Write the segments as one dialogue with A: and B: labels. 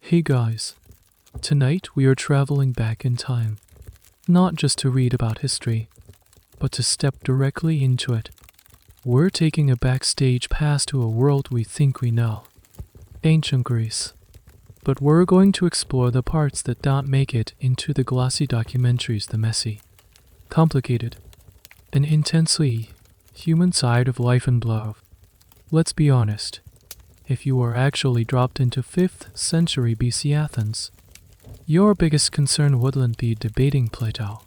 A: Hey guys, tonight we are traveling back in time, not just to read about history, but to step directly into it. We're taking a backstage pass to a world we think we know, ancient Greece. But we're going to explore the parts that don't make it into the glossy documentaries, the messy, complicated, and intensely human side of life and love. Let's be honest, if you were actually dropped into 5th century BC Athens, your biggest concern wouldn't be debating Plato.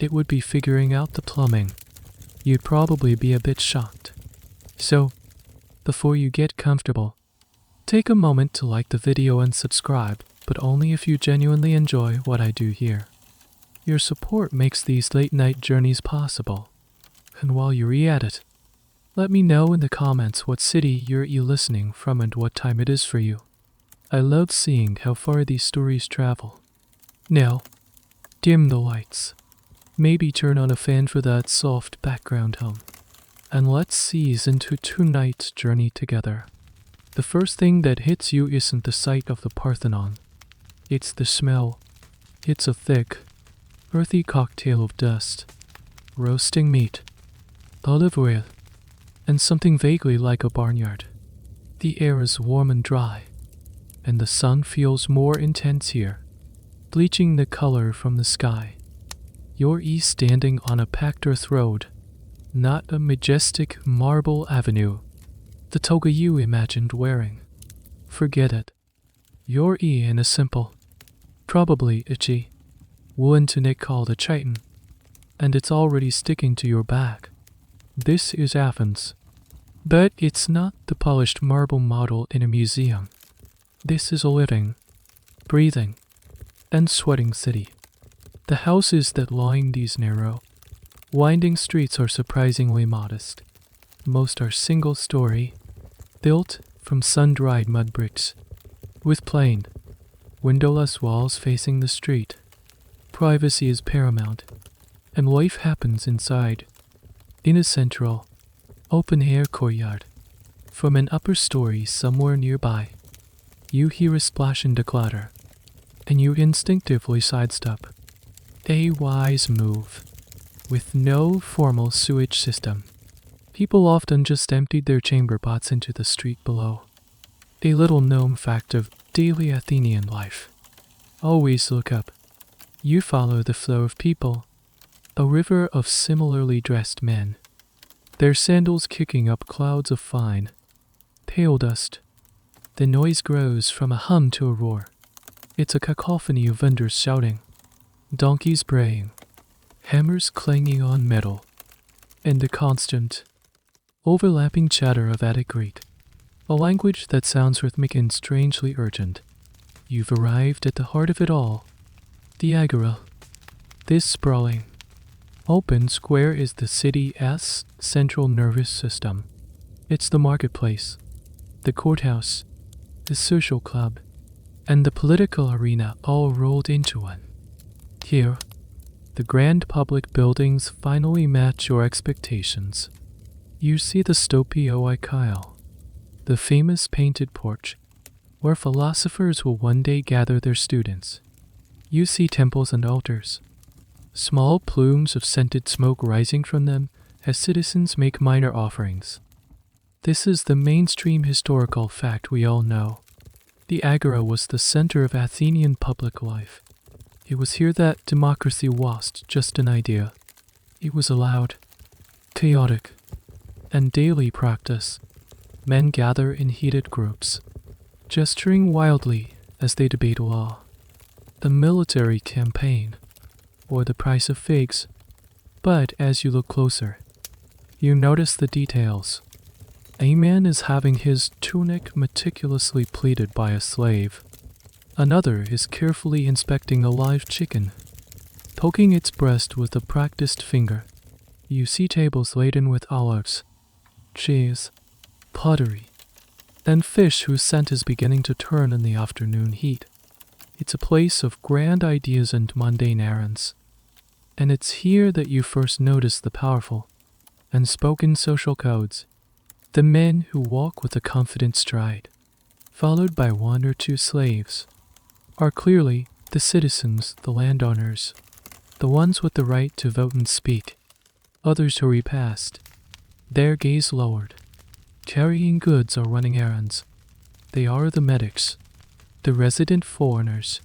A: It would be figuring out the plumbing. You'd probably be a bit shocked. So, before you get comfortable, take a moment to like the video and subscribe, but only if you genuinely enjoy what I do here. Your support makes these late-night journeys possible. And while you're at it, let me know in the comments what city you're listening from and what time it is for you. I love seeing how far these stories travel. Now, dim the lights. Maybe turn on a fan for that soft background hum. And let's seize into tonight's journey together. The first thing that hits you isn't the sight of the Parthenon. It's the smell. It's a thick, earthy cocktail of dust, roasting meat, olive oil, and something vaguely like a barnyard. The air is warm and dry, and the sun feels more intense here, bleaching the color from the sky. You're standing on a packed earth road, not a majestic marble avenue, the toga you imagined wearing. Forget it. You're in a simple, probably itchy, woolen tunic called a chiton, and it's already sticking to your back. This is Athens, but it's not the polished marble model in a museum. This is a living, breathing, and sweating city. The houses that line these narrow, winding streets are surprisingly modest. Most are single-story, built from sun-dried mud bricks, with plain, windowless walls facing the street. Privacy is paramount, and life happens inside, in a central, open-air courtyard. From an upper story somewhere nearby, you hear a splash and a clatter, and you instinctively sidestep. A wise move. With no formal sewage system, people often just emptied their chamber pots into the street below. A little known fact of daily Athenian life. Always look up. You follow the flow of people, a river of similarly dressed men, their sandals kicking up clouds of fine, pale dust. The noise grows from a hum to a roar. It's a cacophony of vendors shouting, donkeys braying, hammers clanging on metal, and the constant, overlapping chatter of Attic Greek, a language that sounds rhythmic and strangely urgent. You've arrived at the heart of it all, the Agora. This sprawling, open square is the city's central nervous system. It's the marketplace, the courthouse, the social club, and the political arena all rolled into one. Here, the grand public buildings finally match your expectations. You see the Stopio Kyle, the famous painted porch, where philosophers will one day gather their students. You see temples and altars, small plumes of scented smoke rising from them as citizens make minor offerings. This is the mainstream historical fact we all know. The Agora was the center of Athenian public life. It was here that democracy wasn't just an idea. It was a loud, chaotic, and daily practice. Men gather in heated groups, gesturing wildly as they debate law, the military campaign, or the price of figs. But as you look closer, you notice the details. A man is having his tunic meticulously pleated by a slave. Another is carefully inspecting a live chicken, poking its breast with a practiced finger. You see tables laden with olives, cheese, pottery, and fish whose scent is beginning to turn in the afternoon heat. It's a place of grand ideas and mundane errands, and it's here that you first notice the powerful, unspoken social codes. The men who walk with a confident stride, followed by one or two slaves, are clearly the citizens, the landowners, the ones with the right to vote and speak. Others hurry past, their gaze lowered, carrying goods or running errands. They are the medics, the resident foreigners,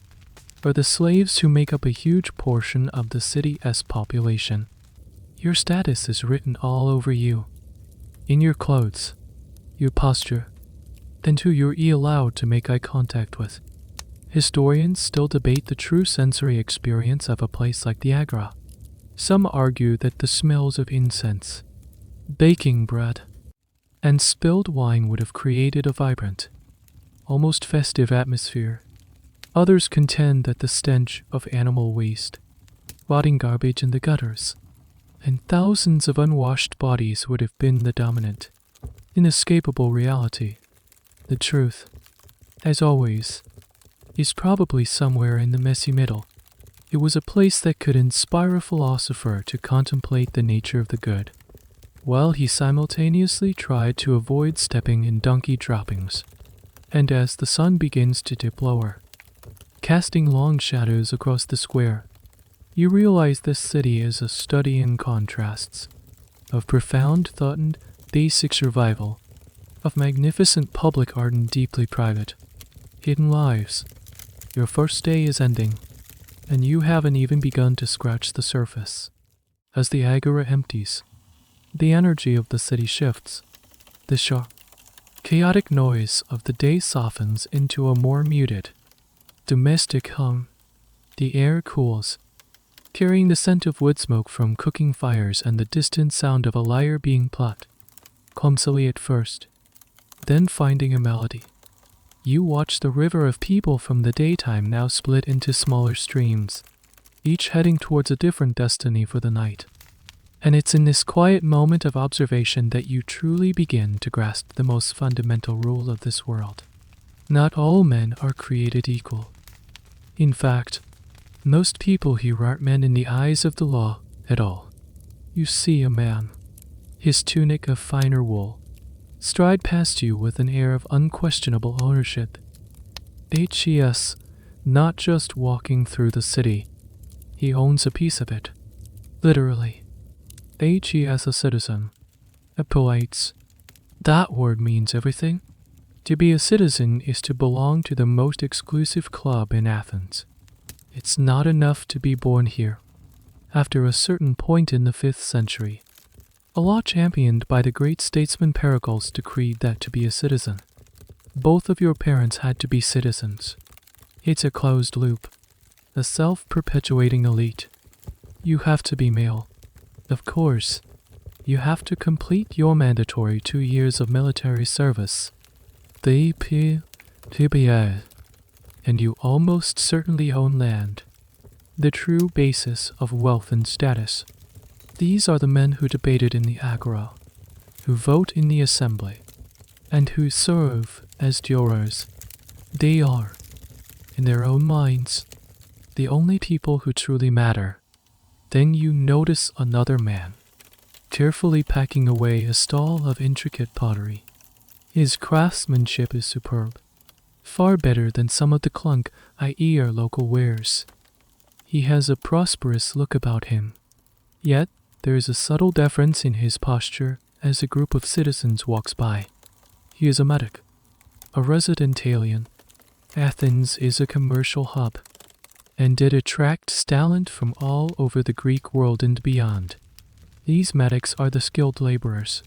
A: or the slaves who make up a huge portion of the city's population. Your status is written all over you, in your clothes, your posture, and who you're allowed to make eye contact with. Historians still debate the true sensory experience of a place like the Agora. Some argue that the smells of incense, baking bread, and spilled wine would have created a vibrant, almost festive atmosphere. Others contend that the stench of animal waste, rotting garbage in the gutters, and thousands of unwashed bodies would have been the dominant, inescapable reality. The truth, as always, is probably somewhere in the messy middle. It was a place that could inspire a philosopher to contemplate the nature of the good, while he simultaneously tried to avoid stepping in donkey droppings. And as the sun begins to dip lower, casting long shadows across the square, you realize this city is a study in contrasts, of profound thought and basic survival, of magnificent public art and deeply private, hidden lives. Your first day is ending, and you haven't even begun to scratch the surface. As the Agora empties, the energy of the city shifts. The sharp, chaotic noise of the day softens into a more muted, domestic hum. The air cools, carrying the scent of wood smoke from cooking fires and the distant sound of a lyre being plucked, clumsily at first, then finding a melody. You watch the river of people from the daytime now split into smaller streams, each heading towards a different destiny for the night. And it's in this quiet moment of observation that you truly begin to grasp the most fundamental rule of this world. Not all men are created equal. In fact, most people here aren't men in the eyes of the law at all. You see a man, his tunic of finer wool, stride past you with an air of unquestionable ownership. H.E.S. not just walking through the city, he owns a piece of it. Literally. H.E.S. a citizen. A polites. That word means everything. To be a citizen is to belong to the most exclusive club in Athens. It's not enough to be born here. After a certain point in the 5th century, a law championed by the great statesman Pericles decreed that to be a citizen, both of your parents had to be citizens. It's a closed loop, a self-perpetuating elite. You have to be male. Of course, you have to complete your mandatory 2 years of military service, the PPA, and you almost certainly own land, the true basis of wealth and status. These are the men who debated in the Agora, who vote in the assembly, and who serve as jurors. They are, in their own minds, the only people who truly matter. Then you notice another man, carefully packing away a stall of intricate pottery. His craftsmanship is superb, far better than some of the clunk, i.e. our local wares. He has a prosperous look about him, yet there is a subtle deference in his posture as a group of citizens walks by. He is a medic, a resident alien. Athens is a commercial hub, and it attracts talent from all over the Greek world and beyond. These medics are the skilled laborers,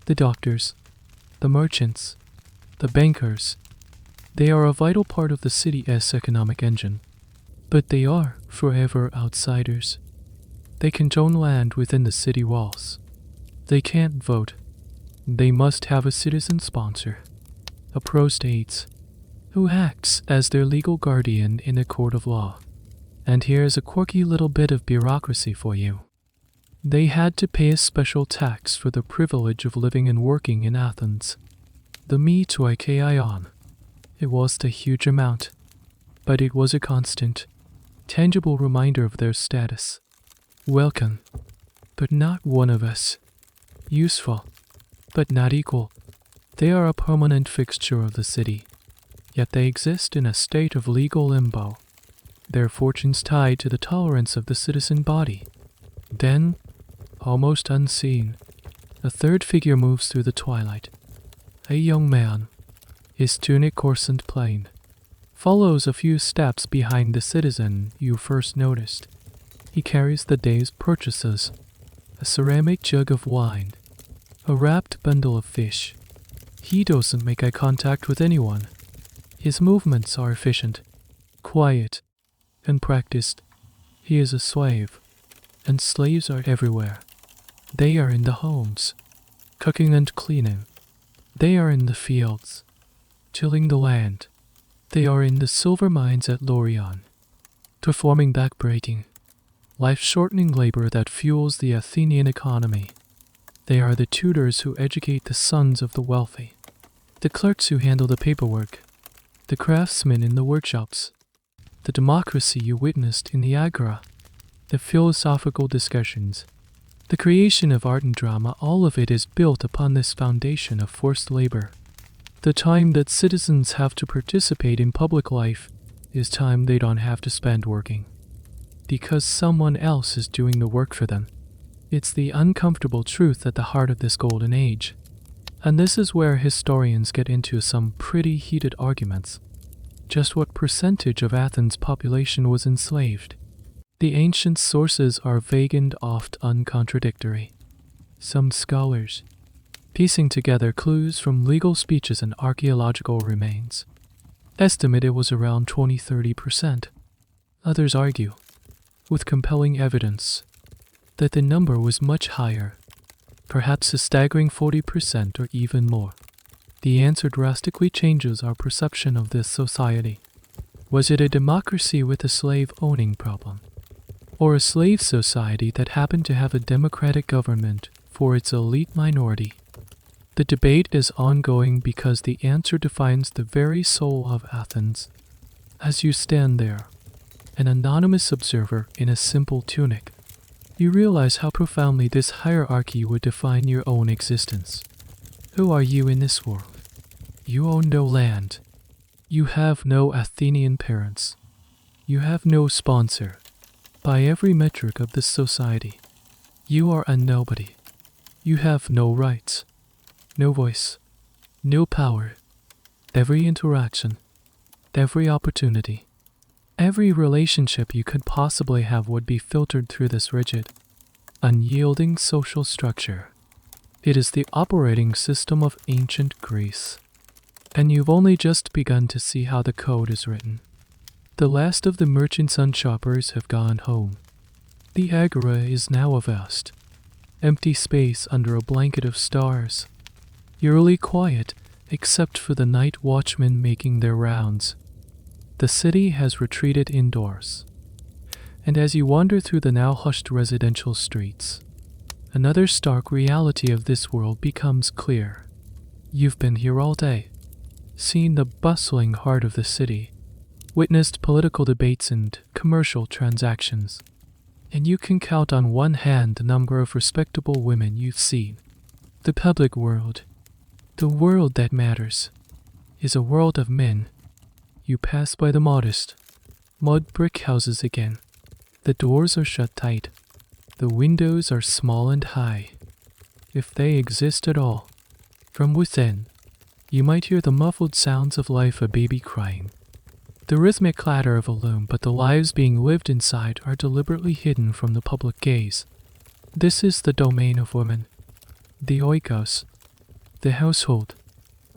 A: the doctors, the merchants, the bankers. They are a vital part of the city's economic engine, but they are forever outsiders. They can own land within the city walls. They can't vote. They must have a citizen sponsor, a prostates, who acts as their legal guardian in a court of law. And here's a quirky little bit of bureaucracy for you. They had to pay a special tax for the privilege of living and working in Athens. The metoi. It was a huge amount, but it was a constant, tangible reminder of their status. Welcome, but not one of us. Useful, but not equal. They are a permanent fixture of the city, yet they exist in a state of legal limbo, their fortunes tied to the tolerance of the citizen body. Then, almost unseen, a third figure moves through the twilight. A young man, his tunic coarse and plain, follows a few steps behind the citizen you first noticed. He carries the day's purchases, a ceramic jug of wine, a wrapped bundle of fish. He doesn't make eye contact with anyone. His movements are efficient, quiet, and practiced. He is a slave, and slaves are everywhere. They are in the homes, cooking and cleaning. They are in the fields, tilling the land. They are in the silver mines at Lorient, performing backbreaking, life-shortening labor that fuels the Athenian economy. They are the tutors who educate the sons of the wealthy, the clerks who handle the paperwork, the craftsmen in the workshops, the democracy you witnessed in the Agora, the philosophical discussions, the creation of art and drama. All of it is built upon this foundation of forced labor. The time that citizens have to participate in public life is time they don't have to spend working, because someone else is doing the work for them. It's the uncomfortable truth at the heart of this golden age. And this is where historians get into some pretty heated arguments. Just what percentage of Athens' population was enslaved? The ancient sources are vague and oft uncontradictory. Some scholars, piecing together clues from legal speeches and archaeological remains, estimate it was around 20–30%. Others argue, with compelling evidence, that the number was much higher, perhaps a staggering 40% or even more. The answer drastically changes our perception of this society. Was it a democracy with a slave-owning problem, or a slave society that happened to have a democratic government for its elite minority? The debate is ongoing because the answer defines the very soul of Athens. As you stand there, an anonymous observer in a simple tunic, you realize how profoundly this hierarchy would define your own existence. Who are you in this world? You own no land. You have no Athenian parents. You have no sponsor. By every metric of this society, you are a nobody. You have no rights, no voice, no power. Every interaction, every opportunity, every relationship you could possibly have would be filtered through this rigid, unyielding social structure. It is the operating system of ancient Greece, and you've only just begun to see how the code is written. The last of the merchants and shoppers have gone home. The Agora is now a vast, empty space under a blanket of stars, eerily quiet except for the night watchmen making their rounds. The city has retreated indoors, and as you wander through the now hushed residential streets, another stark reality of this world becomes clear. You've been here all day, seen the bustling heart of the city, witnessed political debates and commercial transactions, and you can count on one hand the number of respectable women you've seen. The public world, the world that matters, is a world of men. You pass by the modest, mud brick houses again. The doors are shut tight. The windows are small and high, if they exist at all. From within, you might hear the muffled sounds of life, a baby crying, the rhythmic clatter of a loom, but the lives being lived inside are deliberately hidden from the public gaze. This is the domain of women, the oikos, the household,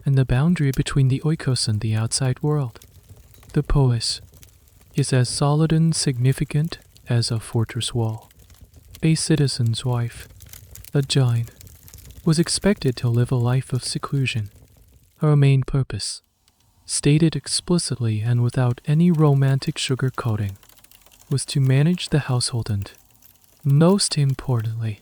A: and the boundary between the oikos and the outside world. The polis is as solid and significant as a fortress wall. A citizen's wife, a Jain, was expected to live a life of seclusion. Her main purpose, stated explicitly and without any romantic sugarcoating, was to manage the household and, most importantly,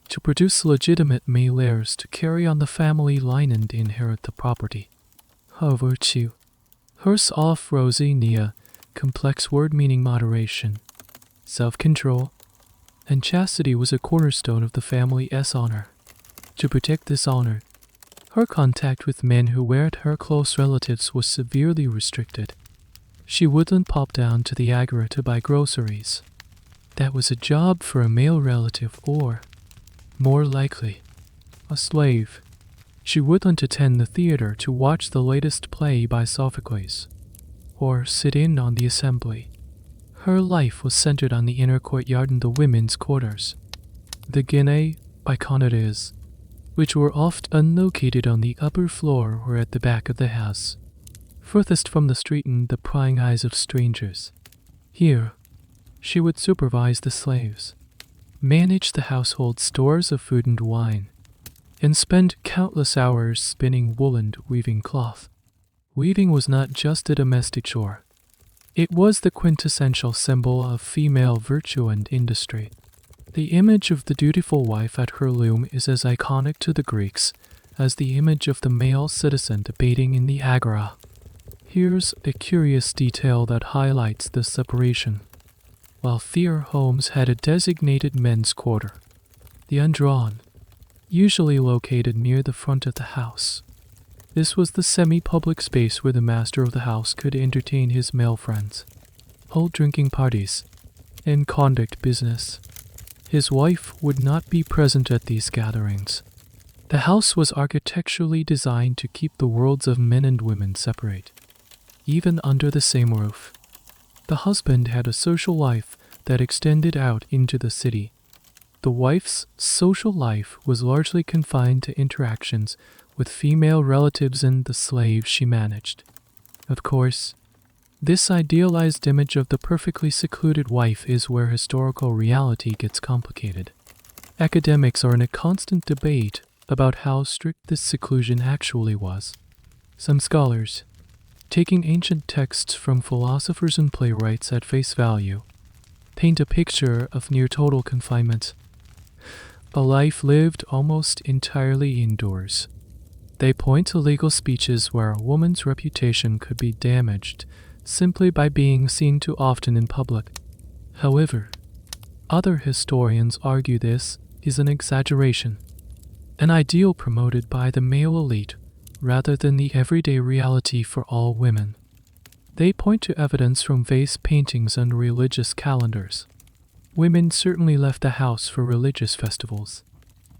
A: to produce legitimate male heirs to carry on the family line and inherit the property. Her virtue, hers off rosy nia, complex word meaning moderation, self-control, and chastity was a cornerstone of the family's honor. To protect this honor, Her contact with men who weren't her close relatives was severely restricted. She wouldn't pop down to the Agora to buy groceries. That was a job for a male relative or, more likely, a slave. She wouldn't attend the theater to watch the latest play by Sophocles, or sit in on the assembly. Her life was centered on the inner courtyard and the women's quarters, the gynnae by courtesans, which were often located on the upper floor or at the back of the house, furthest from the street and the prying eyes of strangers. Here, she would supervise the slaves, manage the household stores of food and wine, and spend countless hours spinning wool and weaving cloth. Weaving was not just a domestic chore. It was the quintessential symbol of female virtue and industry. The image of the dutiful wife at her loom is as iconic to the Greeks as the image of the male citizen debating in the Agora. Here's a curious detail that highlights this separation. While their homes had a designated men's quarter, the undrawn, usually located near the front of the house. This was the semi-public space where the master of the house could entertain his male friends, hold drinking parties, and conduct business. His wife would not be present at these gatherings. The house was architecturally designed to keep the worlds of men and women separate, even under the same roof. The husband had a social life that extended out into the city. The wife's social life was largely confined to interactions with female relatives and the slaves she managed. Of course, this idealized image of the perfectly secluded wife is where historical reality gets complicated. Academics are in a constant debate about how strict this seclusion actually was. Some scholars, taking ancient texts from philosophers and playwrights at face value, paint a picture of near total confinement, a life lived almost entirely indoors. They point to legal speeches where a woman's reputation could be damaged simply by being seen too often in public. However, other historians argue this is an exaggeration, an ideal promoted by the male elite rather than the everyday reality for all women. They point to evidence from vase paintings and religious calendars. Women certainly left the house for religious festivals,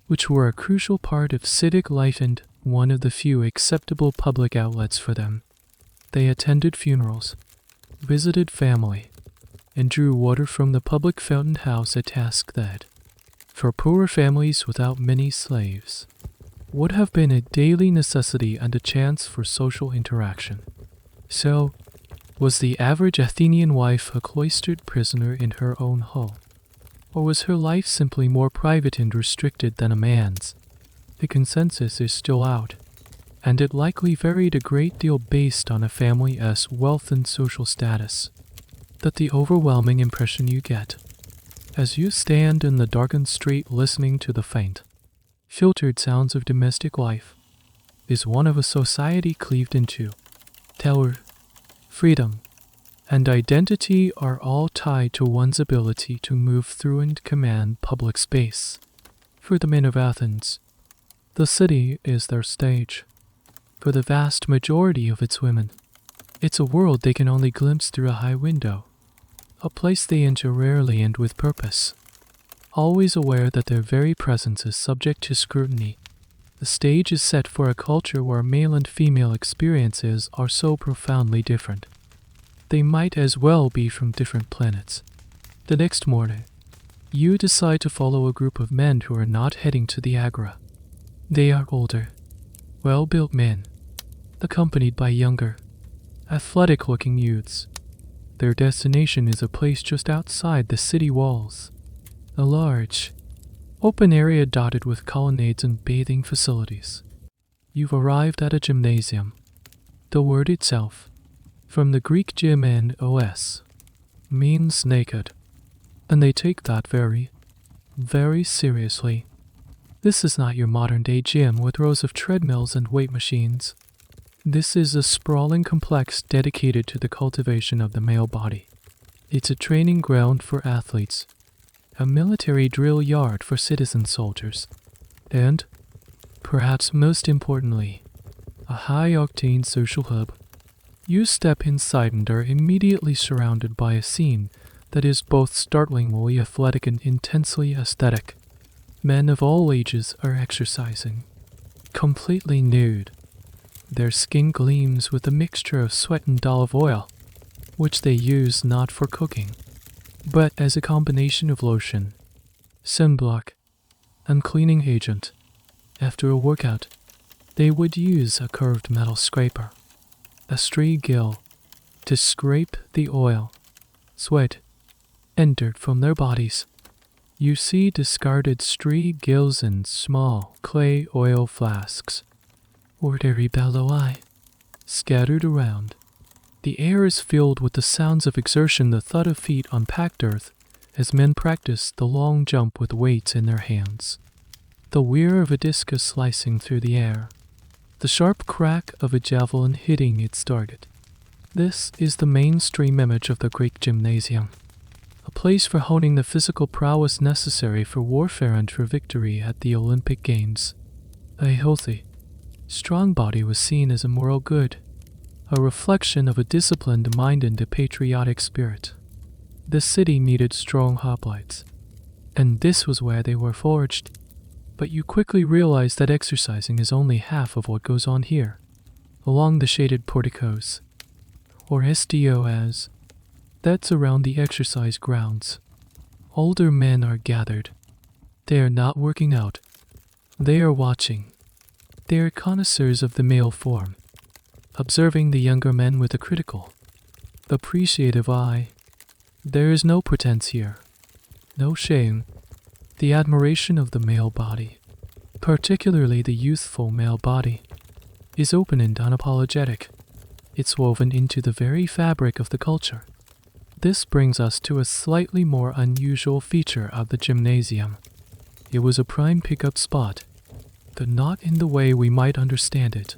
A: which were a crucial part of civic life and one of the few acceptable public outlets for them. They attended funerals, visited family, and drew water from the public fountain house, a task that, for poorer families without many slaves, would have been a daily necessity and a chance for social interaction. So, was the average Athenian wife a cloistered prisoner in her own home? Or was her life simply more private and restricted than a man's? The consensus is still out, and it likely varied a great deal based on a family's wealth and social status. That the overwhelming impression you get, as you stand in the darkened street listening to the faint, filtered sounds of domestic life, is one of a society cleaved in two. Power, freedom, and identity are all tied to one's ability to move through and command public space. For the men of Athens, the city is their stage. For the vast majority of its women, it's a world they can only glimpse through a high window, a place they enter rarely and with purpose, always aware that their very presence is subject to scrutiny. The stage is set for a culture where male and female experiences are so profoundly different. They might as well be from different planets. The next morning, you decide to follow a group of men who are not heading to the Agora. They are older, well-built men, accompanied by younger, athletic-looking youths. Their destination is a place just outside the city walls, a large, open area dotted with colonnades and bathing facilities. You've arrived at a gymnasium. The word itself, from the Greek gymnos, means naked, and they take that very, very seriously. This is not your modern-day gym with rows of treadmills and weight machines. This is a sprawling complex dedicated to the cultivation of the male body. It's a training ground for athletes, a military drill yard for citizen soldiers, and, perhaps most importantly, a high-octane social hub. You step inside and are immediately surrounded by a scene that is both startlingly athletic and intensely aesthetic. Men of all ages are exercising, completely nude. Their skin gleams with a mixture of sweat and olive oil, which they use not for cooking, but as a combination of lotion, sunblock, and cleaning agent. After a workout, they would use a curved metal scraper, a stray gill, to scrape the oil, sweat, and dirt from their bodies. You see discarded stray gills in small clay oil flasks, or dairy bellowi, scattered around. The air is filled with the sounds of exertion, the thud of feet on packed earth, as men practice the long jump with weights in their hands. The whir of a discus slicing through the air, the sharp crack of a javelin hitting its target. This is the mainstream image of the Greek gymnasium, a place for honing the physical prowess necessary for warfare and for victory at the Olympic Games. A healthy, strong body was seen as a moral good, a reflection of a disciplined mind and a patriotic spirit. The city needed strong hoplites, and this was where they were forged. But you quickly realize that exercising is only half of what goes on here. Along the shaded porticos, or SDOs, that surround the exercise grounds, older men are gathered. They are not working out. They are watching. They are connoisseurs of the male form, observing the younger men with a critical, appreciative eye. There is no pretense here, no shame. The admiration of the male body, particularly the youthful male body, is open and unapologetic. It's woven into the very fabric of the culture. This brings us to a slightly more unusual feature of the gymnasium. It was a prime pickup spot, but not in the way we might understand it.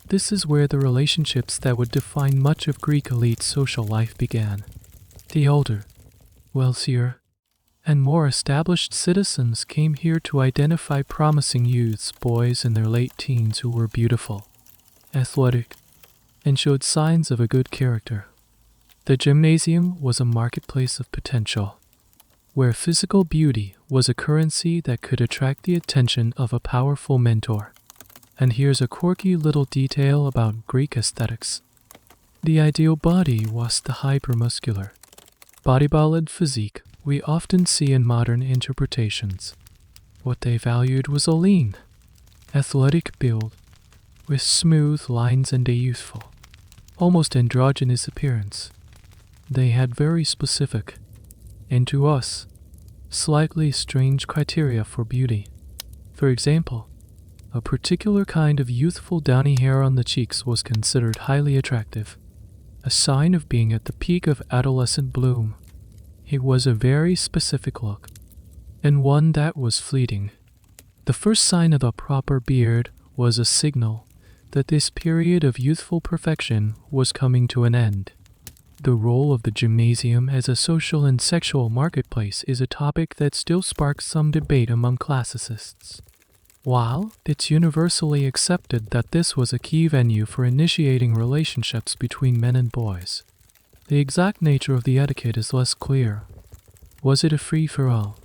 A: This is where the relationships that would define much of Greek elite social life began. The older, wealthier, and more established citizens came here to identify promising youths, boys in their late teens who were beautiful, athletic, and showed signs of a good character. The gymnasium was a marketplace of potential, where physical beauty was a currency that could attract the attention of a powerful mentor. And here's a quirky little detail about Greek aesthetics. The ideal body was the hypermuscular, bodybuilded physique we often see in modern interpretations. What they valued was a lean, athletic build, with smooth lines and a youthful, almost androgynous appearance. They had very specific, and to us, slightly strange criteria for beauty. For example, a particular kind of youthful downy hair on the cheeks was considered highly attractive, a sign of being at the peak of adolescent bloom. It was a very specific look, and one that was fleeting. The first sign of a proper beard was a signal that this period of youthful perfection was coming to an end. The role of the gymnasium as a social and sexual marketplace is a topic that still sparks some debate among classicists. While it's universally accepted that this was a key venue for initiating relationships between men and boys, the exact nature of the etiquette is less clear. Was it a free-for-all,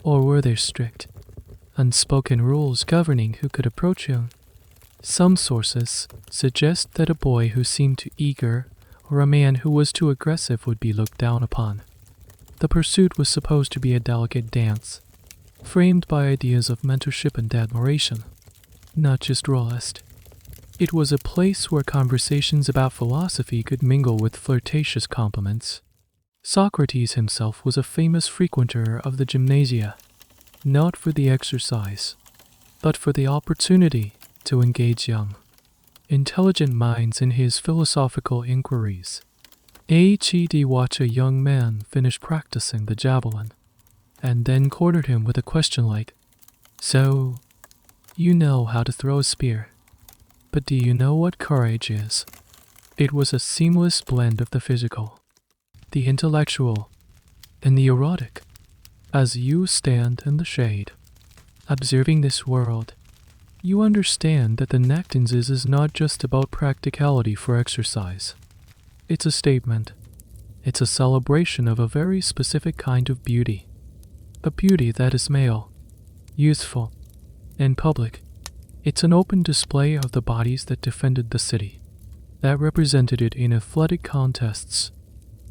A: or were there strict, unspoken rules governing who could approach him? Some sources suggest that a boy who seemed too eager or a man who was too aggressive would be looked down upon. The pursuit was supposed to be a delicate dance, framed by ideas of mentorship and admiration, not just raw lust. It was a place where conversations about philosophy could mingle with flirtatious compliments. Socrates himself was a famous frequenter of the gymnasia, not for the exercise, but for the opportunity to engage young, intelligent minds in his philosophical inquiries. He'd watch a young man finish practicing the javelin, and then cornered him with a question like, "So, you know how to throw a spear, but do you know what courage is?" It was a seamless blend of the physical, the intellectual, and the erotic. As you stand in the shade, observing this world, you understand that the nectansis is not just about practicality for exercise. It's a statement. It's a celebration of a very specific kind of beauty. A beauty that is male, youthful, and public. It's an open display of the bodies that defended the city, that represented it in athletic contests,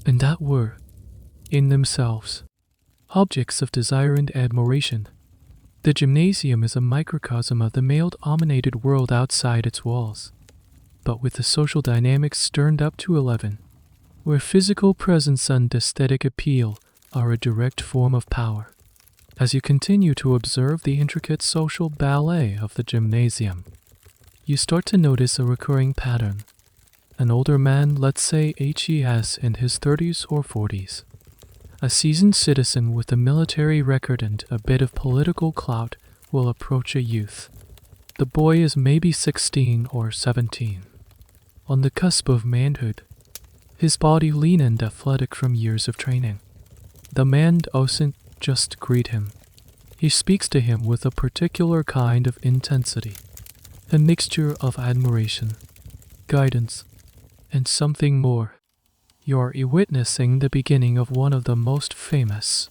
A: and that were, in themselves, objects of desire and admiration. The gymnasium is a microcosm of the male-dominated world outside its walls, but with the social dynamics turned up to 11, where physical presence and aesthetic appeal are a direct form of power. As you continue to observe the intricate social ballet of the gymnasium, you start to notice a recurring pattern. An older man, let's say HES in his 30s or 40s, a seasoned citizen with a military record and a bit of political clout, will approach a youth. The boy is maybe 16 or 17, on the cusp of manhood, his body lean and athletic from years of training. The man doesn't just greet him. He speaks to him with a particular kind of intensity, a mixture of admiration, guidance, and something more. You're witnessing the beginning of one of the most famous,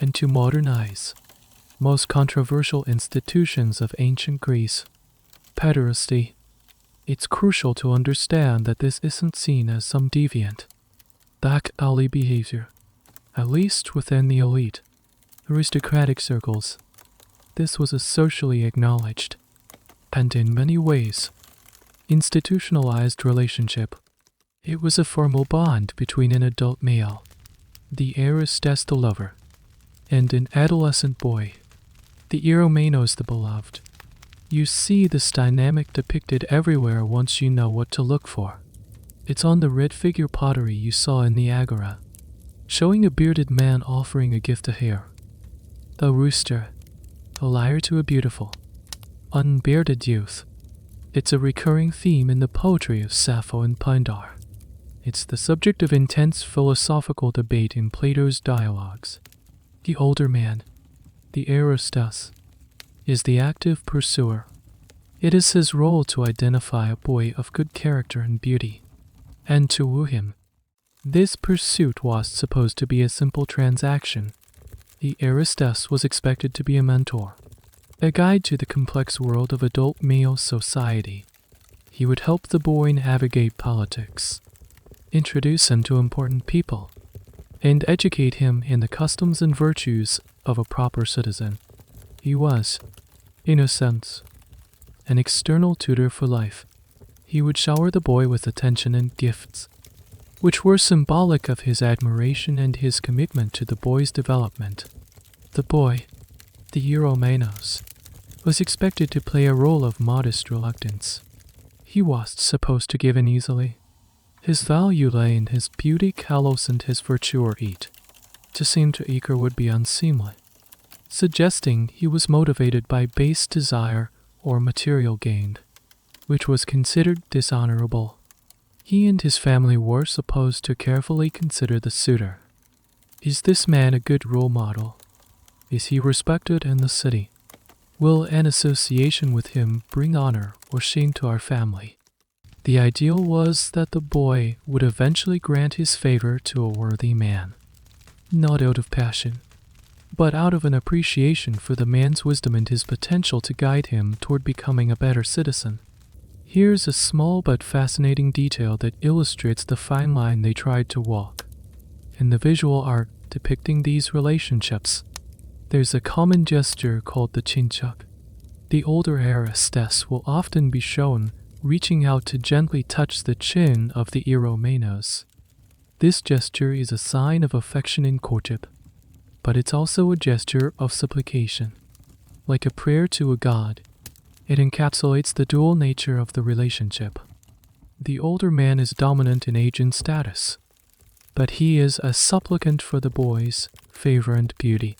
A: and to modern eyes, most controversial institutions of ancient Greece, pederasty. It's crucial to understand that this isn't seen as some deviant, back alley behavior, at least within the elite, aristocratic circles. This was a socially acknowledged, and in many ways, institutionalized relationship. It was a formal bond between an adult male, the Aristes the lover, and an adolescent boy, the Eromenos the beloved. You see this dynamic depicted everywhere once you know what to look for. It's on the red figure pottery you saw in the Agora, showing a bearded man offering a gift to hair. The rooster, a lyre to a beautiful, unbearded youth. It's a recurring theme in the poetry of Sappho and Pindar. It's the subject of intense philosophical debate in Plato's dialogues. The older man, the Aristos, is the active pursuer. It is his role to identify a boy of good character and beauty, and to woo him. This pursuit was supposed to be a simple transaction. The Aristos was expected to be a mentor, a guide to the complex world of adult male society. He would help the boy navigate politics, introduce him to important people, and educate him in the customs and virtues of a proper citizen. He was, in a sense, an external tutor for life. He would shower the boy with attention and gifts, which were symbolic of his admiration and his commitment to the boy's development. The boy, the Eromenos, was expected to play a role of modest reluctance. He was supposed to give in easily. His value lay in his beauty, callous, and his virtuosity. To seem to eager would be unseemly, suggesting he was motivated by base desire or material gain, which was considered dishonorable. He and his family were supposed to carefully consider the suitor. Is this man a good role model? Is he respected in the city? Will an association with him bring honor or shame to our family? The ideal was that the boy would eventually grant his favor to a worthy man, not out of passion, but out of an appreciation for the man's wisdom and his potential to guide him toward becoming a better citizen. Here's a small but fascinating detail that illustrates the fine line they tried to walk. In the visual art depicting these relationships, there's a common gesture called the chinchuk. The older Aristes will often be shown reaching out to gently touch the chin of the Eromenos. This gesture is a sign of affection in courtship, but it's also a gesture of supplication. Like a prayer to a god, it encapsulates the dual nature of the relationship. The older man is dominant in age and status, but he is a supplicant for the boy's favor and beauty.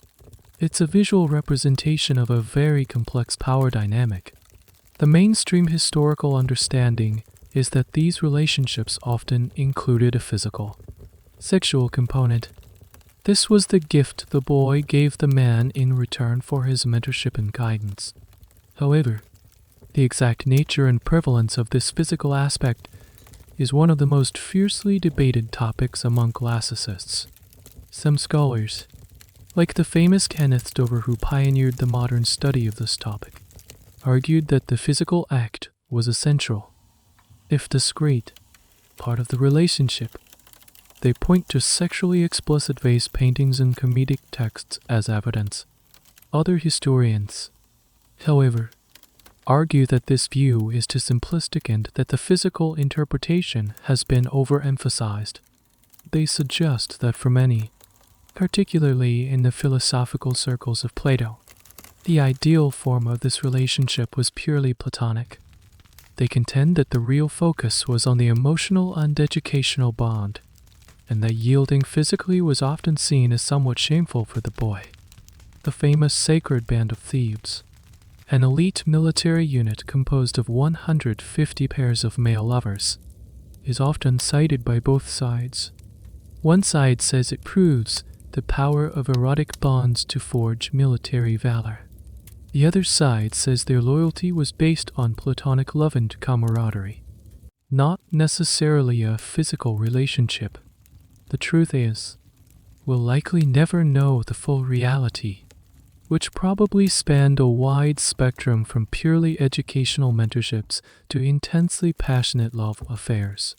A: It's a visual representation of a very complex power dynamic. The mainstream historical understanding is that these relationships often included a physical, sexual component. This was the gift the boy gave the man in return for his mentorship and guidance. However, The exact nature and prevalence of this physical aspect is one of the most fiercely debated topics among classicists. Some scholars, like the famous Kenneth Stover who pioneered the modern study of this topic, argued that the physical act was essential, if discrete, part of the relationship. They point to sexually explicit vase paintings and comedic texts as evidence. Other historians, however, argue that this view is too simplistic and that the physical interpretation has been overemphasized. They suggest that for many, particularly in the philosophical circles of Plato, the ideal form of this relationship was purely platonic. They contend that the real focus was on the emotional and educational bond, and that yielding physically was often seen as somewhat shameful for the boy. The famous Sacred Band of Thebes, an elite military unit composed of 150 pairs of male lovers, is often cited by both sides. One side says it proves the power of erotic bonds to forge military valor. The other side says their loyalty was based on platonic love and camaraderie, not necessarily a physical relationship. The truth is, we'll likely never know the full reality, which probably spanned a wide spectrum from purely educational mentorships to intensely passionate love affairs.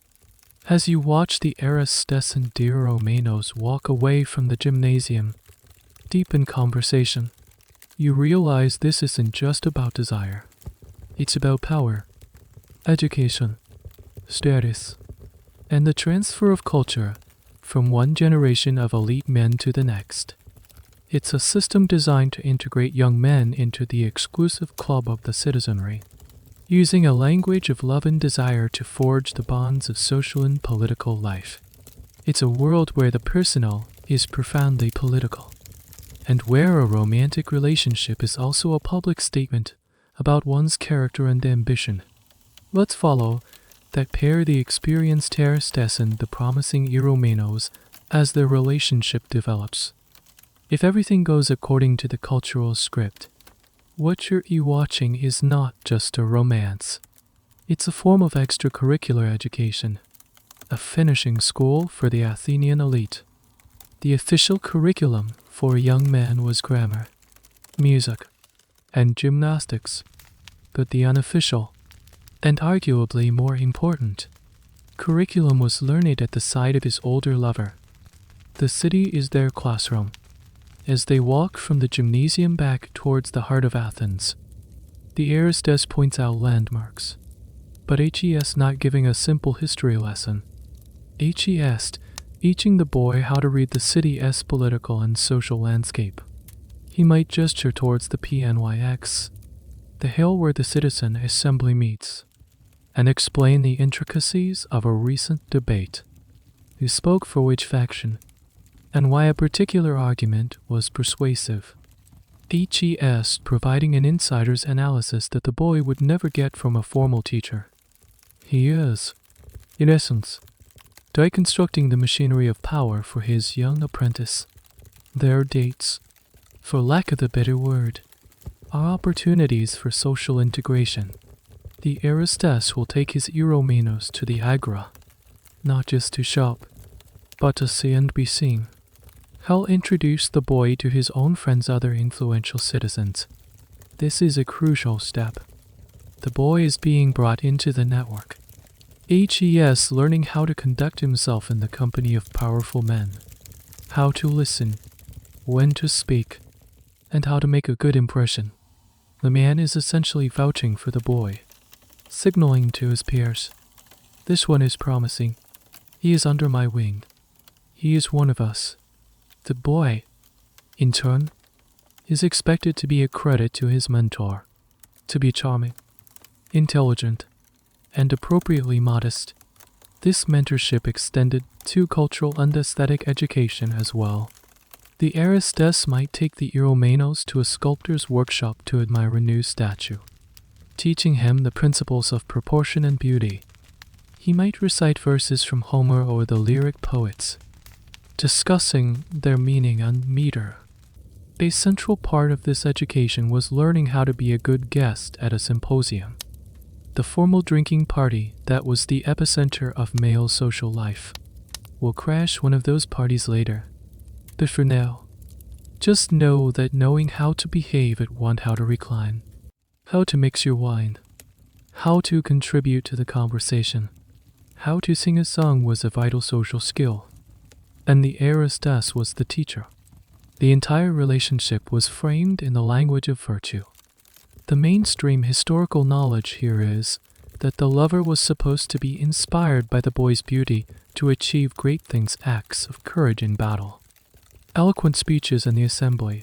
A: As you watch the Aristes and Romanos walk away from the gymnasium, deep in conversation, you realize this isn't just about desire. It's about power, education, status, and the transfer of culture from one generation of elite men to the next. It's a system designed to integrate young men into the exclusive club of the citizenry, using a language of love and desire to forge the bonds of social and political life. It's a world where the personal is profoundly political, and where a romantic relationship is also a public statement about one's character and ambition. Let's follow that pair, the experienced Aristes and the promising Eromenos, as their relationship develops. If everything goes according to the cultural script, what you're watching is not just a romance. It's a form of extracurricular education, a finishing school for the Athenian elite. The official curriculum for a young man was grammar, music, and gymnastics, but the unofficial, and arguably more important, curriculum was learned at the side of his older lover. The city is their classroom. As they walk from the gymnasium back towards the heart of Athens, the Aristes points out landmarks, but HES not giving a simple history lesson. HES teaching the boy how to read the city's political and social landscape. He might gesture towards the PNYX, the hill where the citizen assembly meets, and explain the intricacies of a recent debate, who spoke for which faction, and why a particular argument was persuasive. HES providing an insider's analysis that the boy would never get from a formal teacher. He is, in essence, deconstructing the machinery of power for his young apprentice. Their dates, for lack of a better word, are opportunities for social integration. The Aristes will take his Eromenos to the Agora, not just to shop, but to see and be seen. He'll introduce the boy to his own friends' other influential citizens. This is a crucial step. The boy is being brought into the network. HES learning how to conduct himself in the company of powerful men, how to listen, when to speak, and how to make a good impression. The man is essentially vouching for the boy, signaling to his peers, "This one is promising. He is under my wing. He is one of us." The boy, in turn, is expected to be a credit to his mentor, to be charming, intelligent, and appropriately modest. This mentorship extended to cultural and aesthetic education as well. The Aristes might take the Eromenos to a sculptor's workshop to admire a new statue, teaching him the principles of proportion and beauty. He might recite verses from Homer or the lyric poets, discussing their meaning and meter. A central part of this education was learning how to be a good guest at a symposium. the formal drinking party that was the epicenter of male social life. We'll crash one of those parties later. But for now, just know that knowing how to behave at one, how to recline, how to mix your wine, how to contribute to the conversation, how to sing a song was a vital social skill. And the aristos was the teacher. The entire relationship was framed in the language of virtue. The mainstream historical knowledge here is that the lover was supposed to be inspired by the boy's beauty to achieve great things, acts of courage in battle, eloquent speeches in the assembly.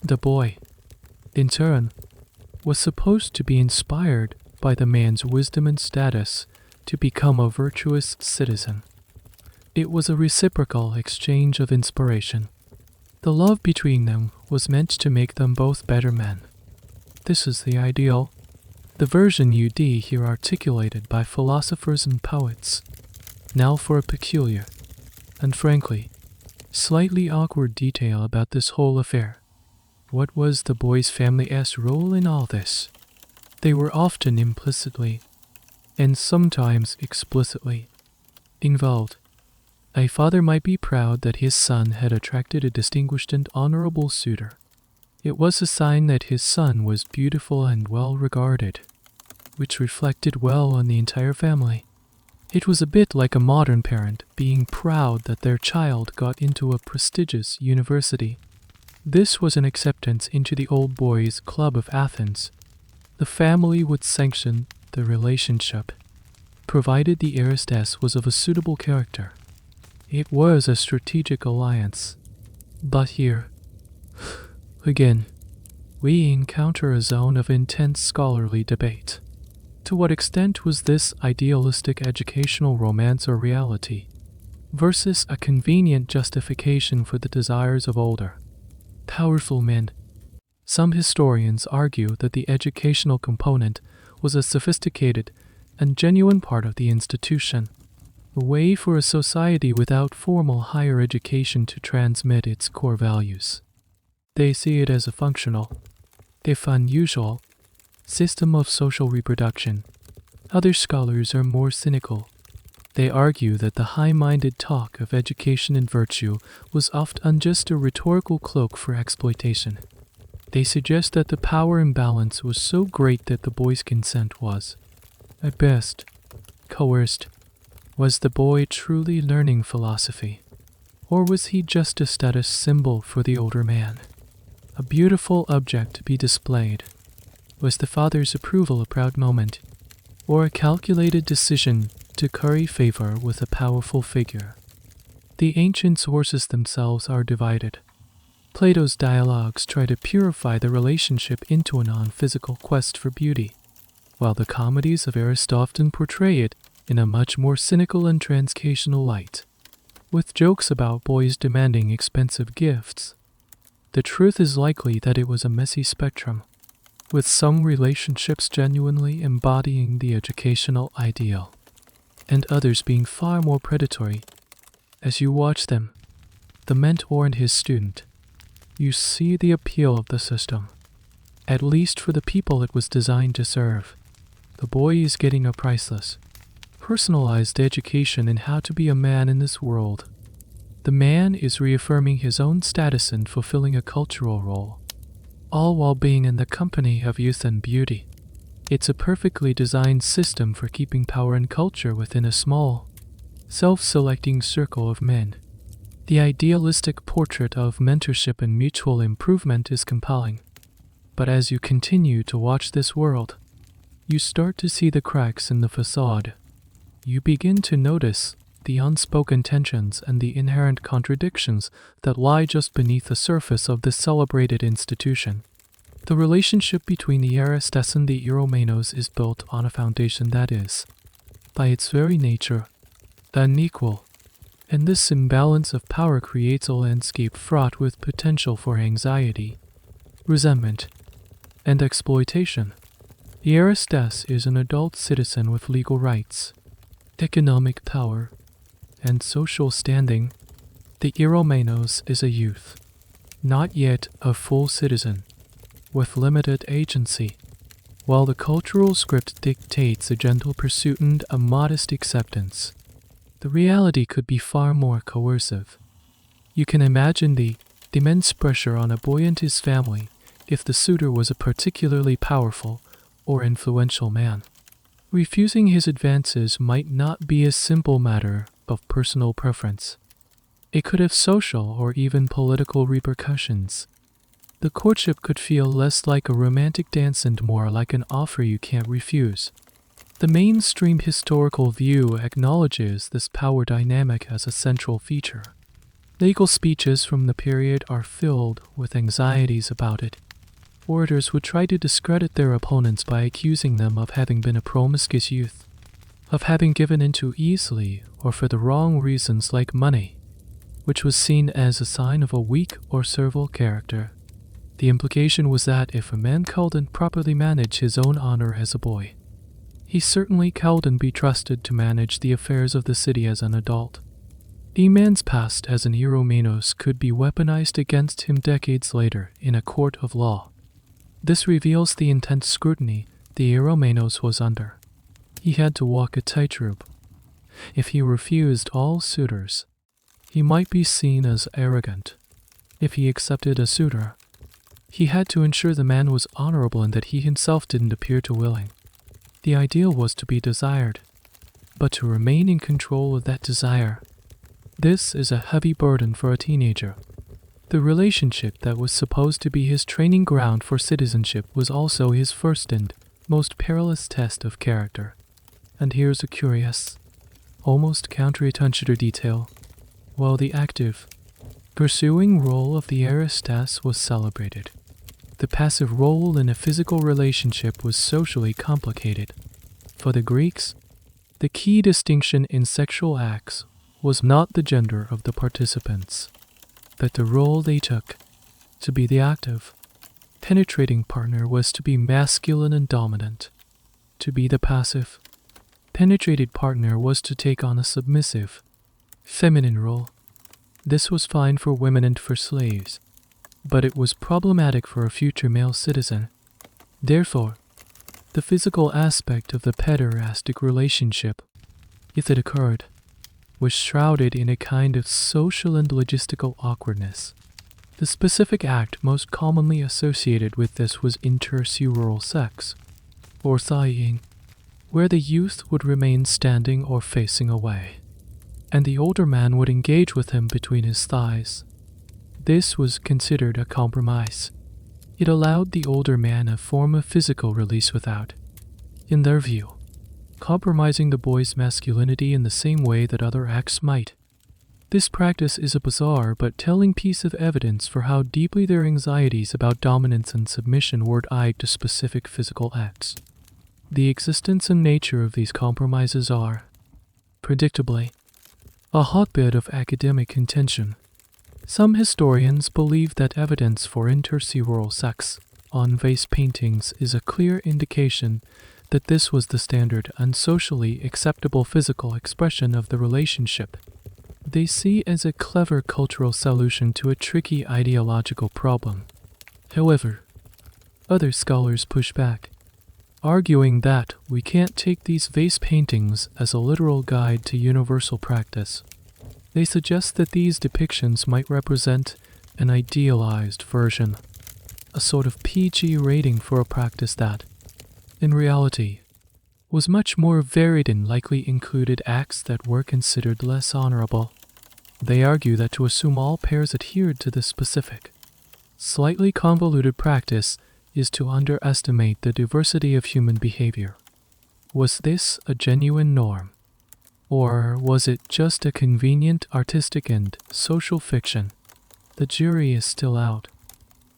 A: The boy, in turn, was supposed to be inspired by the man's wisdom and status to become a virtuous citizen. It was a reciprocal exchange of inspiration. The love between them was meant to make them both better men. This is the ideal, the version UD here articulated by philosophers and poets. Now for a peculiar, and frankly, slightly awkward detail about this whole affair. What was the boy's family's role in all this? They were often implicitly, and sometimes explicitly, involved. A father might be proud that his son had attracted a distinguished and honorable suitor. It was a sign that his son was beautiful and well regarded, which reflected well on the entire family. It was a bit like a modern parent being proud that their child got into a prestigious university. This was an acceptance into the old boys' club of Athens. The family would sanction the relationship, provided the aristos was of a suitable character. It was a strategic alliance. But here, again, we encounter a zone of intense scholarly debate. To what extent was this idealistic educational romance or reality, versus a convenient justification for the desires of older, powerful men? Some historians argue that the educational component was a sophisticated and genuine part of the institution, a way for a society without formal higher education to transmit its core values. They see it as a functional, if unusual, system of social reproduction. Other scholars are more cynical. They argue that the high-minded talk of education and virtue was often just a rhetorical cloak for exploitation. They suggest that the power imbalance was so great that the boy's consent was, at best, coerced. Was the boy truly learning philosophy? Or was he just a status symbol for the older man? A beautiful object to be displayed? Was the father's approval a proud moment, or a calculated decision to curry favor with a powerful figure? The ancient sources themselves are divided. Plato's dialogues try to purify the relationship into a non-physical quest for beauty, while the comedies of Aristophanes portray it in a much more cynical and transcational light, with jokes about boys demanding expensive gifts. The truth is likely that it was a messy spectrum, with some relationships genuinely embodying the educational ideal, and others being far more predatory. As you watch them, the mentor and his student, you see the appeal of the system, at least for the people it was designed to serve. The boy is getting a priceless, personalized education in how to be a man in this world. The man is reaffirming his own status and fulfilling a cultural role, all while being in the company of youth and beauty. It's a perfectly designed system for keeping power and culture within a small, self-selecting circle of men. The idealistic portrait of mentorship and mutual improvement is compelling. But as you continue to watch this world, you start to see the cracks in the facade. You begin to notice the unspoken tensions and the inherent contradictions that lie just beneath the surface of this celebrated institution. The relationship between the aristos and the eromenos is built on a foundation that is, by its very nature, unequal, and this imbalance of power creates a landscape fraught with potential for anxiety, resentment, and exploitation. The aristos is an adult citizen with legal rights, economic power, and social standing. The eromenos is a youth, not yet a full citizen, with limited agency, while the cultural script dictates a gentle pursuit and a modest acceptance. The reality could be far more coercive. You can imagine the immense pressure on a boy and his family if the suitor was a particularly powerful or influential man. Refusing his advances might not be a simple matter of personal preference. It could have social or even political repercussions. The courtship could feel less like a romantic dance and more like an offer you can't refuse. The mainstream historical view acknowledges this power dynamic as a central feature. Legal speeches from the period are filled with anxieties about it. Orators would try to discredit their opponents by accusing them of having been a promiscuous youth, of having given in too easily or for the wrong reasons like money, which was seen as a sign of a weak or servile character. The implication was that if a man couldn't properly manage his own honor as a boy, he certainly couldn't be trusted to manage the affairs of the city as an adult. A man's past as an Eromenos could be weaponized against him decades later in a court of law. This reveals the intense scrutiny the Eromenos was under. He had to walk a tightrope. If he refused all suitors, he might be seen as arrogant. If he accepted a suitor, he had to ensure the man was honorable and that he himself didn't appear too willing. The ideal was to be desired, but to remain in control of that desire. This is a heavy burden for a teenager. The relationship that was supposed to be his training ground for citizenship was also his first and most perilous test of character. And here's a curious, almost counterintuitive detail. While the active, pursuing role of the aristas was celebrated, the passive role in a physical relationship was socially complicated. For the Greeks, the key distinction in sexual acts was not the gender of the participants, but the role they took. To be the active, penetrating partner was to be masculine and dominant. To be the passive, penetrated partner was to take on a submissive, feminine role. This was fine for women and for slaves, but it was problematic for a future male citizen. Therefore, the physical aspect of the pederastic relationship, if it occurred, was shrouded in a kind of social and logistical awkwardness. The specific act most commonly associated with this was intersural sex, or thighying, where the youth would remain standing or facing away, and the older man would engage with him between his thighs. This was considered a compromise. It allowed the older man a form of physical release without, in their view, compromising the boy's masculinity in the same way that other acts might. This practice is a bizarre but telling piece of evidence for how deeply their anxieties about dominance and submission were tied to specific physical acts. The existence and nature of these compromises are, predictably, a hotbed of academic contention. Some historians believe that evidence for intersural sex on vase paintings is a clear indication that this was the standard and socially acceptable physical expression of the relationship. They see as a clever cultural solution to a tricky ideological problem. However, other scholars push back, arguing that we can't take these vase paintings as a literal guide to universal practice. They suggest that these depictions might represent an idealized version, a sort of PG rating for a practice that, in reality, was much more varied and likely included acts that were considered less honorable. They argue that to assume all pairs adhered to this specific, slightly convoluted practice is to underestimate the diversity of human behavior. Was this a genuine norm? Or was it just a convenient artistic and social fiction? The jury is still out.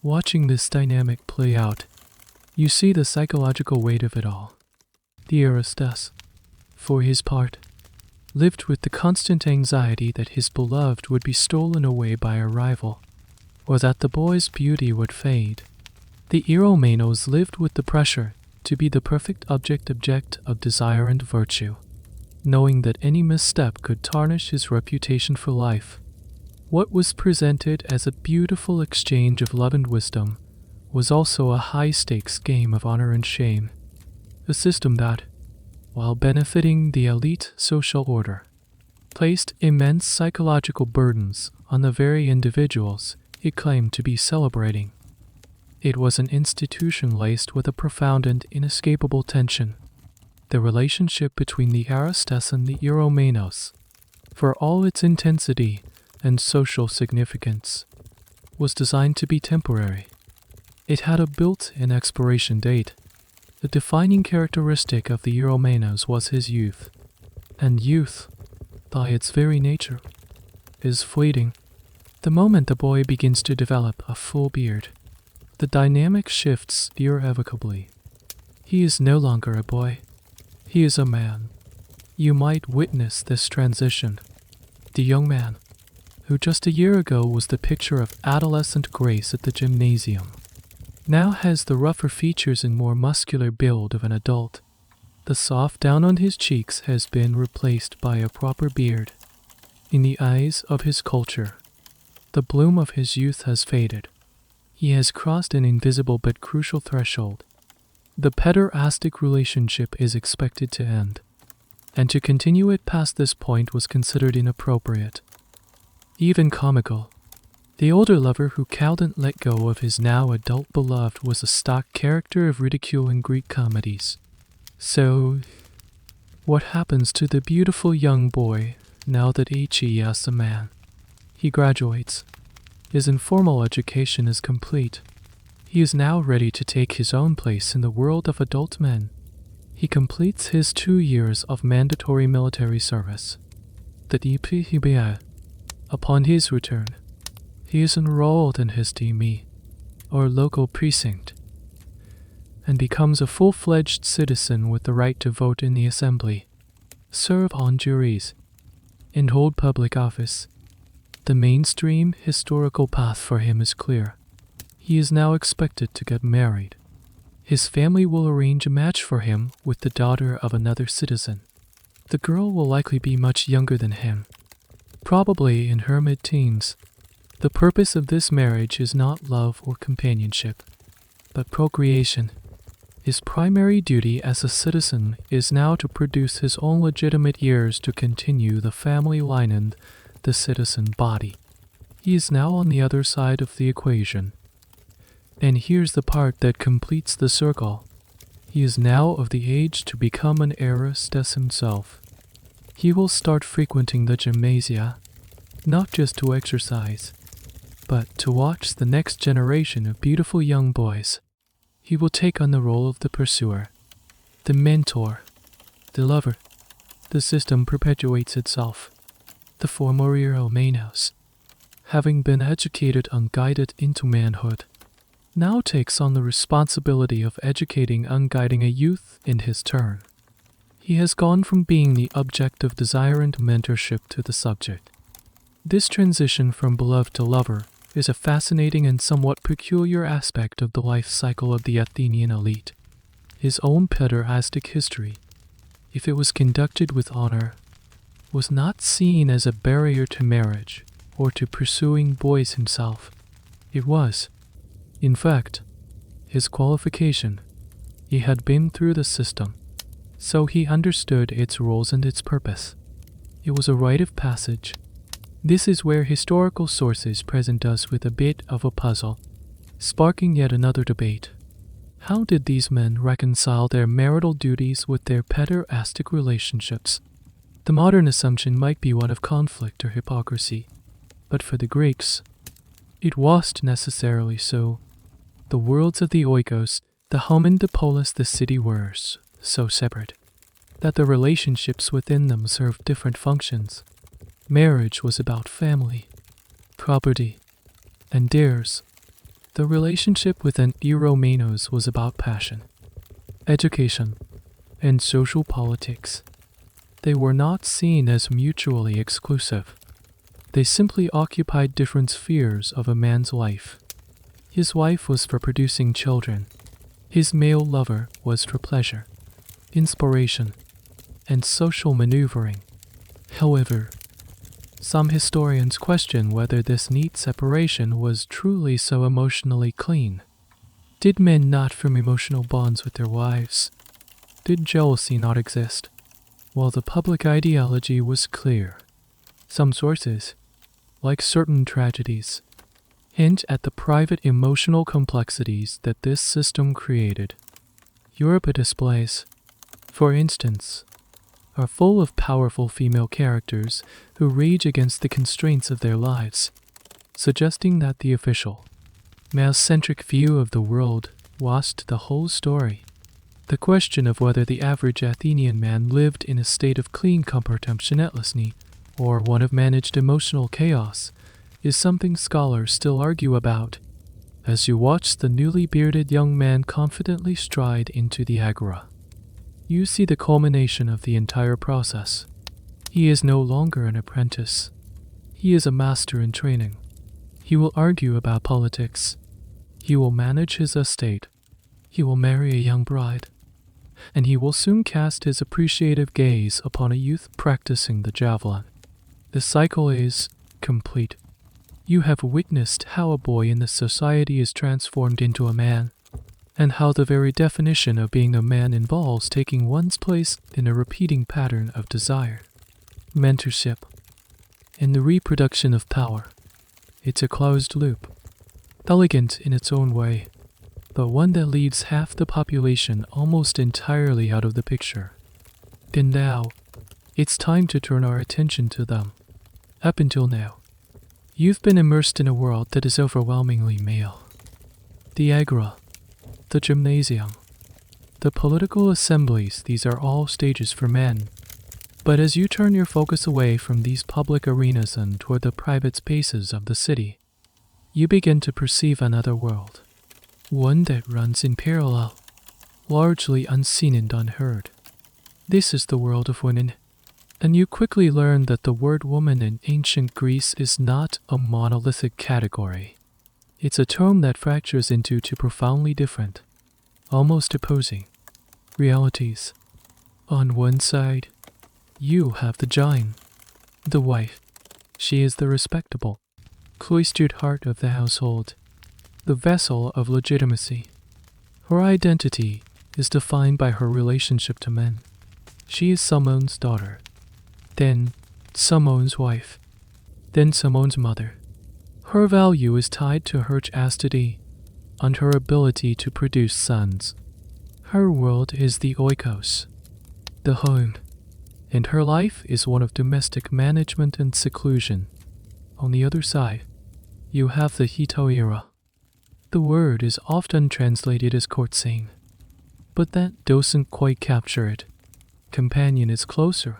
A: Watching this dynamic play out, you see the psychological weight of it all. The aristas, for his part, lived with the constant anxiety that his beloved would be stolen away by a rival, or that the boy's beauty would fade. The Eromenos lived with the pressure to be the perfect object of desire and virtue, knowing that any misstep could tarnish his reputation for life. What was presented as a beautiful exchange of love and wisdom was also a high-stakes game of honor and shame. a system that, while benefiting the elite social order, placed immense psychological burdens on the very individuals it claimed to be celebrating. It was an institution laced with a profound and inescapable tension. The relationship between the Aristes and the Eromenos, for all its intensity and social significance, was designed to be temporary. It had a built-in expiration date. The defining characteristic of the Eromenos was his youth, and youth, by its very nature, is fleeting. The moment the boy begins to develop a full beard, the dynamic shifts irrevocably. He is no longer a boy. He is a man. You might witness this transition. The young man, who just a year ago was the picture of adolescent grace at the gymnasium, now has the rougher features and more muscular build of an adult. The soft down on his cheeks has been replaced by a proper beard. In the eyes of his culture, the bloom of his youth has faded. He has crossed an invisible but crucial threshold. The pederastic relationship is expected to end, and to continue it past this point was considered inappropriate, even comical. The older lover who couldn't let go of his now adult beloved was a stock character of ridicule in Greek comedies. So, what happens to the beautiful young boy now that he is a man? He graduates. His informal education is complete. He is now ready to take his own place in the world of adult men. He completes his 2 years of mandatory military service. Upon his return, he is enrolled in his DME, or local precinct, and becomes a full-fledged citizen with the right to vote in the assembly, serve on juries, and hold public office. The mainstream historical path for him is clear. He is now expected to get married. His family will arrange a match for him with the daughter of another citizen. The girl will likely be much younger than him, probably in her mid-teens. The purpose of this marriage is not love or companionship, but procreation. His primary duty as a citizen is now to produce his own legitimate heirs to continue the family line and the citizen body. He is now on the other side of the equation. And here's the part that completes the circle. He is now of the age to become an Aristes himself. He will start frequenting the gymnasia, not just to exercise, but to watch the next generation of beautiful young boys. He will take on the role of the pursuer, the mentor, the lover. The system perpetuates itself. The former Eromenos, having been educated and guided into manhood, now takes on the responsibility of educating and guiding a youth in his turn. He has gone from being the object of desire and mentorship to the subject. This transition from beloved to lover is a fascinating and somewhat peculiar aspect of the life cycle of the Athenian elite. His own pederastic history, if it was conducted with honor, was not seen as a barrier to marriage or to pursuing boys himself. It was, in fact, his qualification. He had been through the system, so he understood its rules and its purpose. It was a rite of passage. This is where historical sources present us with a bit of a puzzle, sparking yet another debate. How did these men reconcile their marital duties with their pederastic relationships? The modern assumption might be one of conflict or hypocrisy, but for the Greeks, it wasn't necessarily so. The worlds of the oikos, the home and the polis, the city, were so separate that the relationships within them served different functions. Marriage was about family, property, and dares. The relationship with an Eromenos was about passion, education, and social politics. They were not seen as mutually exclusive. They simply occupied different spheres of a man's life. His wife was for producing children. His male lover was for pleasure, inspiration, and social maneuvering. However, some historians question whether this neat separation was truly so emotionally clean. Did men not form emotional bonds with their wives? did jealousy not exist, while the public ideology was clear. Some sources, like certain tragedies, hint at the private emotional complexities that this system created. Europe displays, for instance, are full of powerful female characters who rage against the constraints of their lives, suggesting that the official, male-centric view of the world lost the whole story. The question of whether the average Athenian man lived in a state of clean compartmentalitlessness or one of managed emotional chaos is something scholars still argue about. As you watch the newly bearded young man confidently stride into the Agora, you see the culmination of the entire process. He is no longer an apprentice. He is a master in training. He will argue about politics. He will manage his estate. He will marry a young bride. And he will soon cast his appreciative gaze upon a youth practicing the javelin. The cycle is complete. You have witnessed how a boy in this society is transformed into a man, and how the very definition of being a man involves taking one's place in a repeating pattern of desire, mentorship, and the reproduction of power. It's a closed loop, elegant in its own way, but one that leaves half the population almost entirely out of the picture. And now, it's time to turn our attention to them. Up until now, you've been immersed in a world that is overwhelmingly male. The Agora, the gymnasium, the political assemblies, these are all stages for men. But as you turn your focus away from these public arenas and toward the private spaces of the city, you begin to perceive another world, one that runs in parallel, largely unseen and unheard. This is the world of women, and you quickly learn that the word woman in ancient Greece is not a monolithic category. It's a term that fractures into two profoundly different, almost opposing, realities. On one side, you have the Gyn, the wife. She is the respectable, cloistered heart of the household, the vessel of legitimacy. Her identity is defined by her relationship to men. She is someone's daughter, then someone's wife, then someone's mother. Her value is tied to her chastity and her ability to produce sons. Her world is the oikos, the home, and her life is one of domestic management and seclusion. On the other side, you have the hetoira. The word is often translated as courtesan, but that doesn't quite capture it. Companion is closer.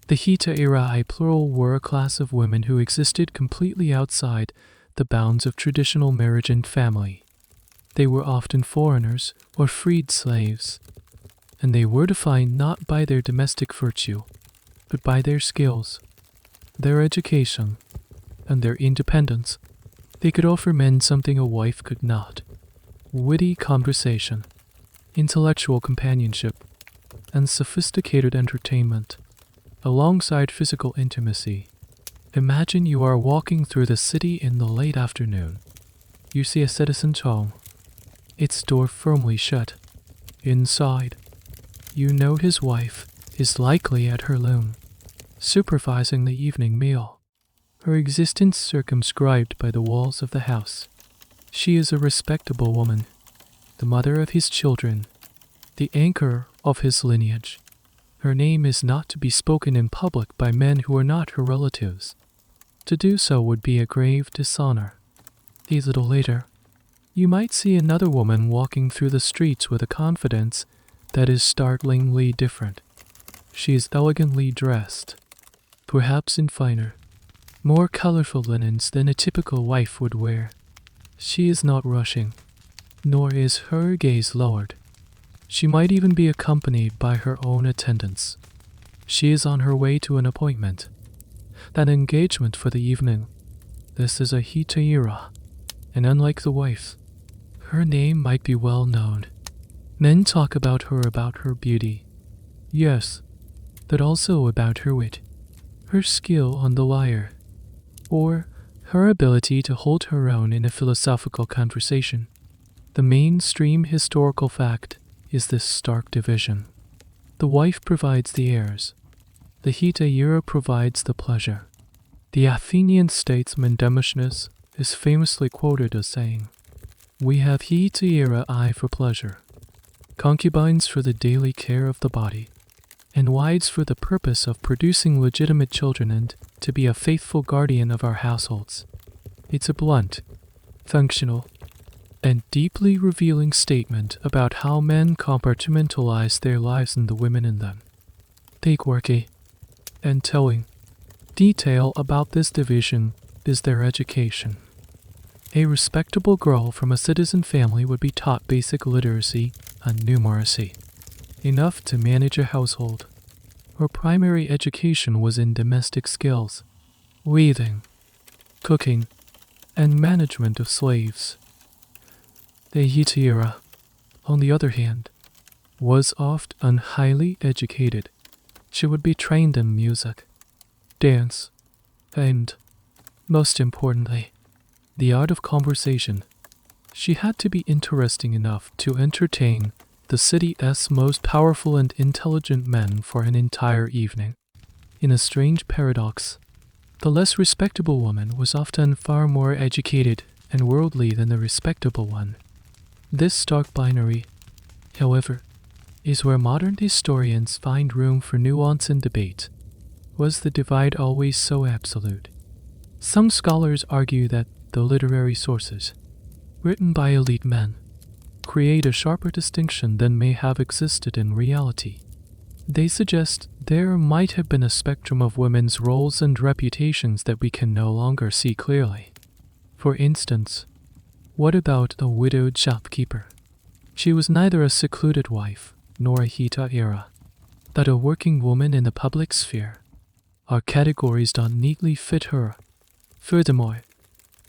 A: The hetoirae plural were a class of women who existed completely outside the bounds of traditional marriage and family. They were often foreigners or freed slaves, and they were defined not by their domestic virtue, but by their skills, their education, and their independence. They could offer men something a wife could not: witty conversation, intellectual companionship, and sophisticated entertainment, alongside physical intimacy. Imagine you are walking through the city in the late afternoon. You see a citizen's home, its door firmly shut. Inside, you know his wife is likely at her loom, supervising the evening meal, her existence circumscribed by the walls of the house. She is a respectable woman, the mother of his children, the anchor of his lineage. Her name is not to be spoken in public by men who are not her relatives. To do so would be a grave dishonor. A little later, you might see another woman walking through the streets with a confidence that is startlingly different. She is elegantly dressed, perhaps in finer, more colorful linens than a typical wife would wear. She is not rushing, nor is her gaze lowered. She might even be accompanied by her own attendants. She is on her way to an appointment, an engagement for the evening. This is a hetaira, and unlike the wife, her name might be well known. Men talk about her beauty, yes, but also about her wit, her skill on the lyre, or her ability to hold her own in a philosophical conversation. The mainstream historical fact is this stark division. The wife provides the heirs. The hetaira provides the pleasure. The Athenian statesman Demosthenes is famously quoted as saying, "We have hetaira eye for pleasure, concubines for the daily care of the body, and wives for the purpose of producing legitimate children and to be a faithful guardian of our households." It's a blunt, functional, and deeply revealing statement about how men compartmentalize their lives and the women in them. Take quirky and telling detail about this division is their education. A respectable girl from a citizen family would be taught basic literacy and numeracy, enough to manage a household. Her primary education was in domestic skills, weaving, cooking, and management of slaves. The hetaira, on the other hand, was often highly educated. She would be trained in music, dance, and, most importantly, the art of conversation. She had to be interesting enough to entertain the city's most powerful and intelligent men for an entire evening. In a strange paradox, the less respectable woman was often far more educated and worldly than the respectable one. This stark binary, however, is where modern historians find room for nuance and debate. Was the divide always so absolute? Some scholars argue that the literary sources, written by elite men, create a sharper distinction than may have existed in reality. They suggest there might have been a spectrum of women's roles and reputations that we can no longer see clearly. For instance, what about a widowed shopkeeper? She was neither a secluded wife nor a hetaira, but a working woman in the public sphere. Our categories don't neatly fit her. Furthermore,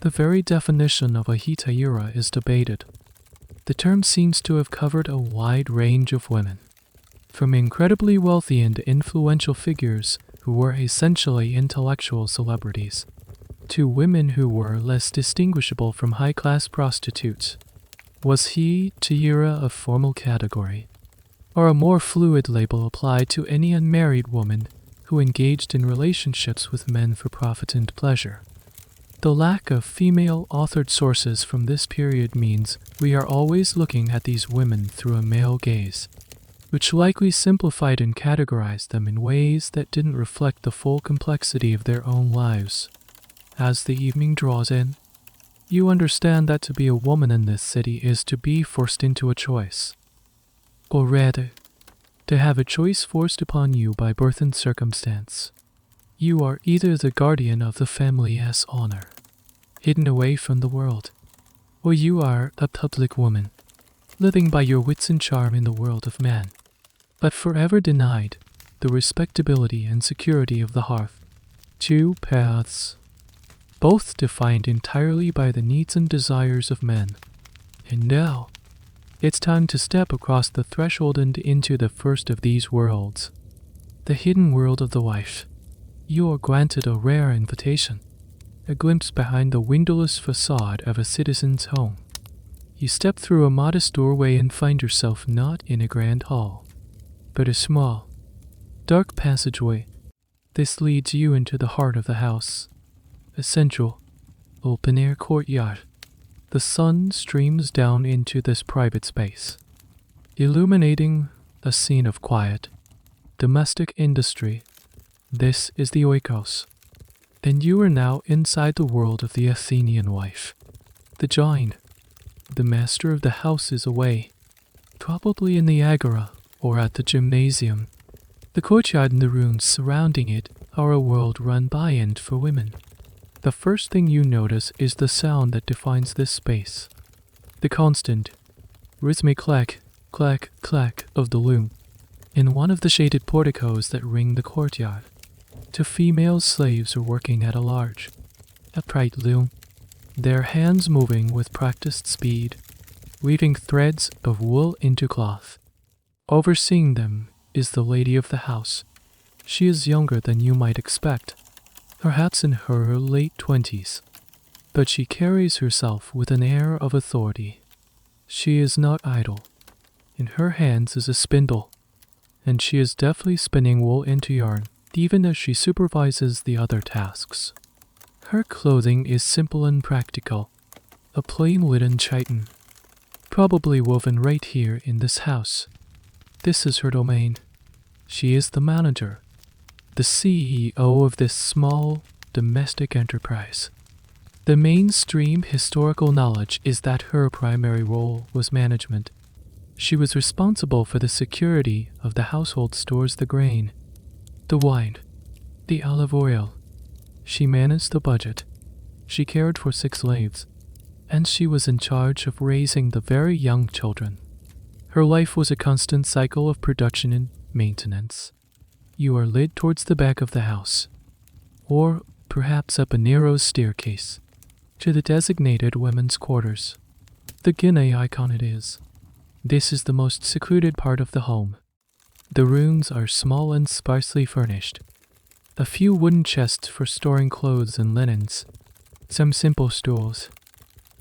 A: the very definition of a hetaira is debated. The term seems to have covered a wide range of women, from incredibly wealthy and influential figures who were essentially intellectual celebrities, to women who were less distinguishable from high-class prostitutes. Was hetaira a formal category, or a more fluid label applied to any unmarried woman who engaged in relationships with men for profit and pleasure? The lack of female-authored sources from this period means we are always looking at these women through a male gaze, which likely simplified and categorized them in ways that didn't reflect the full complexity of their own lives. As the evening draws in, you understand that to be a woman in this city is to be forced into a choice. Or rather, to have a choice forced upon you by birth and circumstance. You are either the guardian of the family's honor, hidden away from the world, or you are a public woman, living by your wits and charm in the world of man, but forever denied the respectability and security of the hearth. Two paths, both defined entirely by the needs and desires of men. And now, it's time to step across the threshold and into the first of these worlds, the hidden world of the wife. You are granted a rare invitation, a glimpse behind the windowless facade of a citizen's home. You step through a modest doorway and find yourself not in a grand hall, but a small, dark passageway. This leads you into the heart of the house, a central, open-air courtyard. The sun streams down into this private space, illuminating a scene of quiet, domestic industry. This is the oikos, and you are now inside the world of the Athenian wife. The giant, the master of the house, is away, probably in the Agora or at the gymnasium. The courtyard and the rooms surrounding it are a world run by and for women. The first thing you notice is the sound that defines this space. The constant, rhythmic clack, clack, clack of the loom in one of the shaded porticos that ring the courtyard. Two female slaves are working at a large, upright loom, their hands moving with practiced speed, weaving threads of wool into cloth. Overseeing them is the lady of the house. She is younger than you might expect, perhaps in her late 20s, but she carries herself with an air of authority. She is not idle. In her hands is a spindle, and she is deftly spinning wool into yarn, even as she supervises the other tasks. Her clothing is simple and practical, a plain linen chiton, probably woven right here in this house. This is her domain. She is the manager, the CEO of this small, domestic enterprise. The mainstream historical knowledge is that her primary role was management. She was responsible for the security of the household stores, the grain, the wine, the olive oil. She managed the budget. She cared for 6 slaves, and she was in charge of raising the very young children. Her life was a constant cycle of production and maintenance. You are led towards the back of the house, or perhaps up a narrow staircase, to the designated women's quarters. The Guinea icon it is. This is the most secluded part of the home. The rooms are small and sparsely furnished. A few wooden chests for storing clothes and linens, some simple stools,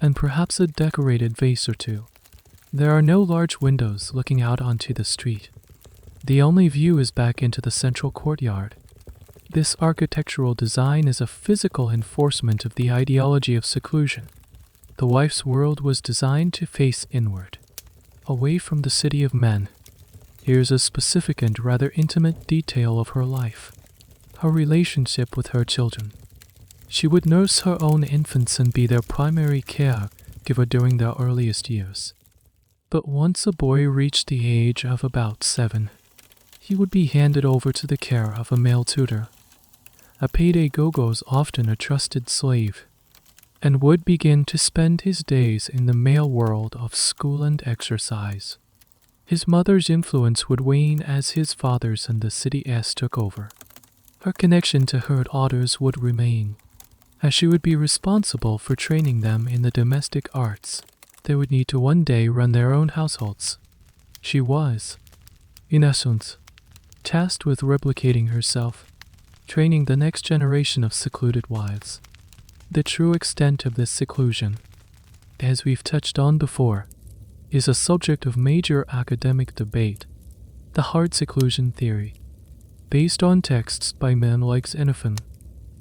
A: and perhaps a decorated vase or two. There are no large windows looking out onto the street. The only view is back into the central courtyard. This architectural design is a physical enforcement of the ideology of seclusion. The wife's world was designed to face inward, away from the city of men. Here's a specific and rather intimate detail of her life: her relationship with her children. She would nurse her own infants and be their primary caregiver during their earliest years. But once a boy reached the age of about 7, he would be handed over to the care of a male tutor. A pedagogue, often a trusted slave, and would begin to spend his days in the male world of school and exercise. His mother's influence would wane as his father's and the city's took over. Her connection to her daughters would remain, as she would be responsible for training them in the domestic arts. They would need to one day run their own households. She was, in essence, tasked with replicating herself, training the next generation of secluded wives. The true extent of this seclusion, as we've touched on before, is a subject of major academic debate. The hard seclusion theory, based on texts by men like Xenophon,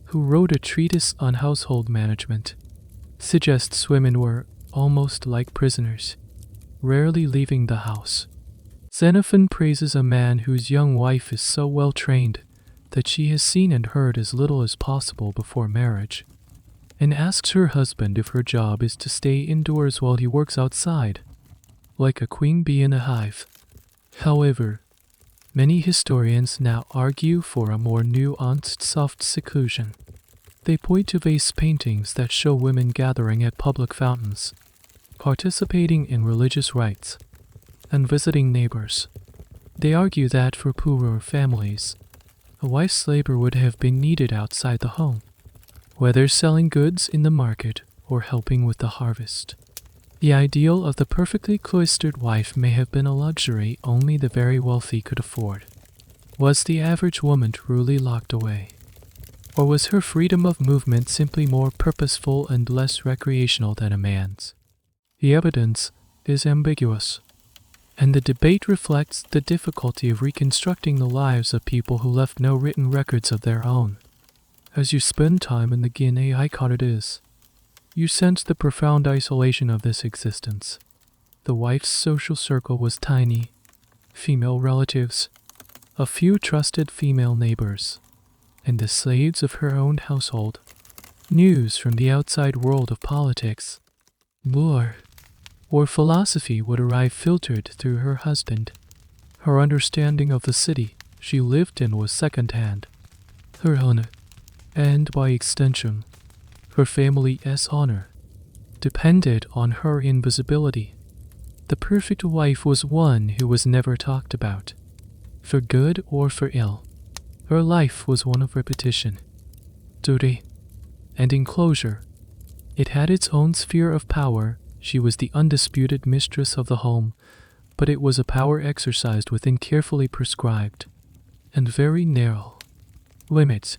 A: who wrote a treatise on household management, suggests women were almost like prisoners, rarely leaving the house. Xenophon praises a man whose young wife is so well trained that she has seen and heard as little as possible before marriage, and asks her husband if her job is to stay indoors while he works outside, like a queen bee in a hive. However, many historians now argue for a more nuanced soft seclusion. They point to vase paintings that show women gathering at public fountains, participating in religious rites, and visiting neighbors. They argue that for poorer families, a wife's labor would have been needed outside the home, whether selling goods in the market or helping with the harvest. The ideal of the perfectly cloistered wife may have been a luxury only the very wealthy could afford. Was the average woman truly locked away? Or was her freedom of movement simply more purposeful and less recreational than a man's? The evidence is ambiguous, and the debate reflects the difficulty of reconstructing the lives of people who left no written records of their own. As you spend time in the Guinea icon it is, you sense the profound isolation of this existence. The wife's social circle was tiny: female relatives, a few trusted female neighbors, and the slaves of her own household. News from the outside world of politics, lore, or philosophy would arrive filtered through her husband. Her understanding of the city she lived in was second-hand. Her honor, and by extension, her family's honor, depended on her invisibility. The perfect wife was one who was never talked about, for good or for ill. Her life was one of repetition, duty, and enclosure. It had its own sphere of power. She was the undisputed mistress of the home, but it was a power exercised within carefully prescribed and very narrow limits.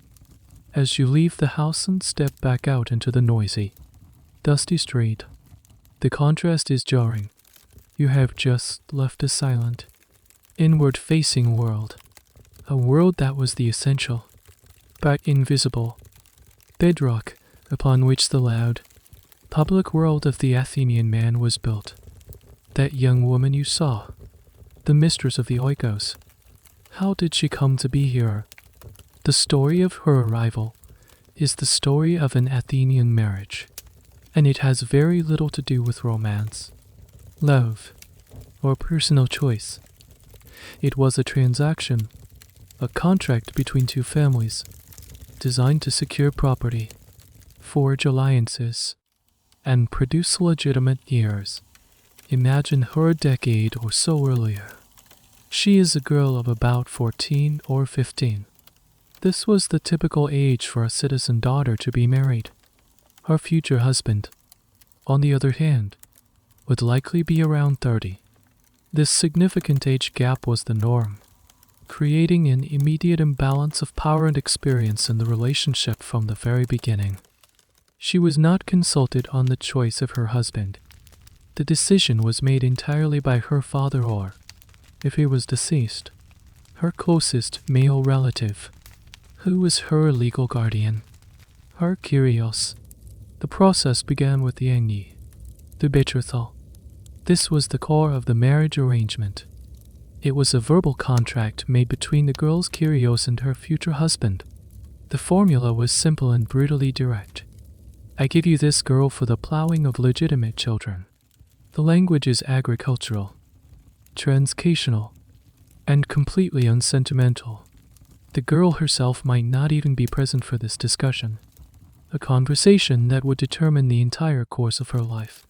A: As you leave the house and step back out into the noisy, dusty street, the contrast is jarring. You have just left a silent, inward-facing world, a world that was the essential, but invisible, bedrock upon which the loud, public world of the Athenian man was built. That young woman you saw, the mistress of the Oikos, how did she come to be here? The story of her arrival is the story of an Athenian marriage, and it has very little to do with romance, love, or personal choice. It was a transaction, a contract between two families, designed to secure property, forge alliances, and produce legitimate heirs. Imagine her a decade or so earlier. She is a girl of about 14 or 15. This was the typical age for a citizen daughter to be married. Her future husband, on the other hand, would likely be around 30. This significant age gap was the norm, creating an immediate imbalance of power and experience in the relationship from the very beginning. She was not consulted on the choice of her husband. The decision was made entirely by her father or, if he was deceased, her closest male relative, who was her legal guardian, her kyrios. The process began with the enyi, the betrothal. This was the core of the marriage arrangement. It was a verbal contract made between the girl's kyrios and her future husband. The formula was simple and brutally direct. I give you this girl for the plowing of legitimate children. The language is agricultural, transcational, and completely unsentimental. The girl herself might not even be present for this discussion, a conversation that would determine the entire course of her life.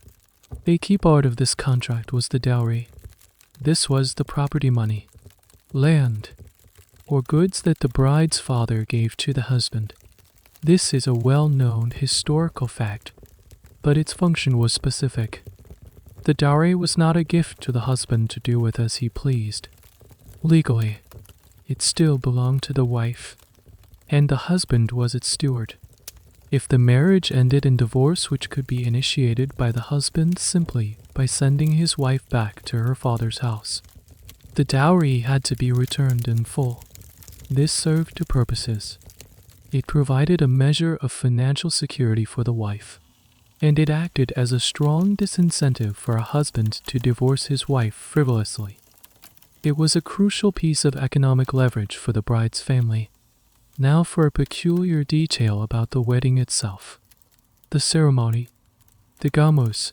A: A key part of this contract was the dowry. This was the property money, land, or goods that the bride's father gave to the husband. This is a well-known historical fact, but its function was specific. The dowry was not a gift to the husband to do with as he pleased. Legally, it still belonged to the wife, and the husband was its steward. If the marriage ended in divorce, which could be initiated by the husband simply by sending his wife back to her father's house, the dowry had to be returned in full. This served two purposes. It provided a measure of financial security for the wife, and it acted as a strong disincentive for a husband to divorce his wife frivolously. It was a crucial piece of economic leverage for the bride's family. Now for a peculiar detail about the wedding itself. The ceremony, the gamos,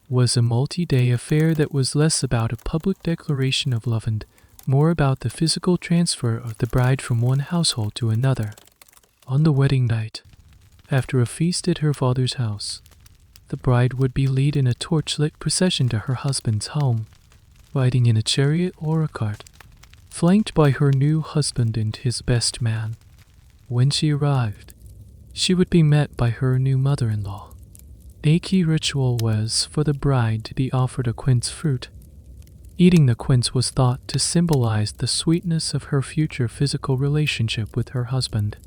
A: was a multi-day affair that was less about a public declaration of love and more about the physical transfer of the bride from one household to another. On the wedding night, after a feast at her father's house, the bride would be led in a torchlit procession to her husband's home, riding in a chariot or a cart, flanked by her new husband and his best man. When she arrived, she would be met by her new mother-in-law. A key ritual was for the bride to be offered a quince fruit. Eating the quince was thought to symbolize the sweetness of her future physical relationship with her husband.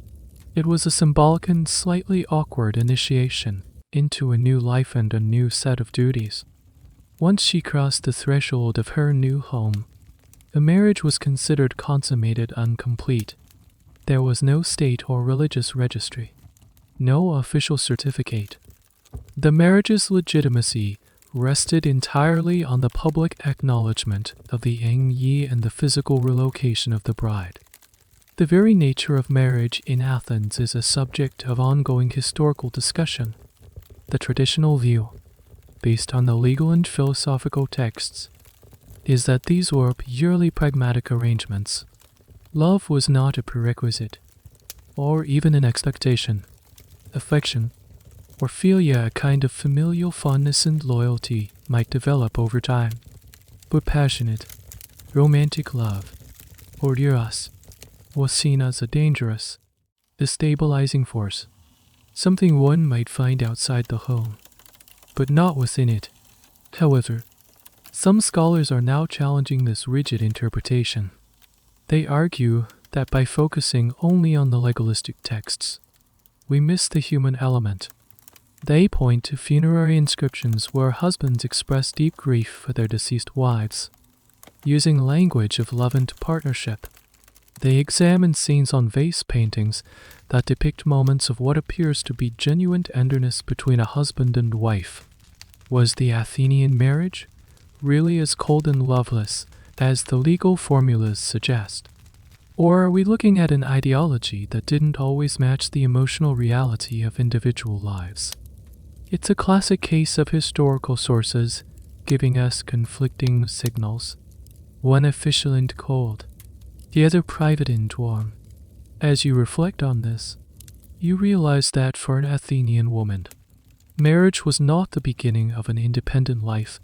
A: It was a symbolic and slightly awkward initiation into a new life and a new set of duties. Once she crossed the threshold of her new home, the marriage was considered consummated and complete. There was no state or religious registry, no official certificate. The marriage's legitimacy rested entirely on the public acknowledgement of the enyi and the physical relocation of the bride. The very nature of marriage in Athens is a subject of ongoing historical discussion. The traditional view, based on the legal and philosophical texts, is that these were purely pragmatic arrangements. Love was not a prerequisite, or even an expectation. Affection, or philia, a kind of familial fondness and loyalty, might develop over time. But passionate, romantic love, or eros, was seen as a dangerous, destabilizing force, something one might find outside the home, but not within it. However, some scholars are now challenging this rigid interpretation. They argue that by focusing only on the legalistic texts, we miss the human element. They point to funerary inscriptions where husbands express deep grief for their deceased wives. using language of love and partnership. They examine scenes on vase paintings that depict moments of what appears to be genuine tenderness between a husband and wife. Was the Athenian marriage really as cold and loveless as the legal formulas suggest? Or are we looking at an ideology that didn't always match the emotional reality of individual lives? It's a classic case of historical sources giving us conflicting signals, one official and cold, the other private and warm. As you reflect on this, you realize that for an Athenian woman, marriage was not the beginning of an independent life,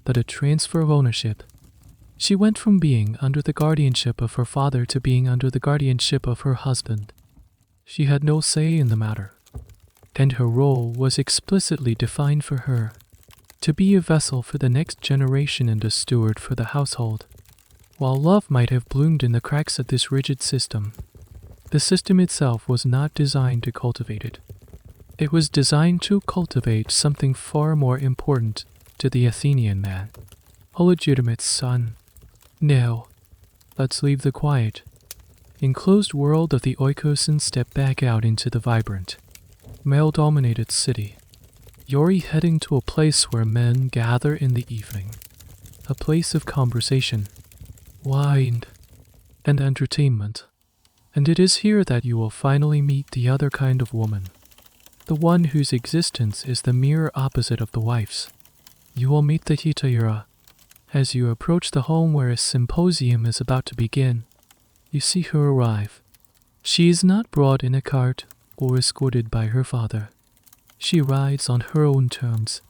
A: but a transfer of ownership. She went from being under the guardianship of her father to being under the guardianship of her husband. She had no say in the matter, and her role was explicitly defined for her, to be a vessel for the next generation and a steward for the household. While love might have bloomed in the cracks of this rigid system, the system itself was not designed to cultivate it. It was designed to cultivate something far more important to the Athenian man, a legitimate son. Now, let's leave the quiet, enclosed world of the oikos and step back out into the vibrant, male-dominated city. You're heading to a place where men gather in the evening, a place of conversation, wine, and entertainment. And it is here that you will finally meet the other kind of woman, the one whose existence is the mirror opposite of the wife's. You will meet the Hetaira. As you approach the home where a symposium is about to begin, you see her arrive. She is not brought in a cart or escorted by her father. She rides on her own terms,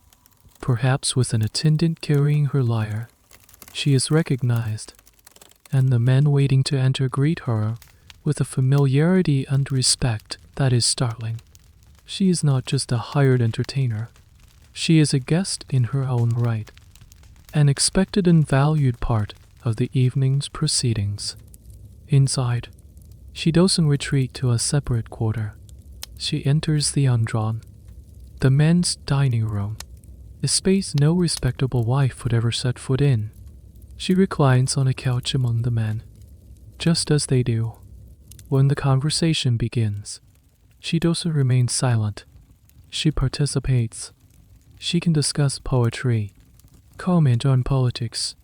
A: perhaps with an attendant carrying her lyre. She is recognized, and the men waiting to enter greet her with a familiarity and respect that is startling. She is not just a hired entertainer. She is a guest in her own right, an expected and valued part of the evening's proceedings. Inside, she doesn't retreat to a separate quarter. She enters the undrawn, the men's dining room, a space no respectable wife would ever set foot in. She reclines on a couch among the men, just as they do. When the conversation begins, she doesn't remain silent. She participates. She can discuss poetry, comment on politics,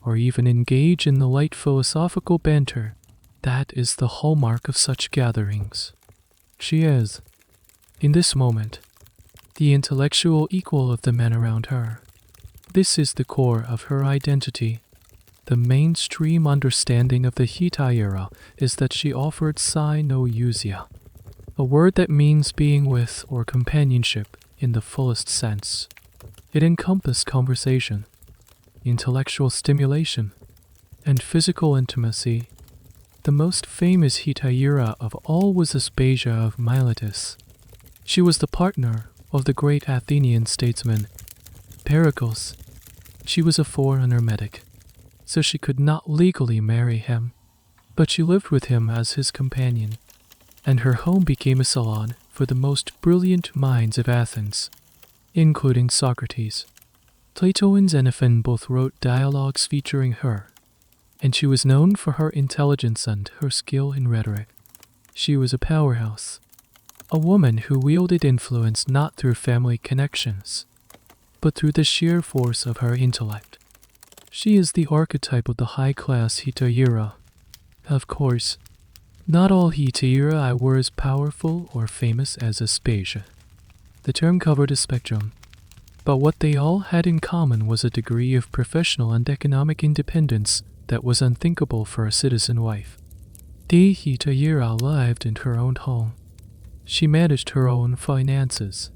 A: or even engage in the light philosophical banter that is the hallmark of such gatherings. She is, in this moment, the intellectual equal of the men around her. This is the core of her identity. The mainstream understanding of the Hetaira is that she offered synousia, a word that means being with or companionship in the fullest sense. It encompassed conversation, intellectual stimulation, and physical intimacy. The most famous Hetaira of all was Aspasia of Miletus. She was the partner of the great Athenian statesman Pericles. She was a foreigner medic, so she could not legally marry him, but she lived with him as his companion, and her home became a salon for the most brilliant minds of Athens, including Socrates. Plato and Xenophon both wrote dialogues featuring her, and she was known for her intelligence and her skill in rhetoric. She was a powerhouse, a woman who wielded influence not through family connections, but through the sheer force of her intellect. She is the archetype of the high-class Hetaira. Of course, not all Hetaira were as powerful or famous as Aspasia. The term covered a spectrum, but what they all had in common was a degree of professional and economic independence that was unthinkable for a citizen wife. The Hetaira lived in her own home. She managed her own finances.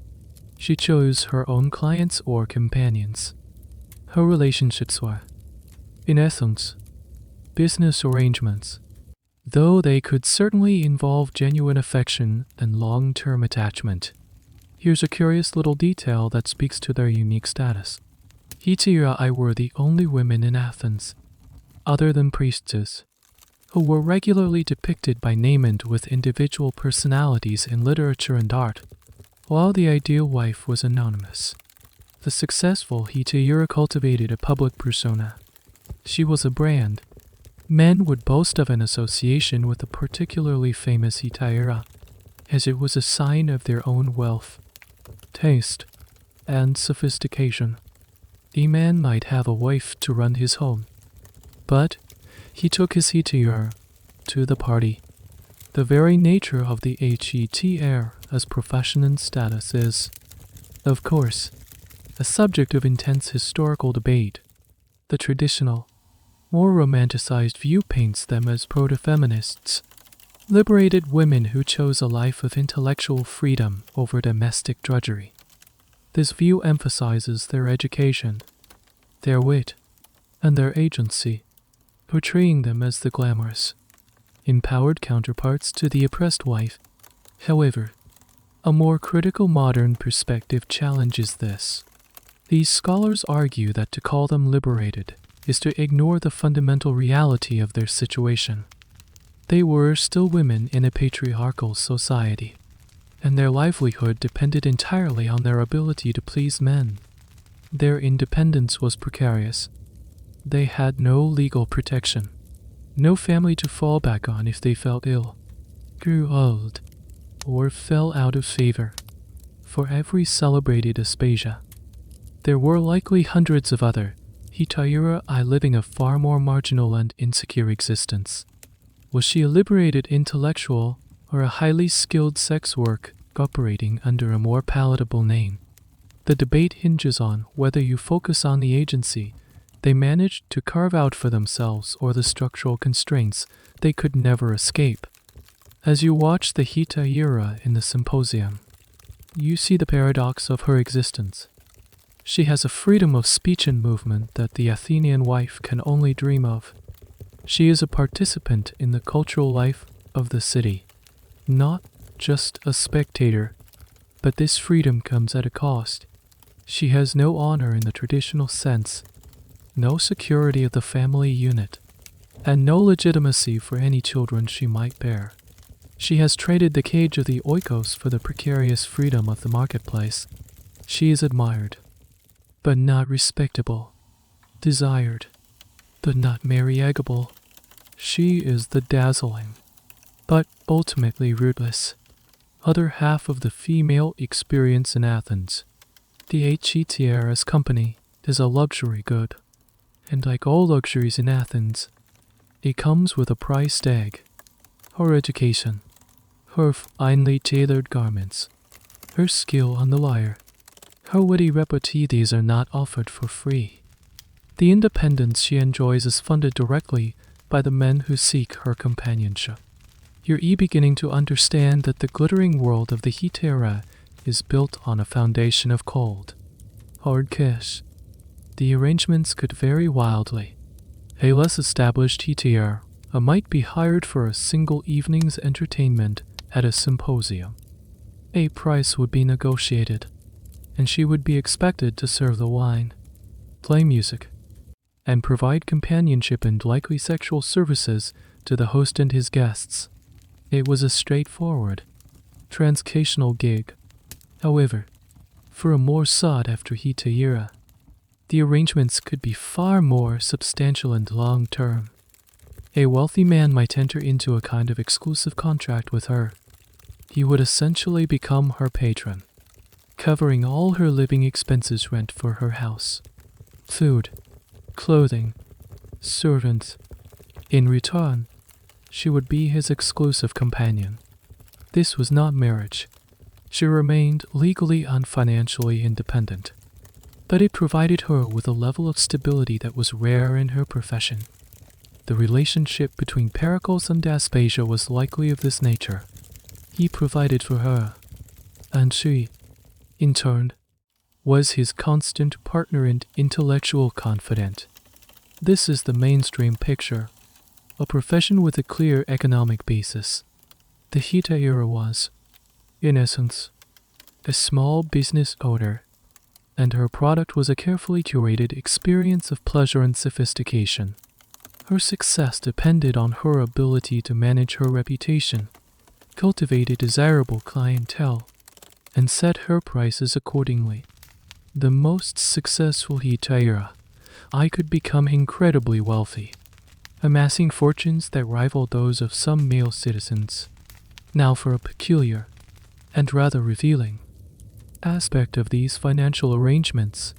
A: She chose her own clients or companions. Her relationships were, in essence, business arrangements, though they could certainly involve genuine affection and long-term attachment. Here's a curious little detail that speaks to their unique status. Hetaira were the only women in Athens, other than priestesses, who were regularly depicted by Naaman with individual personalities in literature and art, while the ideal wife was anonymous. The successful Hetaira cultivated a public persona, She was a brand. Men would boast of an association with a particularly famous hetaira, as it was a sign of their own wealth, taste, and sophistication. A man might have a wife to run his home, but he took his hetaira to the party. The very nature of the HETR as profession and status is, of course, a subject of intense historical debate. The traditional, more romanticized view paints them as proto-feminists, liberated women who chose a life of intellectual freedom over domestic drudgery. This view emphasizes their education, their wit, and their agency, portraying them as the glamorous, empowered counterparts to the oppressed wife. However, a more critical modern perspective challenges this. These scholars argue that to call them liberated is to ignore the fundamental reality of their situation. They were still women in a patriarchal society, and their livelihood depended entirely on their ability to please men. Their independence was precarious. They had no legal protection, no family to fall back on if they felt ill, grew old, or fell out of favor. For every celebrated Aspasia, there were likely hundreds of other hetaira living a far more marginal and insecure existence. Was she a liberated intellectual or a highly skilled sex work operating under a more palatable name? The debate hinges on whether you focus on the agency they managed to carve out for themselves or the structural constraints they could never escape. As you watch the hetaira in the symposium, you see the paradox of her existence. She has a freedom of speech and movement that the Athenian wife can only dream of. She is a participant in the cultural life of the city, not just a spectator, but this freedom comes at a cost. She has no honor in the traditional sense, no security of the family unit, and no legitimacy for any children she might bear. She has traded the cage of the oikos for the precarious freedom of the marketplace. She is admired, but not respectable, desired, but not marryable. She is the dazzling, but ultimately rootless, other half of the female experience in Athens. The HETR's company is a luxury good, and like all luxuries in Athens, it comes with a price tag. Her education, her finely tailored garments, her skill on the lyre, her witty repartee, these are not offered for free. The independence she enjoys is funded directly by the men who seek her companionship. You're beginning to understand that the glittering world of the hetaira is built on a foundation of cold, hard cash. The arrangements could vary wildly. A less established hetaira might be hired for a single evening's entertainment at a symposium. A price would be negotiated, and she would be expected to serve the wine, play music, and provide companionship and likely sexual services to the host and his guests. It was a straightforward, transactional gig. However, for a more sought-after hetaira, the arrangements could be far more substantial and long-term. A wealthy man might enter into a kind of exclusive contract with her. He would essentially become her patron, covering all her living expenses, rent for her house, food, clothing, servants. In return, she would be his exclusive companion. This was not marriage. She remained legally and financially independent, but it provided her with a level of stability that was rare in her profession. The relationship between Pericles and Aspasia was likely of this nature. He provided for her, and she, in turn, was his constant partner and intellectual confidant. This is the mainstream picture, a profession with a clear economic basis. The hetaira was, in essence, a small business owner, and her product was a carefully curated experience of pleasure and sophistication. Her success depended on her ability to manage her reputation, cultivate a desirable clientele, and set her prices accordingly. The most successful hetaira I could become incredibly wealthy, amassing fortunes that rival those of some male citizens. Now for a peculiar, and rather revealing, aspect of these financial arrangements.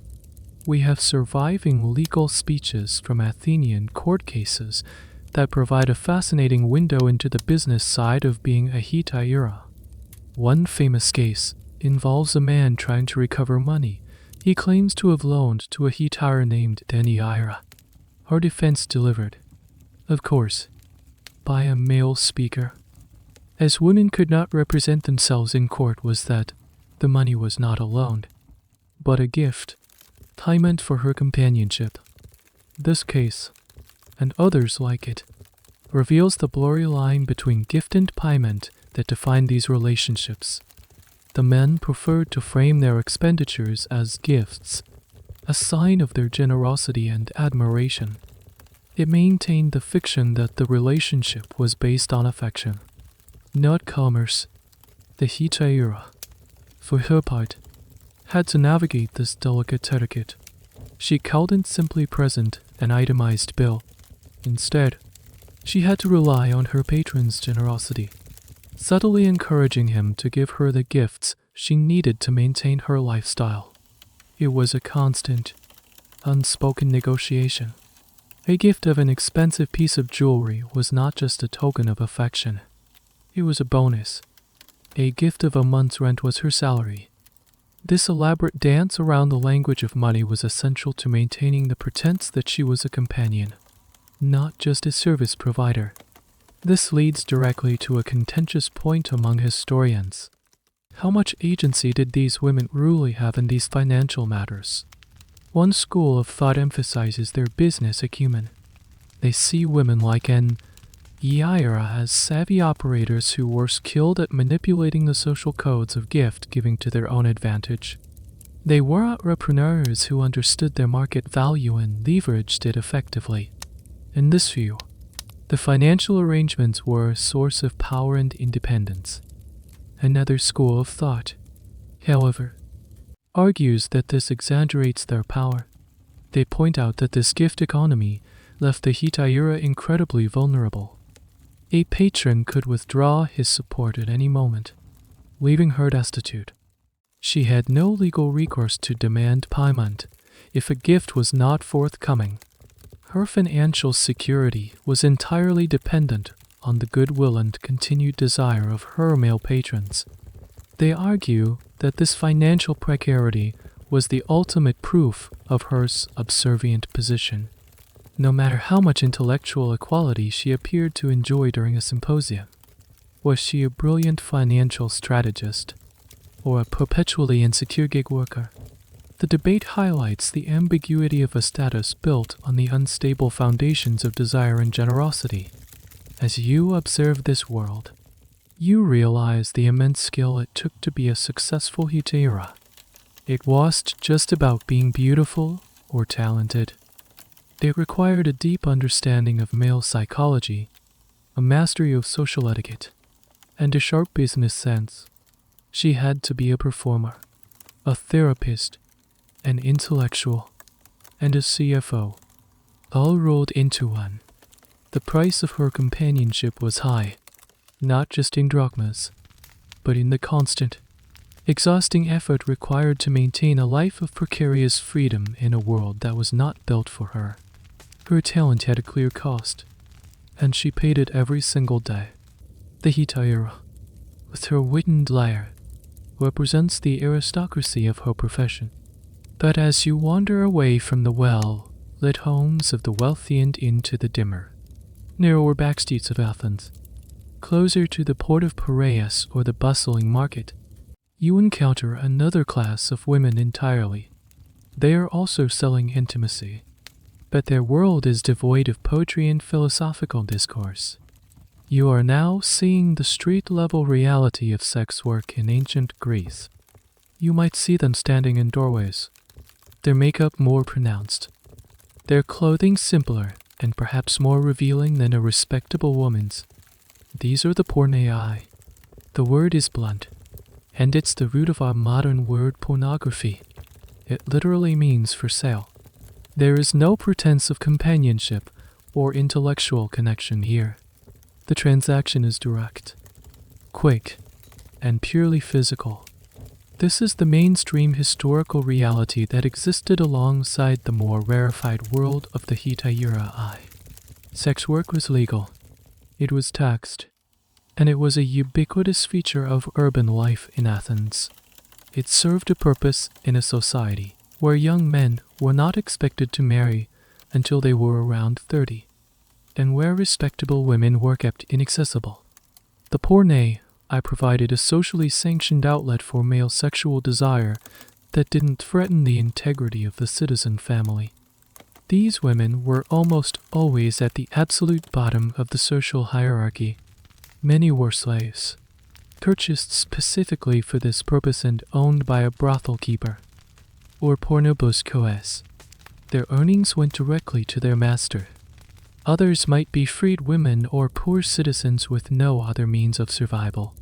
A: We have surviving legal speeches from Athenian court cases that provide a fascinating window into the business side of being a hetaira. One famous case involves a man trying to recover money he claims to have loaned to a hetaira named Deniaira. Her defense delivered, of course, by a male speaker, as women could not represent themselves in court, was that the money was not a loan, but a gift, payment for her companionship. This case, and others like it, reveals the blurry line between gift and payment that define these relationships. The men preferred to frame their expenditures as gifts, a sign of their generosity and admiration. It maintained the fiction that the relationship was based on affection, not commerce. The hetaira, for her part, had to navigate this delicate etiquette. She couldn't simply present an itemized bill. Instead, she had to rely on her patron's generosity, subtly encouraging him to give her the gifts she needed to maintain her lifestyle. It was a constant, unspoken negotiation. A gift of an expensive piece of jewelry was not just a token of affection. It was a bonus. A gift of a month's rent was her salary. This elaborate dance around the language of money was essential to maintaining the pretense that she was a companion, not just a service provider. This leads directly to a contentious point among historians. How much agency did these women really have in these financial matters? One school of thought emphasizes their business acumen. They see women like an Iaira as savvy operators who were skilled at manipulating the social codes of gift-giving to their own advantage. They were entrepreneurs who understood their market value and leveraged it effectively. In this view, the financial arrangements were a source of power and independence. Another school of thought, however, argues that this exaggerates their power. They point out that this gift economy left the hetaira incredibly vulnerable. A patron could withdraw his support at any moment, leaving her destitute. She had no legal recourse to demand payment if a gift was not forthcoming. Her financial security was entirely dependent on the goodwill and continued desire of her male patrons. They argue that this financial precarity was the ultimate proof of her subservient position. No matter how much intellectual equality she appeared to enjoy during a symposium, was she a brilliant financial strategist or a perpetually insecure gig worker? The debate highlights the ambiguity of a status built on the unstable foundations of desire and generosity. As you observe this world, you realize the immense skill it took to be a successful hetaira. It wasn't just about being beautiful or talented. It required a deep understanding of male psychology, a mastery of social etiquette, and a sharp business sense. She had to be a performer, a therapist, an intellectual, and a CFO, all rolled into one. The price of her companionship was high, not just in drachmas, but in the constant, exhausting effort required to maintain a life of precarious freedom in a world that was not built for her. Her talent had a clear cost, and she paid it every single day. The hetaira, with her wooden lyre, represents the aristocracy of her profession. But as you wander away from the well-lit homes of the wealthy and into the dimmer, narrower backstreets of Athens, closer to the port of Piraeus or the bustling market, you encounter another class of women entirely. They are also selling intimacy, but their world is devoid of poetry and philosophical discourse. You are now seeing the street-level reality of sex work in ancient Greece. You might see them standing in doorways, their makeup more pronounced, their clothing simpler and perhaps more revealing than a respectable woman's. These are the pornei. The word is blunt, and it's the root of our modern word pornography. It literally means for sale. There is no pretense of companionship or intellectual connection here. The transaction is direct, quick, and purely physical. This is the mainstream historical reality that existed alongside the more rarefied world of the Hetaira. Sex work was legal, it was taxed, and it was a ubiquitous feature of urban life in Athens. It served a purpose in a society where young men were not expected to marry until they were around 30, and where respectable women were kept inaccessible. The porne provided a socially sanctioned outlet for male sexual desire that didn't threaten the integrity of the citizen family. These women were almost always at the absolute bottom of the social hierarchy. Many were slaves, purchased specifically for this purpose and owned by a brothel keeper, or pornobuscoes. Their earnings went directly to their master. Others might be freed women or poor citizens with no other means of survival.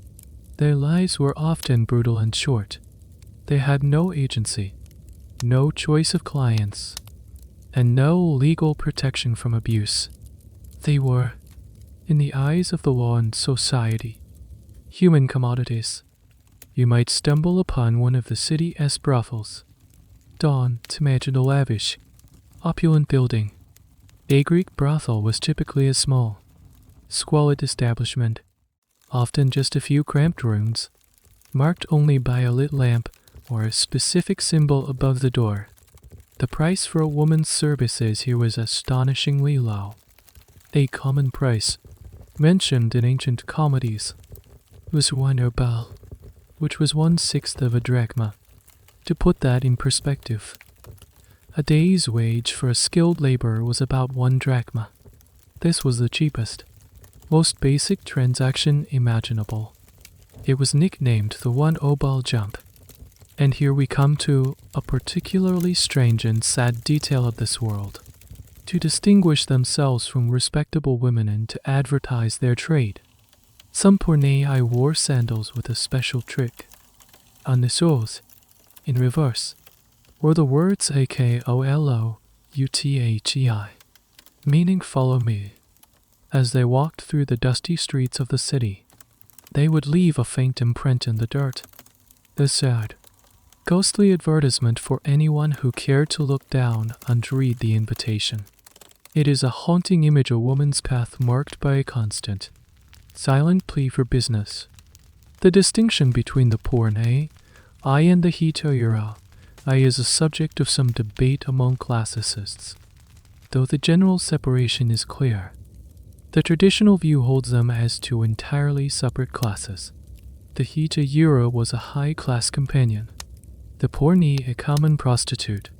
A: Their lives were often brutal and short. They had no agency, no choice of clients, and no legal protection from abuse. They were, in the eyes of the law and society, human commodities. You might stumble upon one of the city's brothels. Dawn to imagine a lavish, opulent building. A Greek brothel was typically a small, squalid establishment, often just a few cramped rooms, marked only by a lit lamp or a specific symbol above the door. The price for a woman's services here was astonishingly low. A common price, mentioned in ancient comedies, was 1 ruble, which was 1/6 of a drachma. To put that in perspective, a day's wage for a skilled laborer was about 1 drachma. This was the cheapest, most basic transaction imaginable. It was nicknamed the 1 obol jump. And here we come to a particularly strange and sad detail of this world. To distinguish themselves from respectable women and to advertise their trade, some pornei wore sandals with a special trick. On the soles, in reverse, were the words AKOLOUTHEI, meaning follow me. As they walked through the dusty streets of the city, they would leave a faint imprint in the dirt. The sad, ghostly advertisement for anyone who cared to look down and read the invitation. It is a haunting image, a woman's path marked by a constant, silent plea for business. The distinction between the porne and the hetaira is a subject of some debate among classicists, though the general separation is clear. The traditional view holds them as two entirely separate classes. The hetaira was a high-class companion, the porne a common prostitute.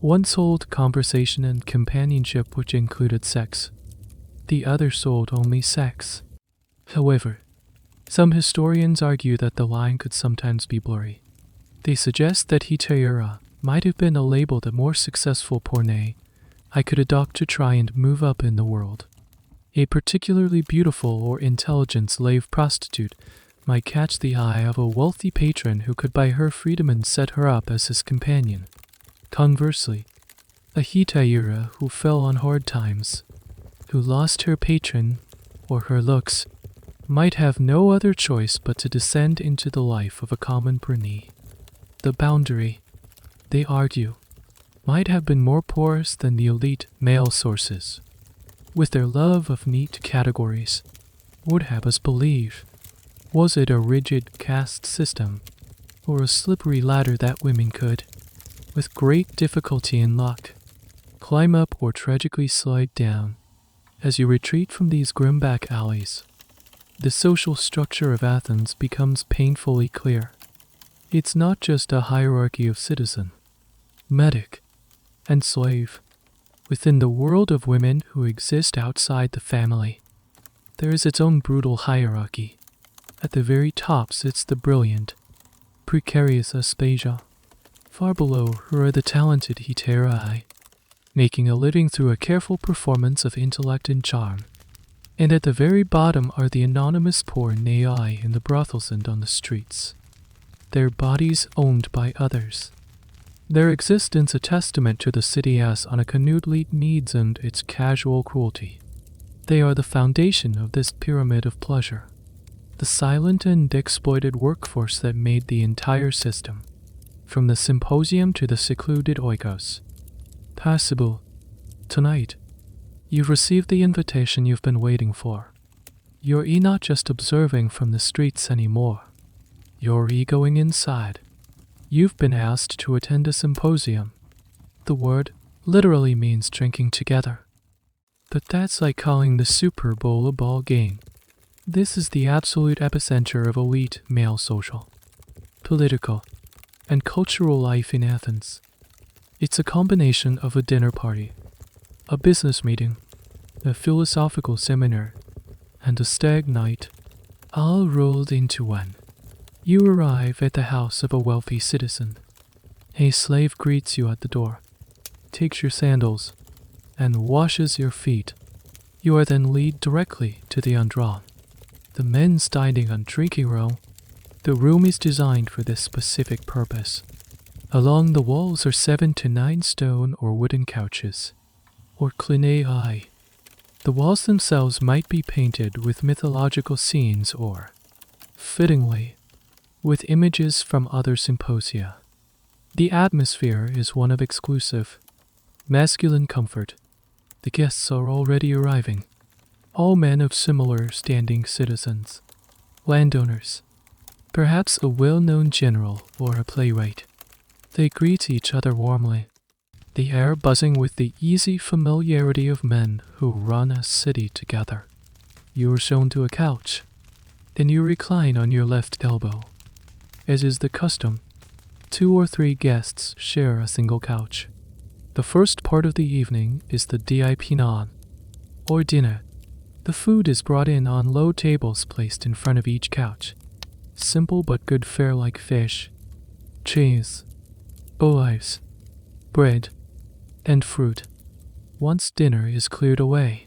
A: One sold conversation and companionship, which included sex. The other sold only sex. However, some historians argue that the line could sometimes be blurry. They suggest that hetaira might have been a label that more successful porne could adopt to try and move up in the world. A particularly beautiful or intelligent slave prostitute might catch the eye of a wealthy patron who could buy her freedom and set her up as his companion. Conversely, a hetaira who fell on hard times, who lost her patron or her looks, might have no other choice but to descend into the life of a common porne. The boundary, they argue, might have been more porous than the elite male sources, with their love of neat categories, would have us believe. Was it a rigid caste system, or a slippery ladder that women could, with great difficulty and luck, climb up or tragically slide down? As you retreat from these grim back alleys, the social structure of Athens becomes painfully clear. It's not just a hierarchy of citizen, medic, and slave. Within the world of women who exist outside the family, there is its own brutal hierarchy. At the very top sits the brilliant, precarious Aspasia. Far below her are the talented hetairae, making a living through a careful performance of intellect and charm. And at the very bottom are the anonymous pornei in the brothels and on the streets, their bodies owned by others, their existence a testament to the city as unaccounted needs and its casual cruelty. They are the foundation of this pyramid of pleasure, the silent and exploited workforce that made the entire system, from the symposium to the secluded oikos, possible. Tonight, you've received the invitation you've been waiting for. You're not just observing from the streets anymore. You're going inside. You've been asked to attend a symposium. The word literally means drinking together. But that's like calling the Super Bowl a ball game. This is the absolute epicenter of elite male social, political, and cultural life in Athens. It's a combination of a dinner party, a business meeting, a philosophical seminar, and a stag night, all rolled into one. You arrive at the house of a wealthy citizen. A slave greets you at the door, takes your sandals, and washes your feet. You are then led directly to the undrawn, the men's dining and drinking room. The room is designed for this specific purpose. Along the walls are 7 to 9 stone or wooden couches, or clinei. The walls themselves might be painted with mythological scenes or, fittingly, with images from other symposia. The atmosphere is one of exclusive, masculine comfort. The guests are already arriving, all men of similar standing, citizens, landowners, perhaps a well-known general or a playwright. They greet each other warmly, the air buzzing with the easy familiarity of men who run a city together. You are shown to a couch, then you recline on your left elbow. As is the custom, 2 or 3 guests share a single couch. The first part of the evening is the diapinon, or dinner. The food is brought in on low tables placed in front of each couch. Simple but good fare like fish, cheese, olives, bread, and fruit. Once dinner is cleared away,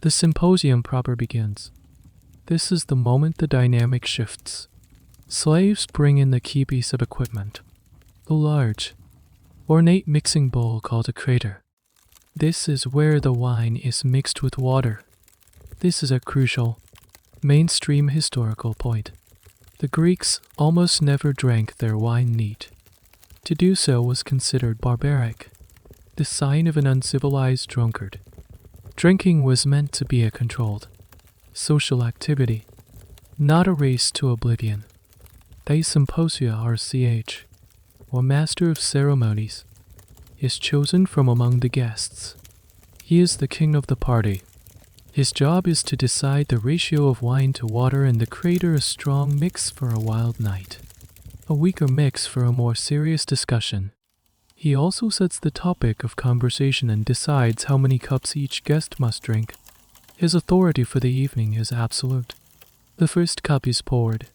A: the symposium proper begins. This is the moment the dynamic shifts. Slaves bring in the key piece of equipment, a large, ornate mixing bowl called a crater. This is where the wine is mixed with water. This is a crucial, mainstream historical point. The Greeks almost never drank their wine neat. To do so was considered barbaric, the sign of an uncivilized drunkard. Drinking was meant to be a controlled, social activity, not a race to oblivion. The symposia RCH, or Master of Ceremonies, is chosen from among the guests. He is the king of the party. His job is to decide the ratio of wine to water and the crater a strong mix for a wild night, a weaker mix for a more serious discussion. He also sets the topic of conversation and decides how many cups each guest must drink. His authority for the evening is absolute. The first cup is poured.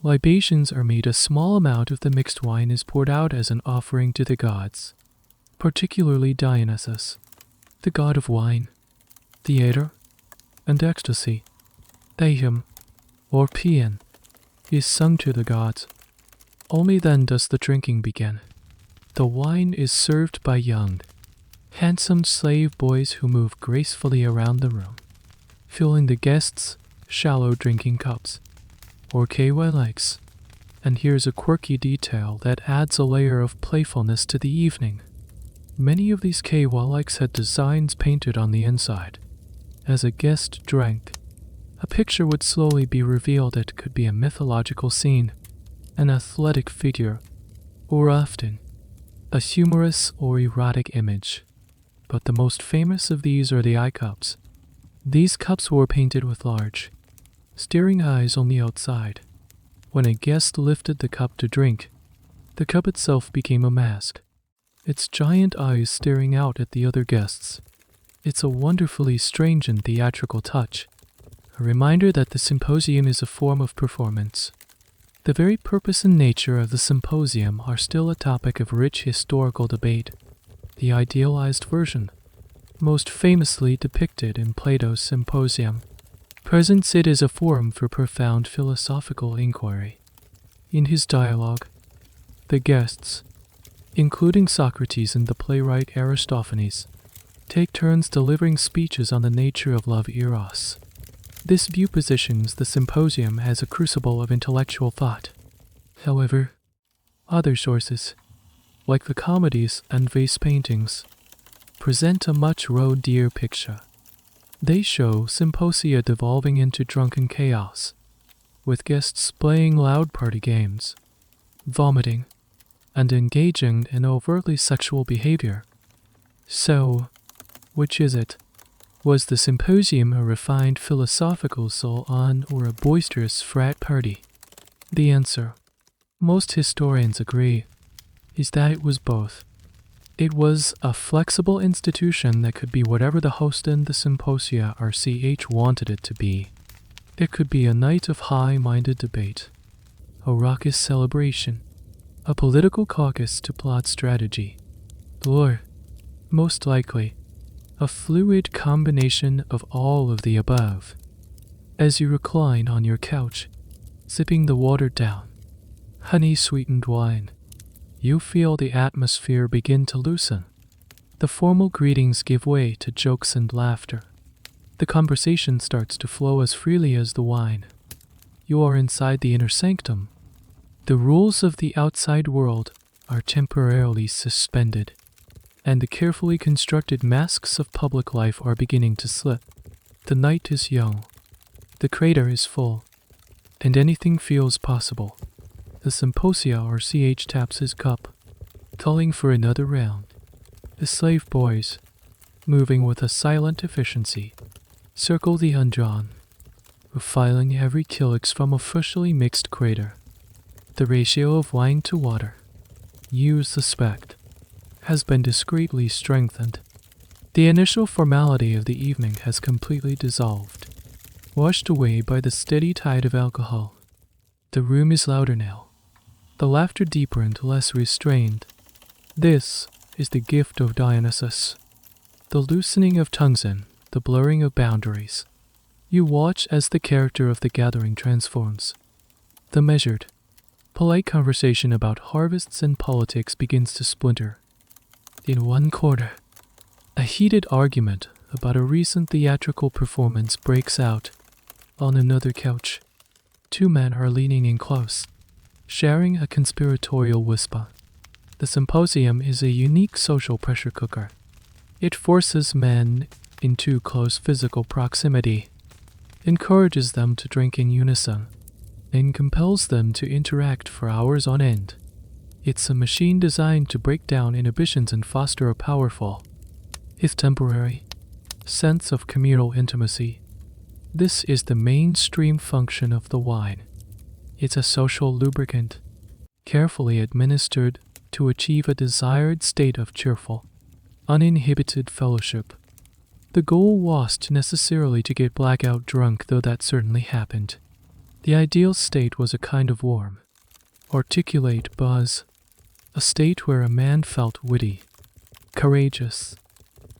A: Libations are made. A small amount of the mixed wine is poured out as an offering to the gods, particularly Dionysus, the god of wine, theater, and ecstasy. The hymn, or paean, is sung to the gods. Only then does the drinking begin. The wine is served by young, handsome slave boys who move gracefully around the room, filling the guests' shallow drinking cups, or KYLX. And here's a quirky detail that adds a layer of playfulness to the evening. Many of these KYLX had designs painted on the inside. As a guest drank, a picture would slowly be revealed. It could be a mythological scene, an athletic figure, or often a humorous or erotic image. But the most famous of these are the eye cups. These cups were painted with large, staring eyes on the outside. When a guest lifted the cup to drink, the cup itself became a mask, its giant eyes staring out at the other guests. It's a wonderfully strange and theatrical touch, a reminder that the symposium is a form of performance. The very purpose and nature of the symposium are still a topic of rich historical debate. The idealized version, most famously depicted in Plato's Symposium, presents it as a forum for profound philosophical inquiry. In his dialogue, the guests, including Socrates and the playwright Aristophanes, take turns delivering speeches on the nature of love eros. This view positions the symposium as a crucible of intellectual thought. However, other sources, like the comedies and vase paintings, present a much rosier picture. They show symposia devolving into drunken chaos, with guests playing loud party games, vomiting, and engaging in overtly sexual behavior. So, which is it? Was the symposium a refined philosophical salon or a boisterous frat party? The answer, most historians agree, is that it was both. It was a flexible institution that could be whatever the host and the symposia RCH wanted it to be. It could be a night of high-minded debate, a raucous celebration, a political caucus to plot strategy, or, most likely, a fluid combination of all of the above. As you recline on your couch, sipping the watered-down, honey-sweetened wine, you feel the atmosphere begin to loosen. The formal greetings give way to jokes and laughter. The conversation starts to flow as freely as the wine. You are inside the inner sanctum. The rules of the outside world are temporarily suspended, and the carefully constructed masks of public life are beginning to slip. The night is young. The crater is full, and anything feels possible. The symposia RCH taps his cup, calling for another round. The slave boys, moving with a silent efficiency, circle the undrawn, refiling every kilix from a freshly mixed crater. The ratio of wine to water, you suspect, has been discreetly strengthened. The initial formality of the evening has completely dissolved, washed away by the steady tide of alcohol. The room is louder now, the laughter deeper and less restrained. This is the gift of Dionysus, the loosening of tongues and the blurring of boundaries. You watch as the character of the gathering transforms. The measured, polite conversation about harvests and politics begins to splinter. In one corner, a heated argument about a recent theatrical performance breaks out. On another couch, two men are leaning in close, sharing a conspiratorial whisper. The symposium is a unique social pressure cooker. It forces men into close physical proximity, encourages them to drink in unison, and compels them to interact for hours on end. It's a machine designed to break down inhibitions and foster a powerful, if temporary, sense of communal intimacy. This is the mainstream function of the wine. It's a social lubricant, carefully administered to achieve a desired state of cheerful, uninhibited fellowship. The goal wasn't necessarily to get blackout drunk, though that certainly happened. The ideal state was a kind of warm, articulate buzz, a state where a man felt witty, courageous,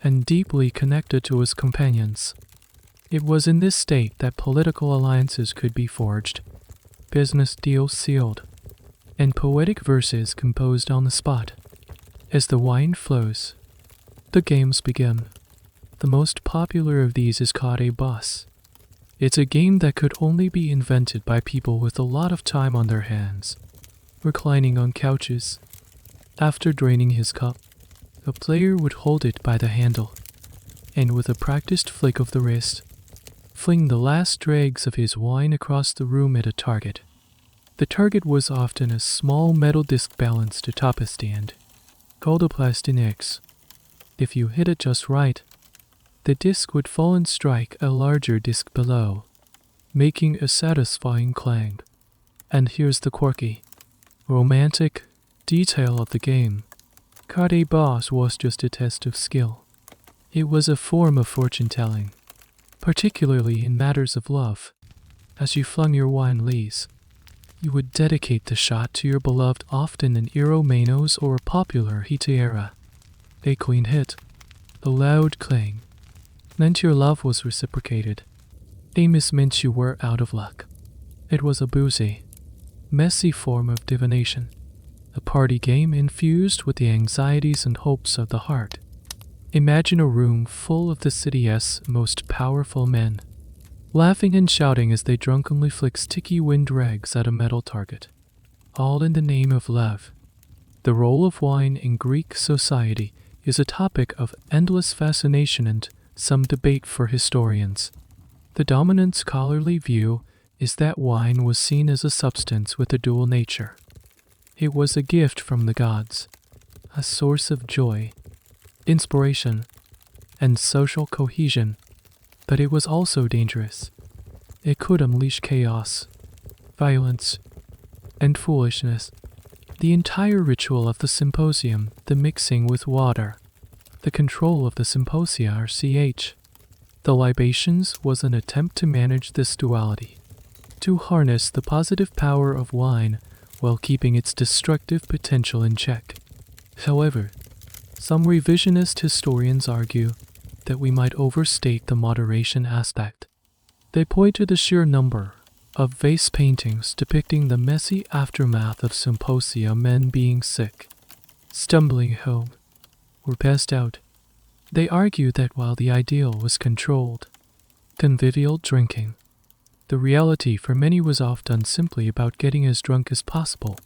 A: and deeply connected to his companions. It was in this state that political alliances could be forged, business deals sealed, and poetic verses composed on the spot. As the wine flows, the games begin. The most popular of these is called a boss. It's a game that could only be invented by people with a lot of time on their hands, reclining on couches. After draining his cup, a player would hold it by the handle, and with a practiced flick of the wrist, fling the last dregs of his wine across the room at a target. The target was often a small metal disc balanced atop a stand, called a S3X. If you hit it just right, the disc would fall and strike a larger disc below, making a satisfying clang. And here's the quirky, romantic detail of the game. Card boss was just a test of skill. It was a form of fortune-telling, particularly in matters of love. As you flung your wine lees, you would dedicate the shot to your beloved, often an Eromanos or a popular Hetaera. A clean hit, a loud clang, meant your love was reciprocated. A miss meant you were out of luck. It was a boozy, messy form of divination, a party game infused with the anxieties and hopes of the heart. Imagine a room full of the city's most powerful men, laughing and shouting as they drunkenly flick sticky wind rags at a metal target, all in the name of love. The role of wine in Greek society is a topic of endless fascination and some debate for historians. The dominant scholarly view is that wine was seen as a substance with a dual nature. It was a gift from the gods, a source of joy, inspiration, and social cohesion, but it was also dangerous. It could unleash chaos, violence, and foolishness. The entire ritual of the symposium, the mixing with water, the control of the symposia RCH, the libations was an attempt to manage this duality, to harness the positive power of wine while keeping its destructive potential in check. However, some revisionist historians argue that we might overstate the moderation aspect. They point to the sheer number of vase paintings depicting the messy aftermath of symposia, men being sick, stumbling home, or passed out. They argue that while the ideal was controlled, convivial drinking, the reality for many was often simply about getting as drunk as possible.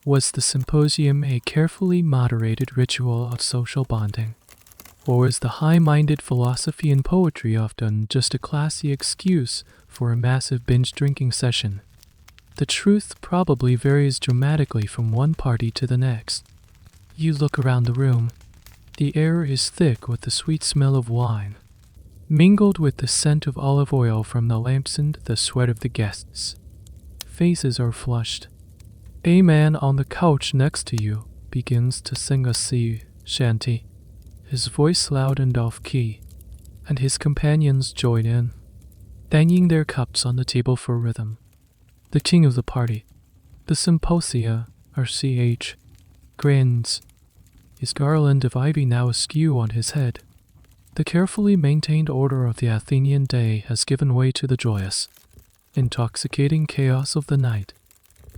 A: Was the symposium a carefully moderated ritual of social bonding? Or was the high-minded philosophy and poetry often just a classy excuse for a massive binge drinking session? The truth probably varies dramatically from one party to the next. You look around the room. The air is thick with the sweet smell of wine, mingled with the scent of olive oil from the lamps and the sweat of the guests. Faces are flushed. A man on the couch next to you begins to sing a sea shanty, his voice loud and off-key, and his companions join in, banging their cups on the table for rhythm. The king of the party, the symposia, RCH, grins, his garland of ivy now askew on his head. The carefully maintained order of the Athenian day has given way to the joyous, intoxicating chaos of the night.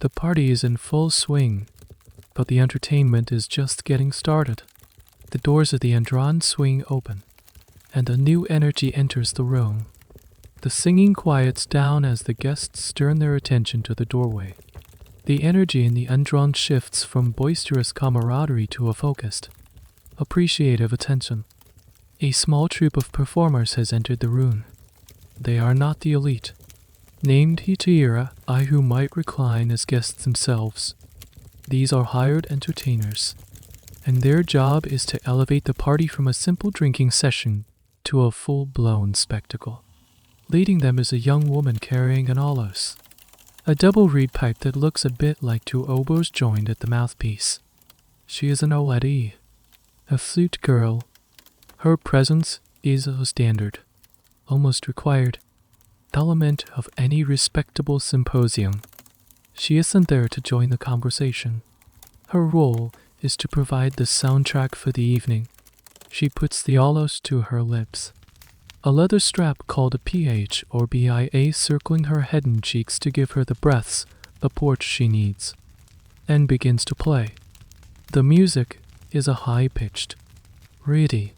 A: The party is in full swing, but the entertainment is just getting started. The doors of the andron swing open, and a new energy enters the room. The singing quiets down as the guests turn their attention to the doorway. The energy in the andron shifts from boisterous camaraderie to a focused, appreciative attention. A small troupe of performers has entered the room. They are not the elite, named Hetaira, who might recline as guests themselves. These are hired entertainers, and their job is to elevate the party from a simple drinking session to a full-blown spectacle. Leading them is a young woman carrying an aulos, a double reed pipe that looks a bit like two oboes joined at the mouthpiece. She is an Oledi, a flute girl. Her presence is a standard, almost required, element of any respectable symposium. She isn't there to join the conversation. Her role is to provide the soundtrack for the evening. She puts the aulos to her lips, a leather strap called a PH or BIA circling her head and cheeks to give her the breaths, the porch she needs, and begins to play. The music is a high-pitched, reedy,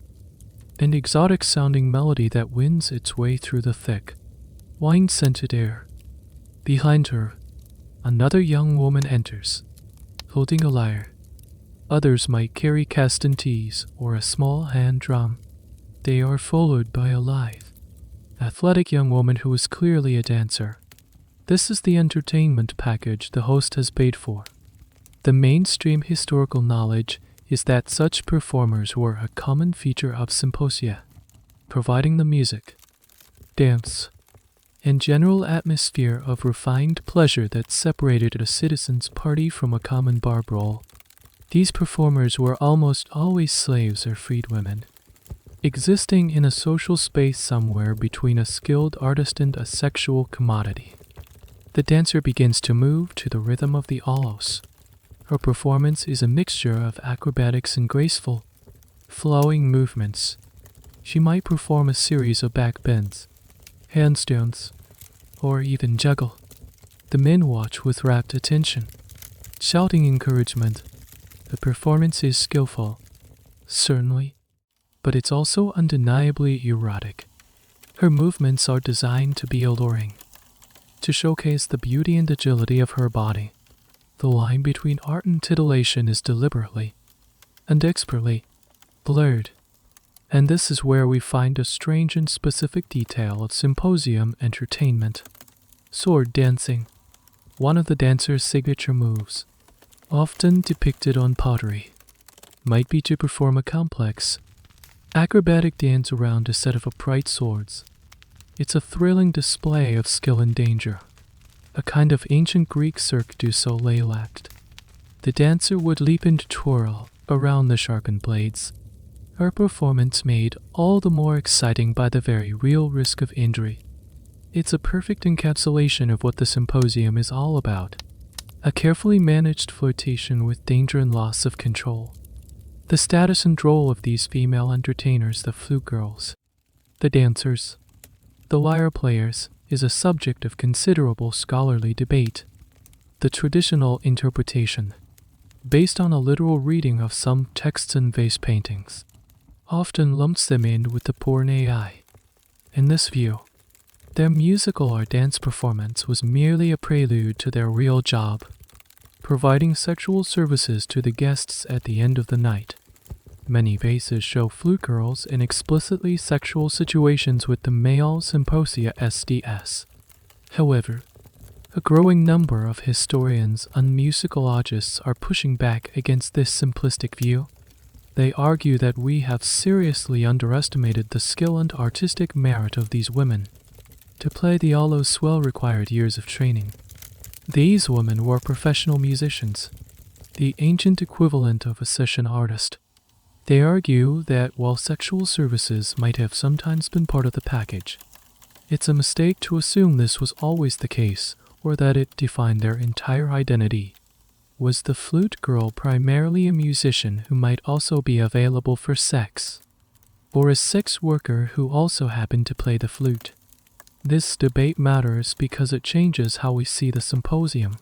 A: and exotic-sounding melody that wins its way through the thick, wine-scented air. Behind her, another young woman enters, holding a lyre. Others might carry castantes or a small hand drum. They are followed by a lithe, athletic young woman who is clearly a dancer. This is the entertainment package the host has paid for. The mainstream historical knowledge is that such performers were a common feature of symposia, providing the music, dance, and general atmosphere of refined pleasure that separated a citizen's party from a common bar brawl. These performers were almost always slaves or freedwomen, existing in a social space somewhere between a skilled artist and a sexual commodity. The dancer begins to move to the rhythm of the aulos. Her performance is a mixture of acrobatics and graceful, flowing movements. She might perform a series of back bends, handstands, or even juggle. The men watch with rapt attention, shouting encouragement The performance is skillful, certainly, but it's also undeniably erotic. Her movements are designed to be alluring, to showcase the beauty and agility of her body. The line between art and titillation is deliberately and expertly blurred, and this is where we find a strange and specific detail of symposium entertainment. Sword dancing, one of the dancer's signature moves, often depicted on pottery, might be to perform a complex, acrobatic dance around a set of upright swords. It's a thrilling display of skill and danger, a kind of ancient Greek Cirque du Soleil act. The dancer would leap and twirl around the sharpened blades, her performance made all the more exciting by the very real risk of injury. It's a perfect encapsulation of what the symposium is all about, a carefully managed flirtation with danger and loss of control. The status and role of these female entertainers, the flute girls, the dancers, the lyre players, is a subject of considerable scholarly debate. The traditional interpretation, based on a literal reading of some texts and vase paintings, often lumps them in with the porn AI. In this view, their musical or dance performance was merely a prelude to their real job, providing sexual services to the guests at the end of the night. Many vases show flute girls in explicitly sexual situations with the male symposia SDS. However, a growing number of historians and musicologists are pushing back against this simplistic view. They argue that we have seriously underestimated the skill and artistic merit of these women. To play the hollow swell required years of training. These women were professional musicians, the ancient equivalent of a session artist. They argue that while sexual services might have sometimes been part of the package, it's a mistake to assume this was always the case or that it defined their entire identity. Was the flute girl primarily a musician who might also be available for sex, or a sex worker who also happened to play the flute? This debate matters because it changes how we see the symposium.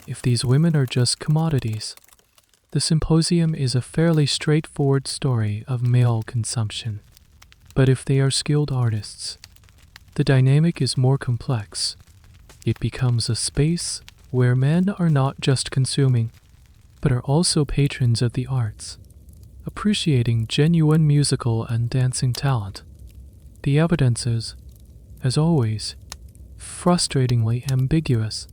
A: If these women are just commodities, the symposium is a fairly straightforward story of male consumption. But if they are skilled artists, the dynamic is more complex. It becomes a space where men are not just consuming, but are also patrons of the arts, appreciating genuine musical and dancing talent. The evidence is, as always, frustratingly ambiguous.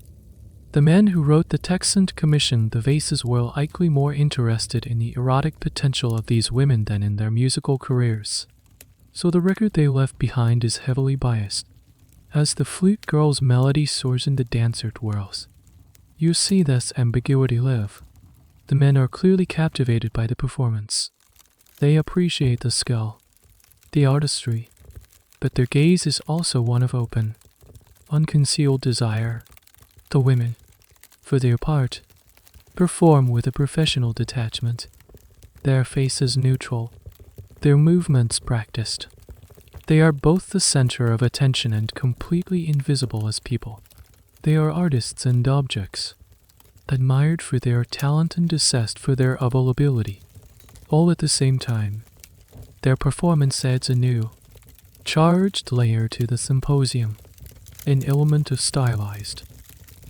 A: The men who wrote the text and commissioned the vases were likely more interested in the erotic potential of these women than in their musical careers. So the record they left behind is heavily biased. As the flute girl's melody soars and the dancer twirls, you see this ambiguity live. The men are clearly captivated by the performance. They appreciate the skill, the artistry, but their gaze is also one of open, unconcealed desire. The women, for their part, perform with a professional detachment, their faces neutral, their movements practiced. They are both the center of attention and completely invisible as people. They are artists and objects, admired for their talent and assessed for their availability. All at the same time, their performance adds a new, charged layer to the symposium, an element of stylized,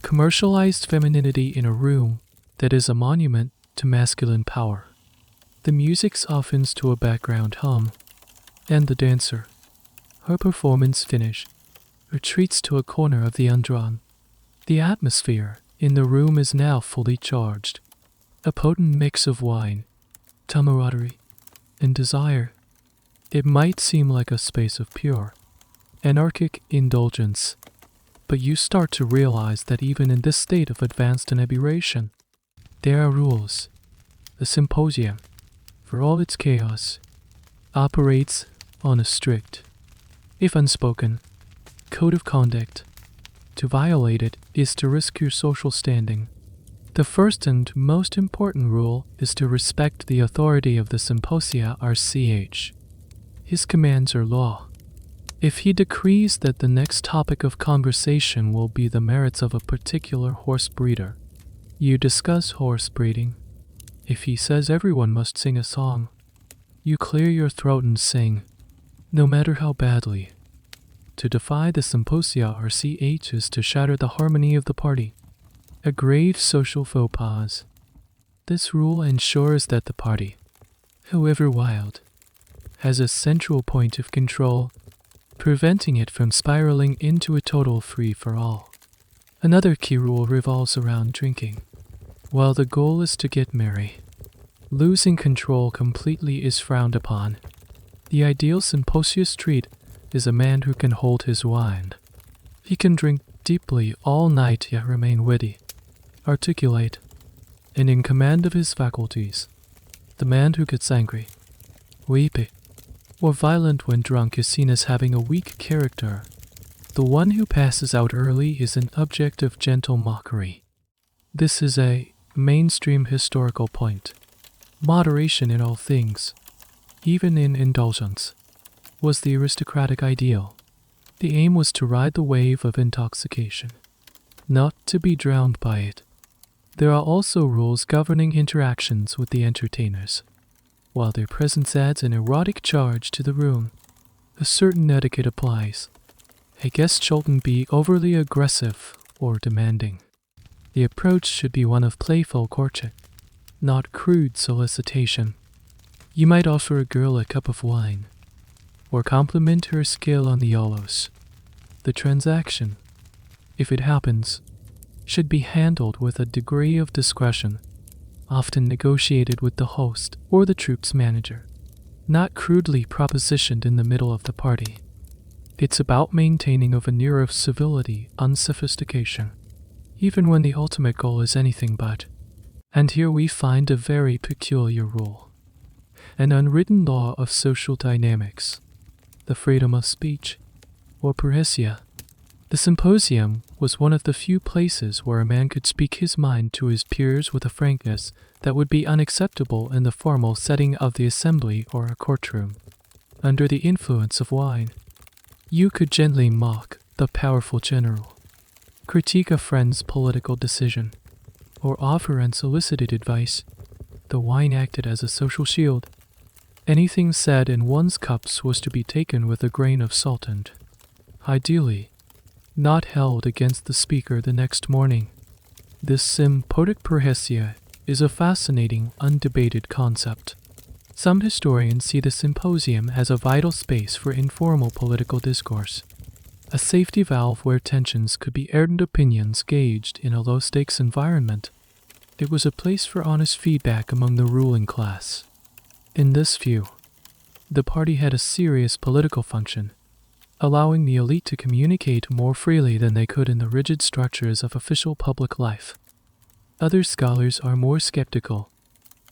A: commercialized femininity in a room that is a monument to masculine power. The music softens to a background hum, and the dancer, her performance finished, retreats to a corner of the undrawn. The atmosphere in the room is now fully charged, a potent mix of wine, camaraderie, and desire. It might seem like a space of pure, anarchic indulgence, but you start to realize that even in this state of advanced inebriation, there are rules. The symposium, for all its chaos, operates on a strict, if unspoken, code of conduct. To violate it is to risk your social standing. The first and most important rule is to respect the authority of the symposia RCH. His commands are law. If he decrees that the next topic of conversation will be the merits of a particular horse breeder, you discuss horse breeding. If he says everyone must sing a song, you clear your throat and sing, no matter how badly. To defy the symposia or CH is to shatter the harmony of the party, a grave social faux pas. This rule ensures that the party, however wild, has a central point of control, preventing it from spiraling into a total free-for-all. Another key rule revolves around drinking. While the goal is to get merry, losing control completely is frowned upon. The ideal symposius treat is a man who can hold his wine. He can drink deeply all night yet remain witty, articulate, and in command of his faculties. The man who gets angry, weepy, or violent when drunk is seen as having a weak character. The one who passes out early is an object of gentle mockery. This is a mainstream historical point. Moderation in all things, even in indulgence, was the aristocratic ideal. The aim was to ride the wave of intoxication, not to be drowned by it. There are also rules governing interactions with the entertainers. While their presence adds an erotic charge to the room, a certain etiquette applies. A guest shouldn't be overly aggressive or demanding. The approach should be one of playful courtship, not crude solicitation. You might offer a girl a cup of wine, or compliment her skill on the olos. The transaction, if it happens, should be handled with a degree of discretion, often negotiated with the host or the troupe's manager, not crudely propositioned in the middle of the party. It's about maintaining a veneer of civility, unsophistication, even when the ultimate goal is anything but. And here we find a very peculiar rule, an unwritten law of social dynamics, the freedom of speech, or parrhesia. The symposium was one of the few places where a man could speak his mind to his peers with a frankness that would be unacceptable in the formal setting of the assembly or a courtroom. Under the influence of wine, you could gently mock the powerful general, critique a friend's political decision, or offer unsolicited advice. The wine acted as a social shield. Anything said in one's cups was to be taken with a grain of salt and, ideally, not held against the speaker the next morning. This sympotic parrhesia is a fascinating, undebated concept. Some historians see the symposium as a vital space for informal political discourse, a safety valve where tensions could be aired and opinions gauged in a low-stakes environment. It was a place for honest feedback among the ruling class. In this view, the party had a serious political function, allowing the elite to communicate more freely than they could in the rigid structures of official public life. Other scholars are more skeptical.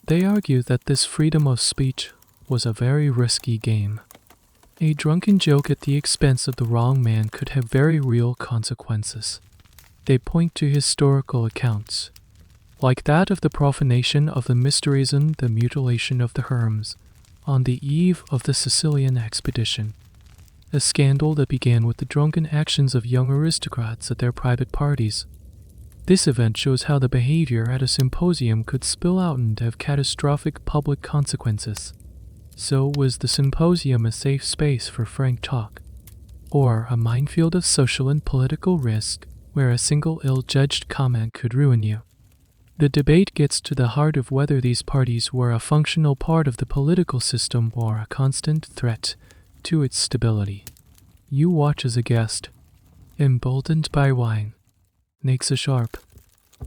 A: They argue that this freedom of speech was a very risky game. A drunken joke at the expense of the wrong man could have very real consequences. They point to historical accounts, like that of the profanation of the mysteries and the mutilation of the Herms on the eve of the Sicilian expedition, a scandal that began with the drunken actions of young aristocrats at their private parties. This event shows how the behavior at a symposium could spill out and have catastrophic public consequences. So was the symposium a safe space for frank talk, or a minefield of social and political risk where a single ill-judged comment could ruin you? The debate gets to the heart of whether these parties were a functional part of the political system or a constant threat to its stability. You watch as a guest, emboldened by wine, makes a sharp,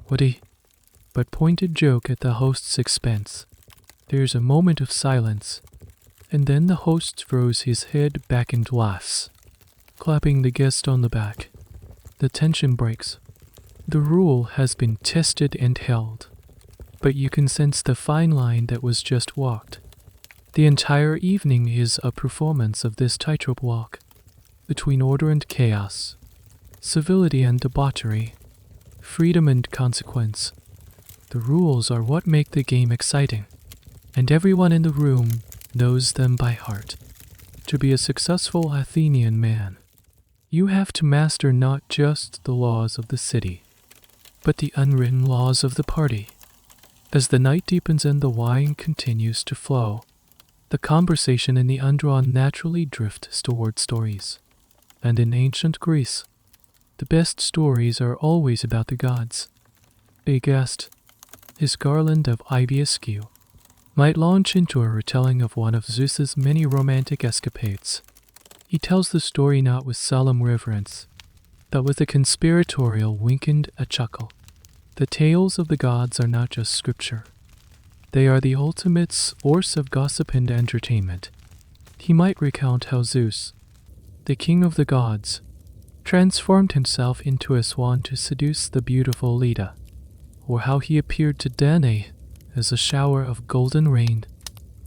A: witty, but pointed joke at the host's expense. There's a moment of silence, and then the host throws his head back and laughs, clapping the guest on the back. The tension breaks. The rule has been tested and held, but you can sense the fine line that was just walked. The entire evening is a performance of this tightrope walk between order and chaos, civility and debauchery, freedom and consequence. The rules are what make the game exciting, and everyone in the room knows them by heart. To be a successful Athenian man, you have to master not just the laws of the city, but the unwritten laws of the party. As the night deepens and the wine continues to flow, the conversation in the undrawn naturally drifts toward stories. And in ancient Greece, the best stories are always about the gods. A guest, his garland of ivy askew, might launch into a retelling of one of Zeus's many romantic escapades. He tells the story not with solemn reverence, but with a conspiratorial wink and a chuckle. The tales of the gods are not just scripture. They are the ultimate source of gossip and entertainment. He might recount how Zeus, the king of the gods, transformed himself into a swan to seduce the beautiful Leda, or how he appeared to Danae as a shower of golden rain,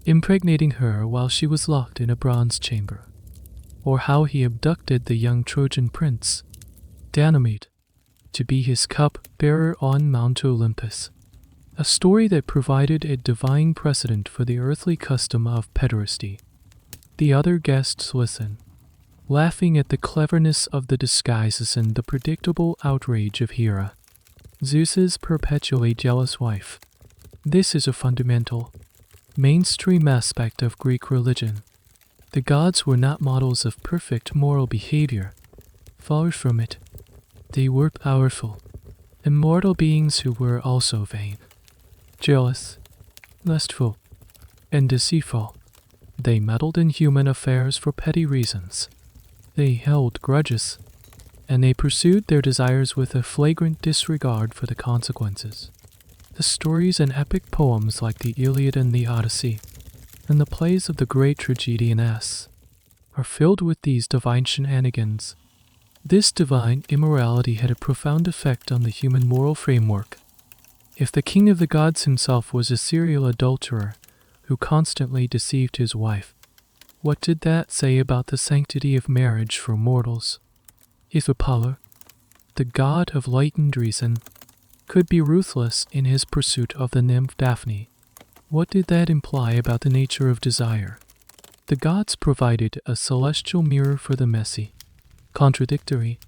A: impregnating her while she was locked in a bronze chamber, or how he abducted the young Trojan prince, Ganymede, to be his cup-bearer on Mount Olympus, a story that provided a divine precedent for the earthly custom of pederasty. The other guests listen, laughing at the cleverness of the disguises and the predictable outrage of Hera, Zeus's perpetually jealous wife. This is a fundamental, mainstream aspect of Greek religion. The gods were not models of perfect moral behavior. Far from it. They were powerful, immortal beings who were also vain, jealous, lustful, and deceitful. They meddled in human affairs for petty reasons. They held grudges, and they pursued their desires with a flagrant disregard for the consequences. The stories and epic poems like the Iliad and the Odyssey, and the plays of the great tragedians, are filled with these divine shenanigans. This divine immorality had a profound effect on the human moral framework. If the king of the gods himself was a serial adulterer who constantly deceived his wife, what did that say about the sanctity of marriage for mortals? If Apollo, the god of light and reason, could be ruthless in his pursuit of the nymph Daphne, what did that imply about the nature of desire? The gods provided a celestial mirror for the messy, contradictory,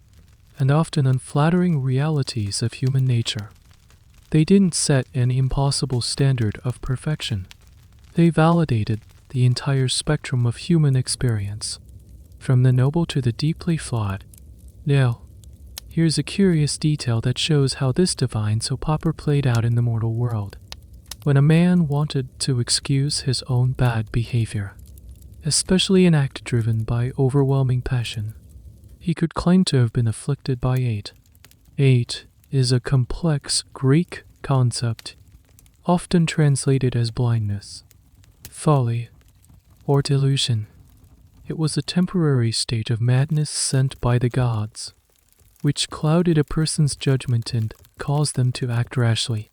A: and often unflattering realities of human nature. They didn't set an impossible standard of perfection. They validated the entire spectrum of human experience, from the noble to the deeply flawed. Now, here's a curious detail that shows how this divine soap opera played out in the mortal world. When a man wanted to excuse his own bad behavior, especially an act driven by overwhelming passion, he could claim to have been afflicted by hate. Hate is a complex Greek concept, often translated as blindness, folly, or delusion. It was a temporary state of madness sent by the gods, which clouded a person's judgment and caused them to act rashly.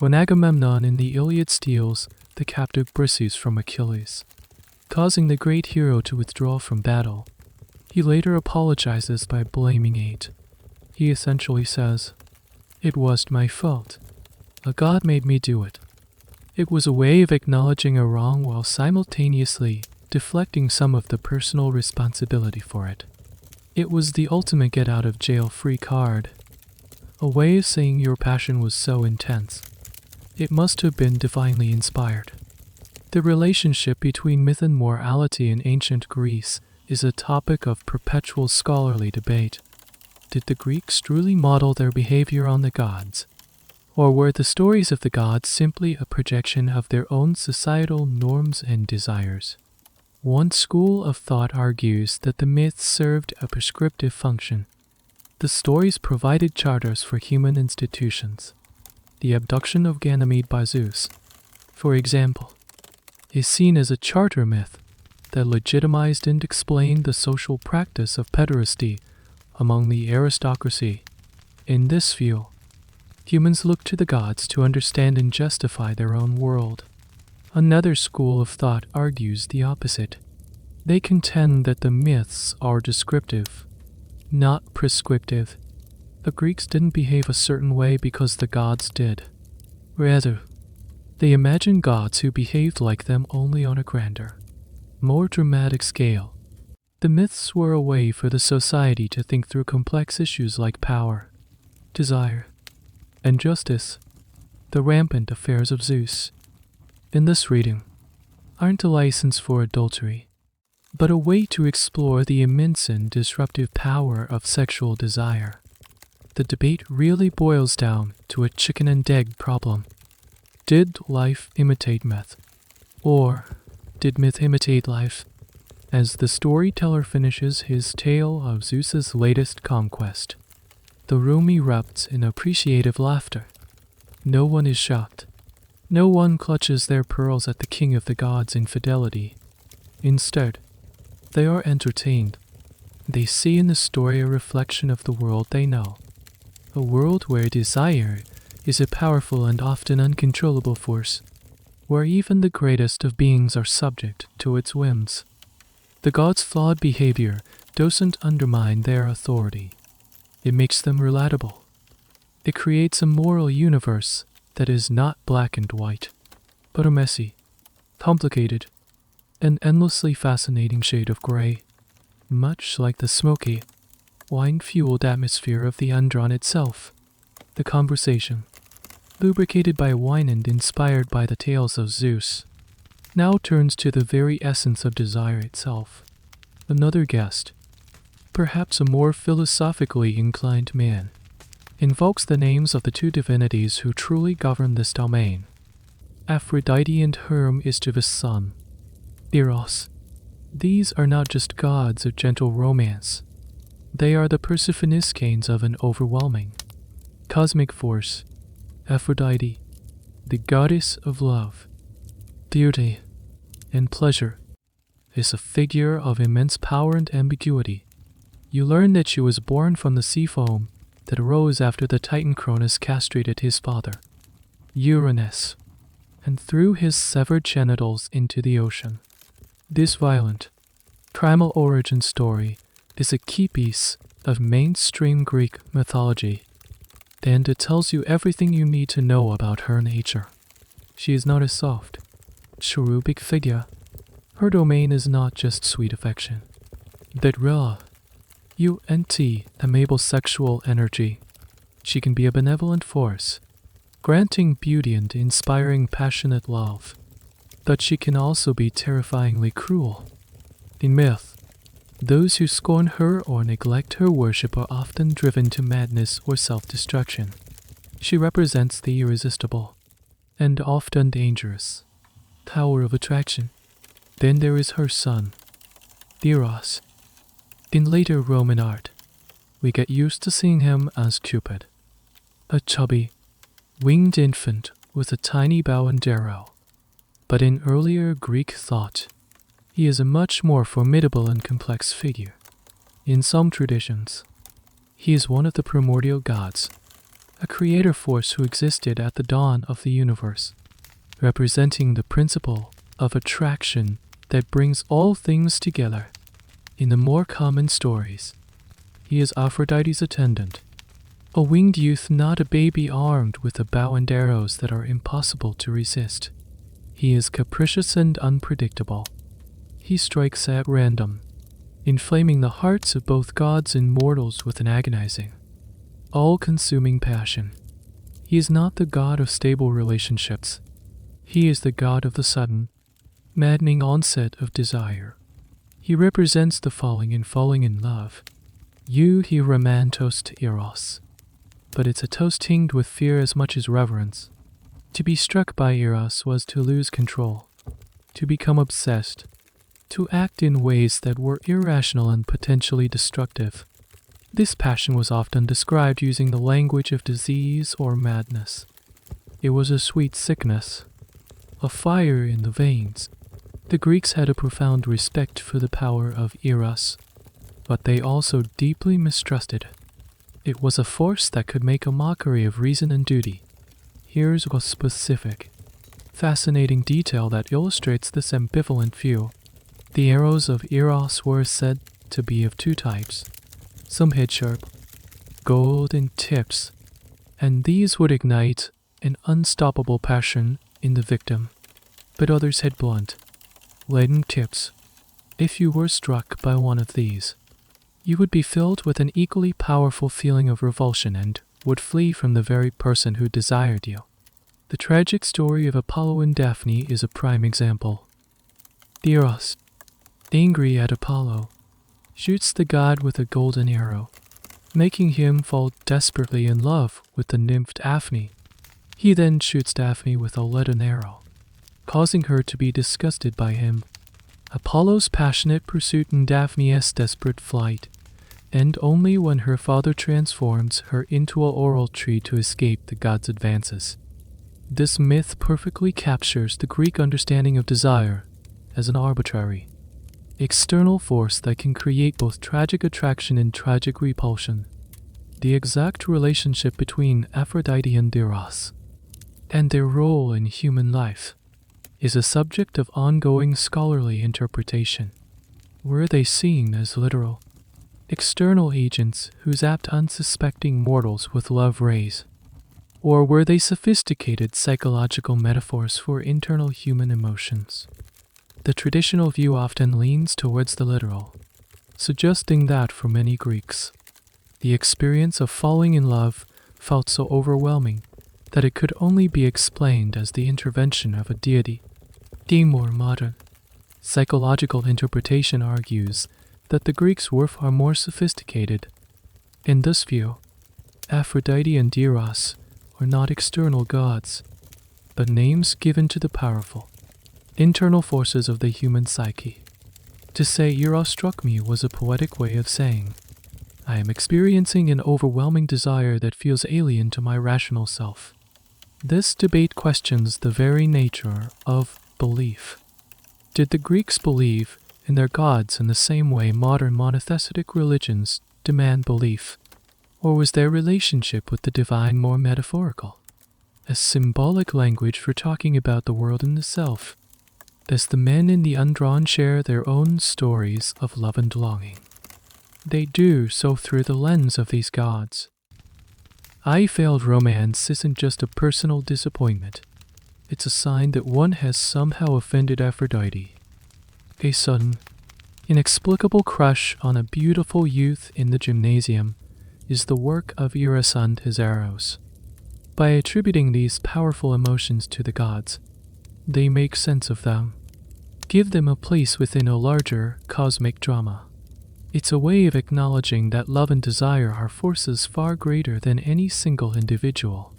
A: When Agamemnon in the Iliad steals the captive Briseis from Achilles, causing the great hero to withdraw from battle, he later apologizes by blaming hate. He essentially says, "It was my fault. A god made me do it." It was a way of acknowledging a wrong while simultaneously deflecting some of the personal responsibility for it. It was the ultimate get-out-of-jail-free card, a way of saying your passion was so intense, it must have been divinely inspired. The relationship between myth and morality in ancient Greece is a topic of perpetual scholarly debate. Did the Greeks truly model their behavior on the gods? Or were the stories of the gods simply a projection of their own societal norms and desires? One school of thought argues that the myths served a prescriptive function. The stories provided charters for human institutions. The abduction of Ganymede by Zeus, for example, is seen as a charter myth that legitimized and explained the social practice of pederasty among the aristocracy. In this view, humans look to the gods to understand and justify their own world. Another school of thought argues the opposite. They contend that the myths are descriptive, not prescriptive. The Greeks didn't behave a certain way because the gods did. Rather, they imagined gods who behaved like them only on a grander, more dramatic scale. The myths were a way for the society to think through complex issues like power, desire, and justice. the rampant affairs of Zeus. In this reading, aren't a license for adultery, but a way to explore the immense and disruptive power of sexual desire. The debate really boils down to a chicken and egg problem. Did life imitate myth? Or did myth imitate life? As the storyteller finishes his tale of Zeus's latest conquest, the room erupts in appreciative laughter. No one is shocked. No one clutches their pearls at the king of the gods' infidelity. Instead, they are entertained. They see in the story a reflection of the world they know. A world where desire is a powerful and often uncontrollable force, where even the greatest of beings are subject to its whims. The gods' flawed behavior doesn't undermine their authority. It makes them relatable. It creates a moral universe that is not black and white, but a messy, complicated, and endlessly fascinating shade of gray, much like the smoky, wine-fueled atmosphere of the Undrun itself. The conversation, lubricated by wine and inspired by the tales of Zeus, now turns to the very essence of desire itself. Another guest, perhaps a more philosophically inclined man, invokes the names of the two divinities who truly govern this domain, Aphrodite and her mischievous son, Eros. These are not just gods of gentle romance. They are the personifications of an overwhelming, cosmic force. Aphrodite, the goddess of love, beauty, and pleasure, is a figure of immense power and ambiguity. You learn that she was born from the sea foam that arose after the Titan Cronus castrated his father, Uranus, and threw his severed genitals into the ocean. This violent, primal origin story is a key piece of mainstream Greek mythology, and it tells you everything you need to know about her nature. She is not a soft, cherubic figure. Her domain is not just sweet affection. That raw, untamable sexual energy. She can be a benevolent force, granting beauty and inspiring passionate love. But she can also be terrifyingly cruel. In myth, those who scorn her or neglect her worship are often driven to madness or self-destruction. She represents the irresistible, and often dangerous, power of attraction. Then there is her son, Eros. In later Roman art, we get used to seeing him as Cupid, a chubby, winged infant with a tiny bow and arrow. But in earlier Greek thought, he is a much more formidable and complex figure. In some traditions, he is one of the primordial gods, a creator force who existed at the dawn of the universe, representing the principle of attraction that brings all things together. In the more common stories, he is Aphrodite's attendant, a winged youth, not a baby armed with a bow and arrows that are impossible to resist. He is capricious and unpredictable. He strikes at random, inflaming the hearts of both gods and mortals with an agonizing, all-consuming passion. He is not the god of stable relationships. He is the god of the sudden, maddening onset of desire. He represents the falling and falling in love. He romantos to Eros. But it's a toast tinged with fear as much as reverence. To be struck by Eros was to lose control, to become obsessed, to act in ways that were irrational and potentially destructive. This passion was often described using the language of disease or madness. It was a sweet sickness, a fire in the veins. The Greeks had a profound respect for the power of Eros, but they also deeply mistrusted it. It was a force that could make a mockery of reason and duty. Here's a specific, fascinating detail that illustrates this ambivalent view. The arrows of Eros were said to be of two types. Some had sharp, golden tips, and these would ignite an unstoppable passion in the victim. But others had blunt, leaden tips. If you were struck by one of these, you would be filled with an equally powerful feeling of revulsion and would flee from the very person who desired you. The tragic story of Apollo and Daphne is a prime example. Eros, angry at Apollo, shoots the god with a golden arrow, making him fall desperately in love with the nymph Daphne. He then shoots Daphne with a leaden arrow, causing her to be disgusted by him. Apollo's passionate pursuit and Daphne's desperate flight end only when her father transforms her into a laurel tree to escape the god's advances. This myth perfectly captures the Greek understanding of desire as an arbitrary, external force that can create both tragic attraction and tragic repulsion. The exact relationship between Aphrodite and Eros, and their role in human life, is a subject of ongoing scholarly interpretation. Were they seen as literal, external agents who zapped unsuspecting mortals with love rays? Or were they sophisticated psychological metaphors for internal human emotions? The traditional view often leans towards the literal, suggesting that for many Greeks, the experience of falling in love felt so overwhelming that it could only be explained as the intervention of a deity. The more modern, psychological interpretation argues that the Greeks were far more sophisticated. In this view, Aphrodite and Eros were not external gods, but names given to the powerful, internal forces of the human psyche. To say Eros struck me was a poetic way of saying, I am experiencing an overwhelming desire that feels alien to my rational self. This debate questions the very nature of belief. Did the Greeks believe in their gods in the same way modern monotheistic religions demand belief? Or was their relationship with the divine more metaphorical, a symbolic language for talking about the world and the self, as the men in the undrawn share their own stories of love and longing? They do so through the lens of these gods. I failed romance isn't just a personal disappointment. It's a sign that one has somehow offended Aphrodite. A sudden, inexplicable crush on a beautiful youth in the gymnasium is the work of Eros and his arrows. By attributing these powerful emotions to the gods, they make sense of them, give them a place within a larger cosmic drama. It's a way of acknowledging that love and desire are forces far greater than any single individual,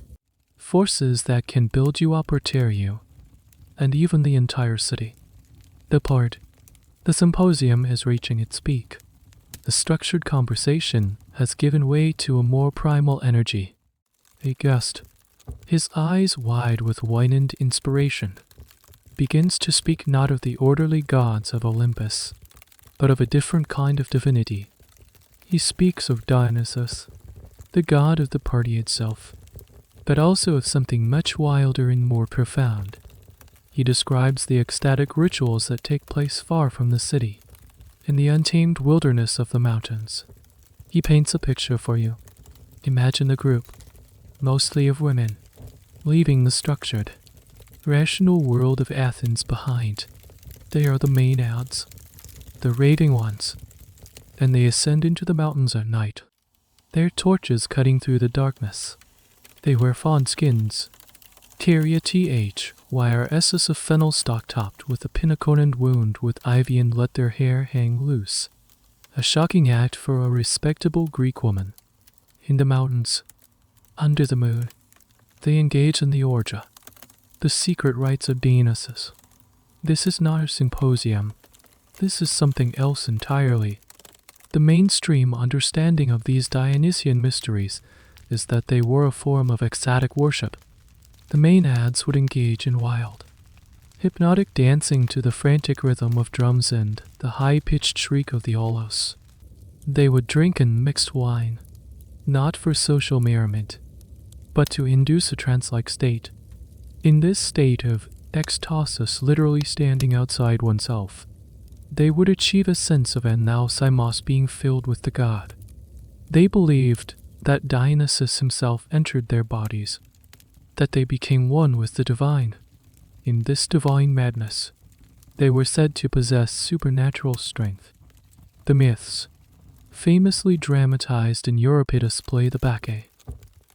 A: forces that can build you up or tear you, and even the entire city. The symposium is reaching its peak. The structured conversation has given way to a more primal energy. A guest, his eyes wide with wine and inspiration, begins to speak not of the orderly gods of Olympus, but of a different kind of divinity. He speaks of Dionysus, the god of the party itself, but also of something much wilder and more profound. He describes the ecstatic rituals that take place far from the city, in the untamed wilderness of the mountains. He paints a picture for you. Imagine a group, mostly of women, leaving the structured, rational world of Athens behind. They are the maenads, the raving ones, and they ascend into the mountains at night, their torches cutting through the darkness. They wear fawn skins, carry a wire SS of fennel stalk topped with a pinnaconed wound with ivy and let their hair hang loose. A shocking act for a respectable Greek woman. In the mountains, under the moon, they engage in the orgia, the secret rites of Dionysus. This is not a symposium. This is something else entirely. The mainstream understanding of these Dionysian mysteries is that they were a form of ecstatic worship. The maenads would engage in wild, hypnotic dancing to the frantic rhythm of drums and the high-pitched shriek of the aulos. They would drink and mixed wine, not for social merriment, but to induce a trance-like state. In this state of ecstasis, literally standing outside oneself, they would achieve a sense of anausymos, being filled with the god. They believed that Dionysus himself entered their bodies, that they became one with the divine. In this divine madness, they were said to possess supernatural strength. The myths, famously dramatized in Euripides' play The Bacchae,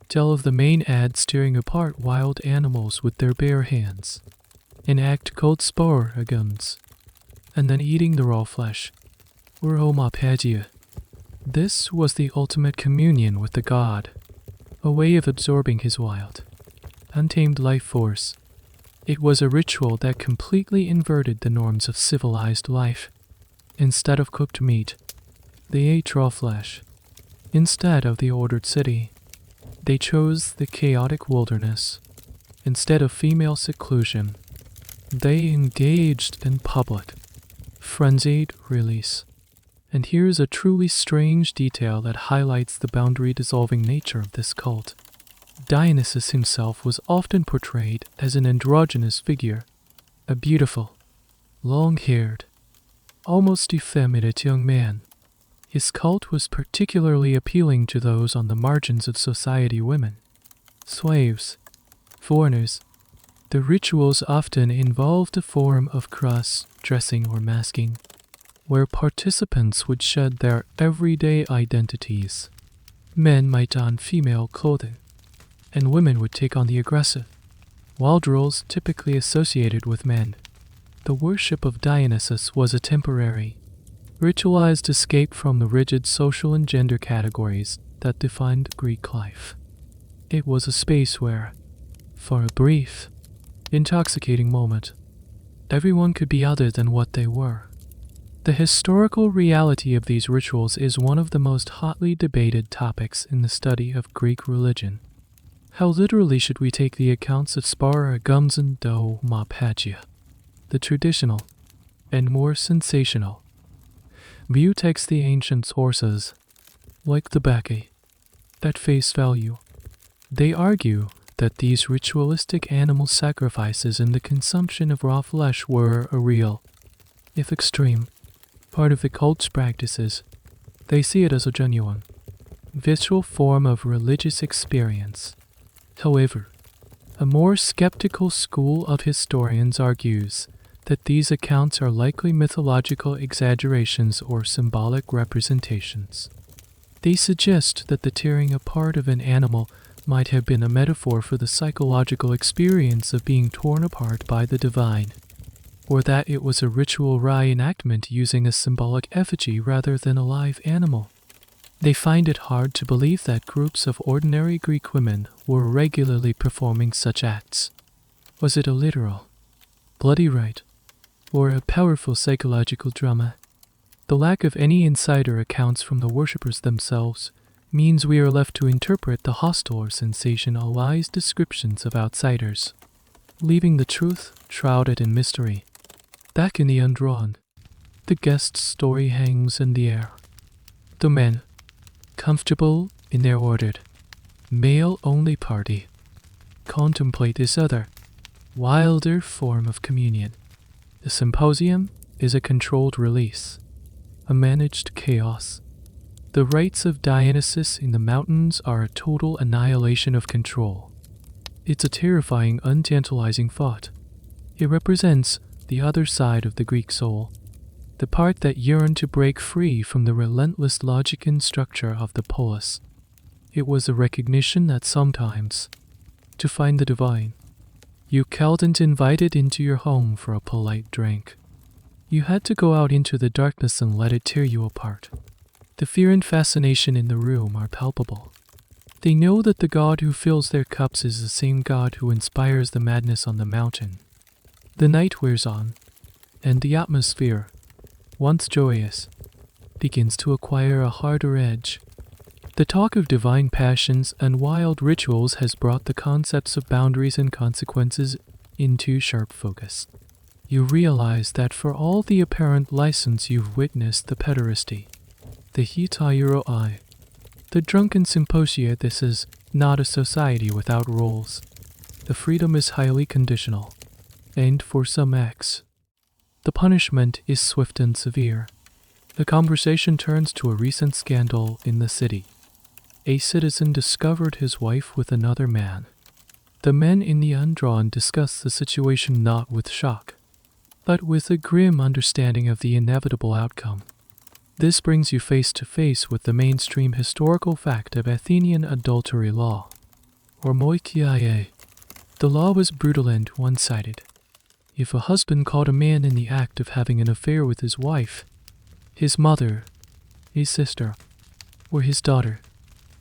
A: tell of the main ads tearing apart wild animals with their bare hands, an act called restorative, and then eating the raw flesh, or homopagia. This was the ultimate communion with the god, a way of absorbing his wild, untamed life force. It was a ritual that completely inverted the norms of civilized life. Instead of cooked meat, they ate raw flesh. Instead of the ordered city, they chose the chaotic wilderness. Instead of female seclusion, they engaged in public, frenzied release. And here's a truly strange detail that highlights the boundary-dissolving nature of this cult. Dionysus himself was often portrayed as an androgynous figure, a beautiful, long-haired, almost effeminate young man. His cult was particularly appealing to those on the margins of society: women, slaves, foreigners. The rituals often involved a form of cross-dressing or masking, where participants would shed their everyday identities. Men might don female clothing, and women would take on the aggressive, wild roles typically associated with men. The worship of Dionysus was a temporary, ritualized escape from the rigid social and gender categories that defined Greek life. It was a space where, for a brief, intoxicating moment, everyone could be other than what they were. The historical reality of these rituals is one of the most hotly debated topics in the study of Greek religion. How literally should we take the accounts of sparagums and homopagia, the traditional, and more sensational, view text the ancient sources, like the Bacchae, at face value? They argue that these ritualistic animal sacrifices and the consumption of raw flesh were a real, if extreme, part of the cult's practices. They see it as a genuine, visceral form of religious experience. However, a more skeptical school of historians argues that these accounts are likely mythological exaggerations or symbolic representations. They suggest that the tearing apart of an animal might have been a metaphor for the psychological experience of being torn apart by the divine, or that it was a ritual reenactment using a symbolic effigy rather than a live animal. They find it hard to believe that groups of ordinary Greek women were regularly performing such acts. Was it a literal, bloody rite, or a powerful psychological drama? The lack of any insider accounts from the worshippers themselves means we are left to interpret the hostile or sensationalized descriptions of outsiders, leaving the truth shrouded in mystery. Back in the undrawn, the guest's story hangs in the air. The men, comfortable in their ordered, male-only party, contemplate this other, wilder form of communion. The symposium is a controlled release, a managed chaos. The rites of Dionysus in the mountains are a total annihilation of control. It's a terrifying, untantalizing thought. It represents the other side of the Greek soul, the part that yearned to break free from the relentless logic and structure of the polis. It was a recognition that sometimes, to find the divine, you couldn't invite it into your home for a polite drink. You had to go out into the darkness and let it tear you apart. The fear and fascination in the room are palpable. They know that the god who fills their cups is the same god who inspires the madness on the mountain. The night wears on, and the atmosphere, once joyous, begins to acquire a harder edge. The talk of divine passions and wild rituals has brought the concepts of boundaries and consequences into sharp focus. You realize that for all the apparent license you've witnessed the pederasty, the hetairoi, the drunken symposia, this is not a society without rules. The freedom is highly conditional, and for some acts, the punishment is swift and severe. The conversation turns to a recent scandal in the city. A citizen discovered his wife with another man. The men in the undrawn discuss the situation not with shock, but with a grim understanding of the inevitable outcome. This brings you face to face with the mainstream historical fact of Athenian adultery law. or moikiae. The law was brutal and one-sided. If a husband caught a man in the act of having an affair with his wife, his mother, his sister, or his daughter,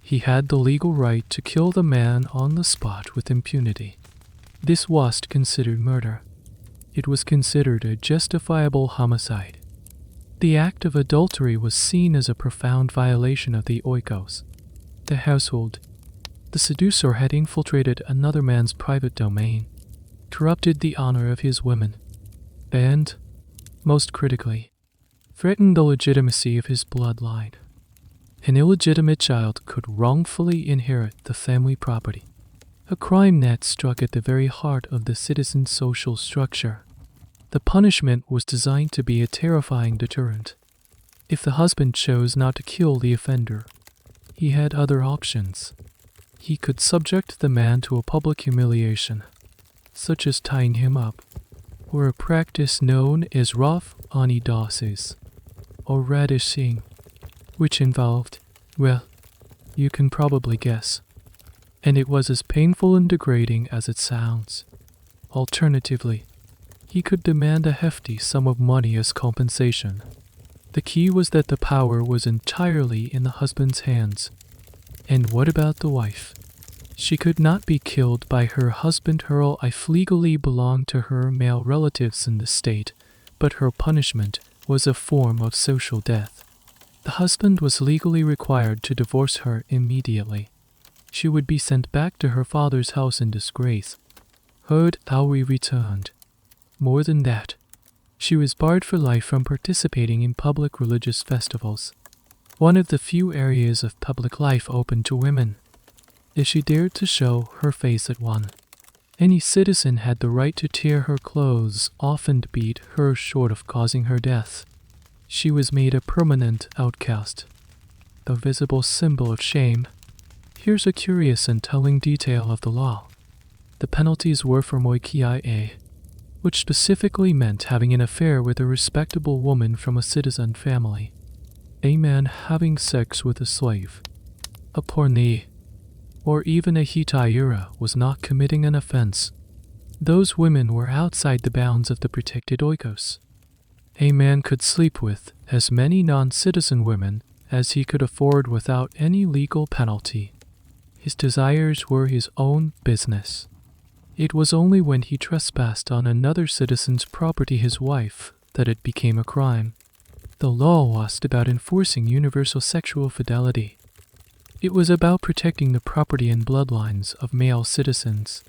A: he had the legal right to kill the man on the spot with impunity. This wasn't considered murder. It was considered a justifiable homicide. The act of adultery was seen as a profound violation of the oikos, the household. The seducer had infiltrated another man's private domain, corrupted the honor of his women, and, most critically, threatened the legitimacy of his bloodline. An illegitimate child could wrongfully inherit the family property, a crime that struck at the very heart of the citizen's social structure. The punishment was designed to be a terrifying deterrent. If the husband chose not to kill the offender, he had other options. He could subject the man to a public humiliation, such as tying him up, or a practice known as rough anidasis, or radishing, which involved, well, you can probably guess, and it was as painful and degrading as it sounds. Alternatively, he could demand a hefty sum of money as compensation. The key was that the power was entirely in the husband's hands. And what about the wife? She could not be killed by her husband. Her life legally belonged to her male relatives in the state, but her punishment was a form of social death. The husband was legally required to divorce her immediately. She would be sent back to her father's house in disgrace. Her dowry returned. More than that, she was barred for life from participating in public religious festivals, one of the few areas of public life open to women. If she dared to show her face at one, any citizen had the right to tear her clothes off and beat her short of causing her death. She was made a permanent outcast, the visible symbol of shame. Here's a curious and telling detail of the law. The penalties were for moikiae, which specifically meant having an affair with a respectable woman from a citizen family, a man having sex with a slave, a porni, or even a hitaira was not committing an offense. Those women were outside the bounds of the protected oikos. A man could sleep with as many non-citizen women as he could afford without any legal penalty. His desires were his own business. It was only when he trespassed on another citizen's property, his wife, that it became a crime. The law was about enforcing universal sexual fidelity. It was about protecting the property and bloodlines of male citizens.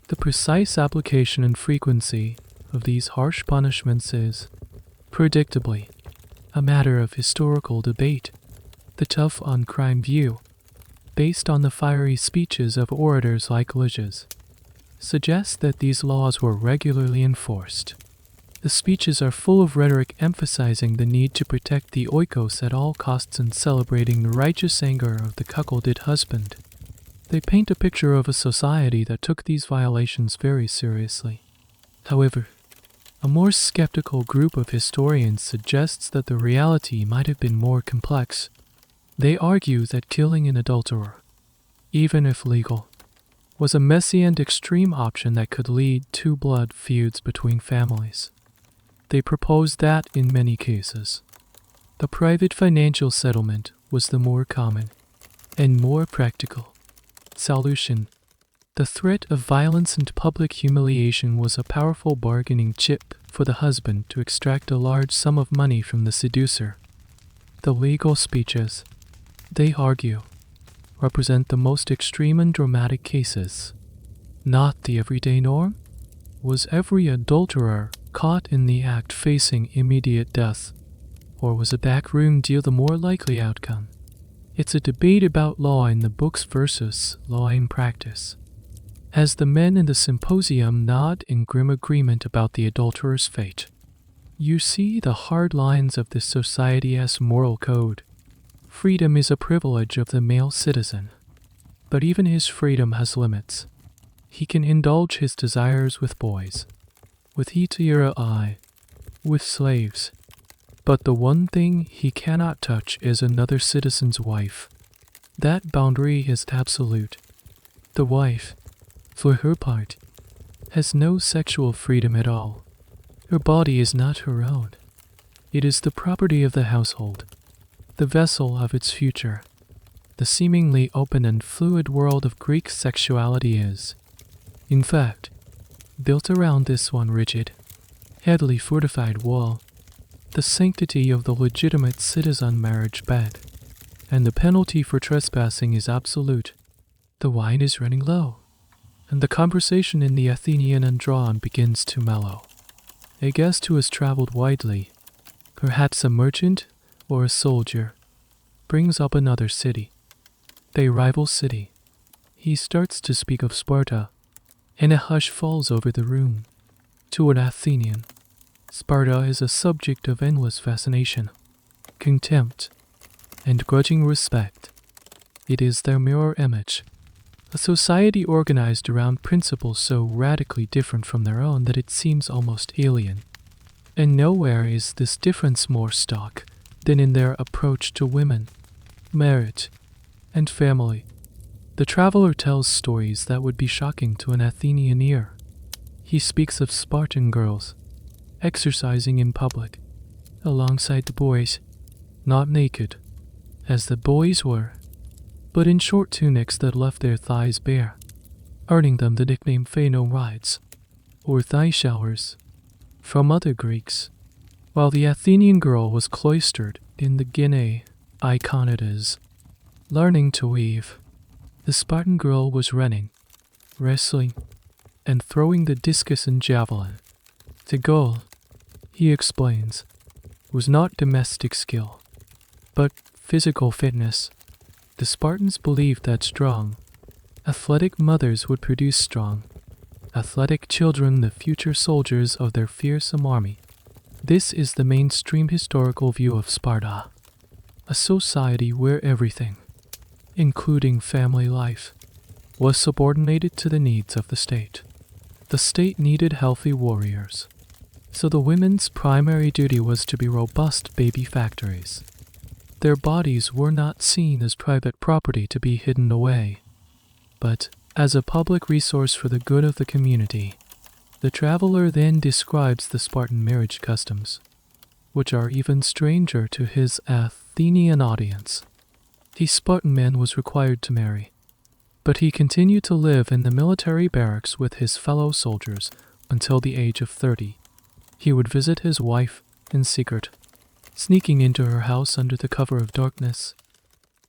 A: The precise application and frequency of these harsh punishments is, predictably, a matter of historical debate. The tough on crime view, based on the fiery speeches of orators like Lysias, suggests that these laws were regularly enforced. The speeches are full of rhetoric emphasizing the need to protect the oikos at all costs and celebrating the righteous anger of the cuckolded husband. They paint a picture of a society that took these violations very seriously. However, a more skeptical group of historians suggests that the reality might have been more complex. They argue that killing an adulterer, even if legal, was a messy and extreme option that could lead to blood feuds between families. They propose that, in many cases, the private financial settlement was the more common and more practical solution. The threat of violence and public humiliation was a powerful bargaining chip for the husband to extract a large sum of money from the seducer. The legal speeches, they argue, represent the most extreme and dramatic cases, not the everyday norm. Was every adulterer caught in the act facing immediate death, or was a backroom deal the more likely outcome? It's a debate about law in the books versus law in practice. As the men in the symposium nod in grim agreement about the adulterer's fate, you see the hard lines of this society's moral code. Freedom is a privilege of the male citizen, but even his freedom has limits. He can indulge his desires with boys, with hetaira, with slaves, but the one thing he cannot touch is another citizen's wife. That boundary is absolute. The wife, for her part, has no sexual freedom at all. Her body is not her own. It is the property of the household, the vessel of its future. The seemingly open and fluid world of Greek sexuality is, in fact, built around this one rigid, heavily fortified wall, the sanctity of the legitimate citizen marriage bed, and the penalty for trespassing is absolute. The wine is running low, and the conversation in the Athenian andron begins to mellow. A guest who has traveled widely, perhaps a merchant or a soldier, brings up another city, a rival city. He starts to speak of Sparta, and a hush falls over the room. To an Athenian, Sparta is a subject of endless fascination, contempt, and grudging respect. It is their mirror image, a society organized around principles so radically different from their own that it seems almost alien. And nowhere is this difference more stark than in their approach to women, marriage, and family. The traveler tells stories that would be shocking to an Athenian ear. He speaks of Spartan girls exercising in public, alongside the boys, not naked, as the boys were, but in short tunics that left their thighs bare, earning them the nickname Phano rides, or thigh showers, from other Greeks, while the Athenian girl was cloistered in the Gine Iconides, learning to weave. The Spartan girl was running, wrestling, and throwing the discus and javelin. The goal, he explains, was not domestic skill, but physical fitness. The Spartans believed that strong, athletic mothers would produce strong, athletic children, the future soldiers of their fearsome army. This is the mainstream historical view of Sparta, a society where everything, including family life, was subordinated to the needs of the state. The state needed healthy warriors, so the women's primary duty was to be robust baby factories. Their bodies were not seen as private property to be hidden away, but as a public resource for the good of the community. The traveler then describes the Spartan marriage customs, which are even stranger to his Athenian audience. The Spartan man was required to marry, but he continued to live in the military barracks with his fellow soldiers until the age of 30. He would visit his wife in secret, sneaking into her house under the cover of darkness.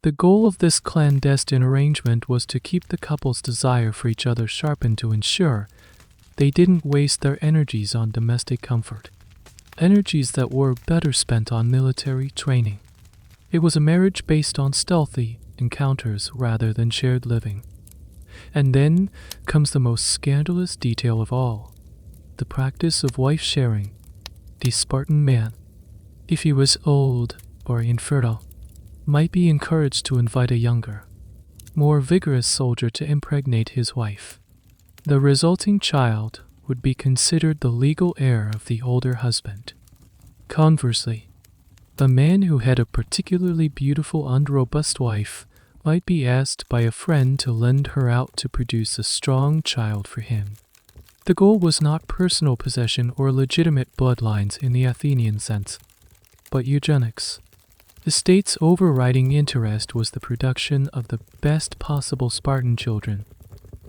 A: The goal of this clandestine arrangement was to keep the couple's desire for each other sharp and to ensure they didn't waste their energies on domestic comfort, energies that were better spent on military training. It was a marriage based on stealthy encounters rather than shared living. And then comes the most scandalous detail of all, the practice of wife sharing. The Spartan man, if he was old or infertile, might be encouraged to invite a younger, more vigorous soldier to impregnate his wife. The resulting child would be considered the legal heir of the older husband. Conversely, the man who had a particularly beautiful and robust wife might be asked by a friend to lend her out to produce a strong child for him. The goal was not personal possession or legitimate bloodlines in the Athenian sense, but eugenics. The state's overriding interest was the production of the best possible Spartan children,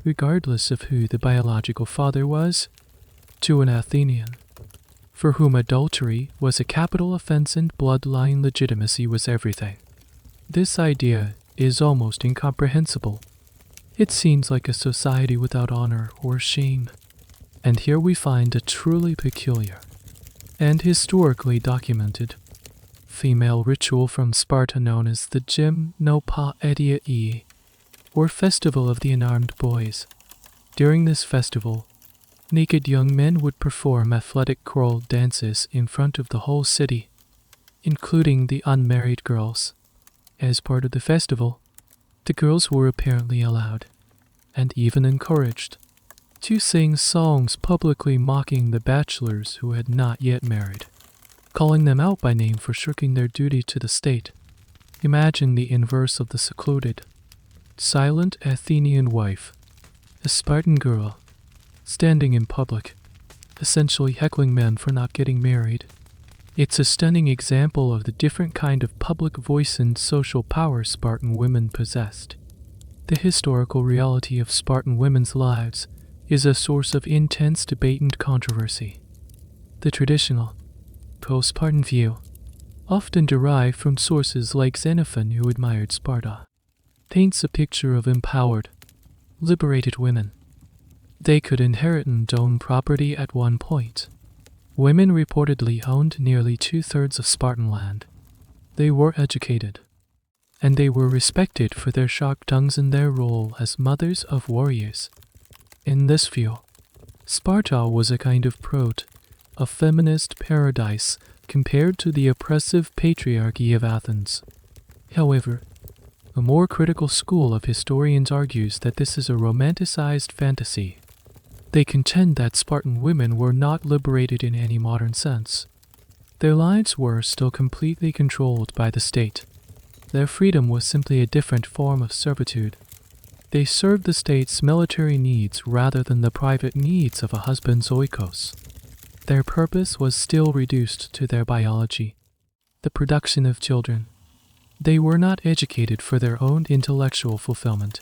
A: regardless of who the biological father was. To an Athenian, for whom adultery was a capital offense and bloodline legitimacy was everything, this idea is almost incomprehensible. It seems like a society without honor or shame. And here we find a truly peculiar and historically documented female ritual from Sparta known as the Gymnasium, or Festival of the Unarmed Boys. During this festival, naked young men would perform athletic choral dances in front of the whole city, including the unmarried girls. As part of the festival, the girls were apparently allowed, and even encouraged, to sing songs publicly mocking the bachelors who had not yet married, calling them out by name for shirking their duty to the state. Imagine the inverse of the secluded, silent Athenian wife A Spartan girl, standing in public, essentially heckling men for not getting married. It's a stunning example of the different kind of public voice and social power Spartan women possessed. The historical reality of Spartan women's lives is a source of intense debate and controversy. The traditional, pro-Spartan view, often derived from sources like Xenophon, who admired Sparta, paints a picture of empowered, liberated women. They could inherit and own property at one point. Women reportedly owned nearly 2/3 of Spartan land. They were educated, and they were respected for their sharp tongues and their role as mothers of warriors. In this view, Sparta was a kind of a feminist paradise compared to the oppressive patriarchy of Athens. However, a more critical school of historians argues that this is a romanticized fantasy. They contend that Spartan women were not liberated in any modern sense. Their lives were still completely controlled by the state. Their freedom was simply a different form of servitude. They served the state's military needs rather than the private needs of a husband's oikos. Their purpose was still reduced to their biology, the production of children. They were not educated for their own intellectual fulfillment,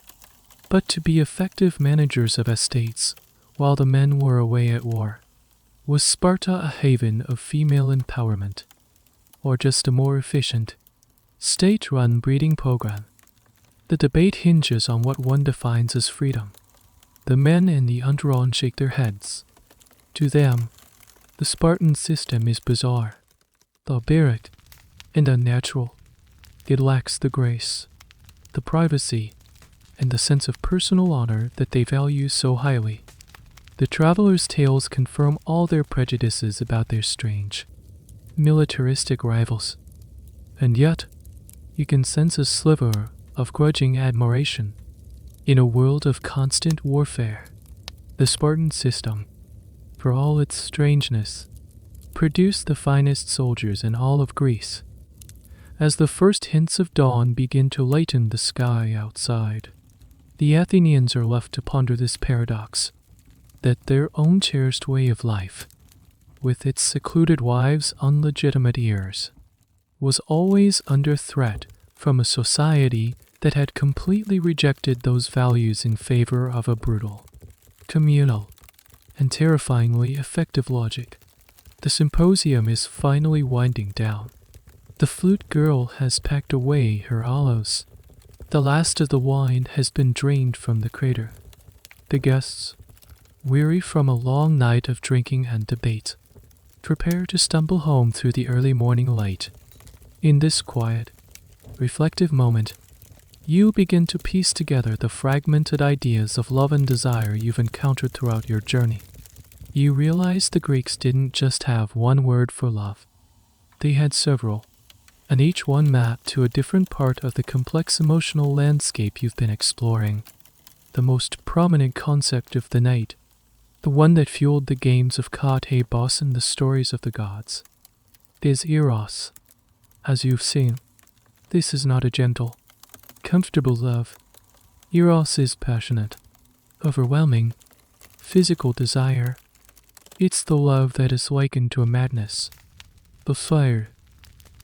A: but to be effective managers of estates while the men were away at war. Was Sparta a haven of female empowerment, or just a more efficient, state-run breeding program? The debate hinges on what one defines as freedom. The men and the Andron shake their heads. To them, the Spartan system is bizarre, barbaric, and unnatural. It lacks the grace, the privacy, and the sense of personal honor that they value so highly. The travelers' tales confirm all their prejudices about their strange, militaristic rivals. And yet, you can sense a sliver of grudging admiration. In a world of constant warfare, the Spartan system, for all its strangeness, produced the finest soldiers in all of Greece. As the first hints of dawn begin to lighten the sky outside, the Athenians are left to ponder this paradox, that their own cherished way of life, with its secluded wives' unlegitimate heirs, was always under threat from a society that had completely rejected those values in favor of a brutal, communal, and terrifyingly effective logic. The symposium is finally winding down. The flute girl has packed away her aloes. The last of the wine has been drained from the crater. The guests, weary from a long night of drinking and debate, prepare to stumble home through the early morning light. In this quiet, reflective moment, you begin to piece together the fragmented ideas of love and desire you've encountered throughout your journey. You realize the Greeks didn't just have one word for love. They had several, and each one mapped to a different part of the complex emotional landscape you've been exploring. The most prominent concept of the night, the one that fueled the games of Boss and the stories of the gods, is Eros. As you've seen, this is not a gentle, comfortable love. Eros is passionate, overwhelming, physical desire. It's the love that is likened to a madness, a fire,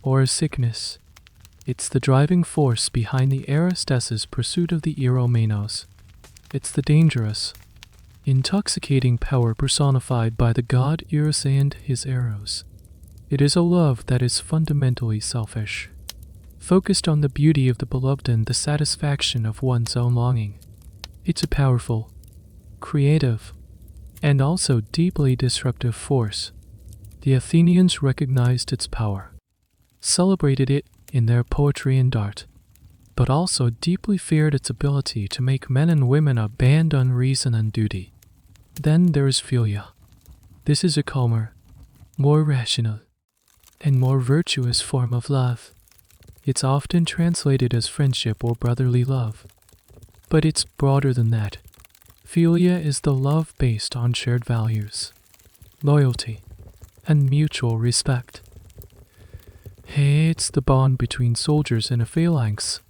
A: or a sickness. It's the driving force behind the Aristaeus' pursuit of the Eromenos. It's the dangerous, intoxicating power personified by the god Eros and his Eros. It is a love that is fundamentally selfish, focused on the beauty of the beloved and the satisfaction of one's own longing. It's a powerful, creative, and also deeply disruptive force. The Athenians recognized its power, celebrated it in their poetry and art, but also deeply feared its ability to make men and women a band on reason and duty. Then there is philia. This is a calmer, more rational, and more virtuous form of love. It's often translated as friendship or brotherly love, but it's broader than that. Philia is the love based on shared values, loyalty, and mutual respect. It's the bond between soldiers and a phalanx,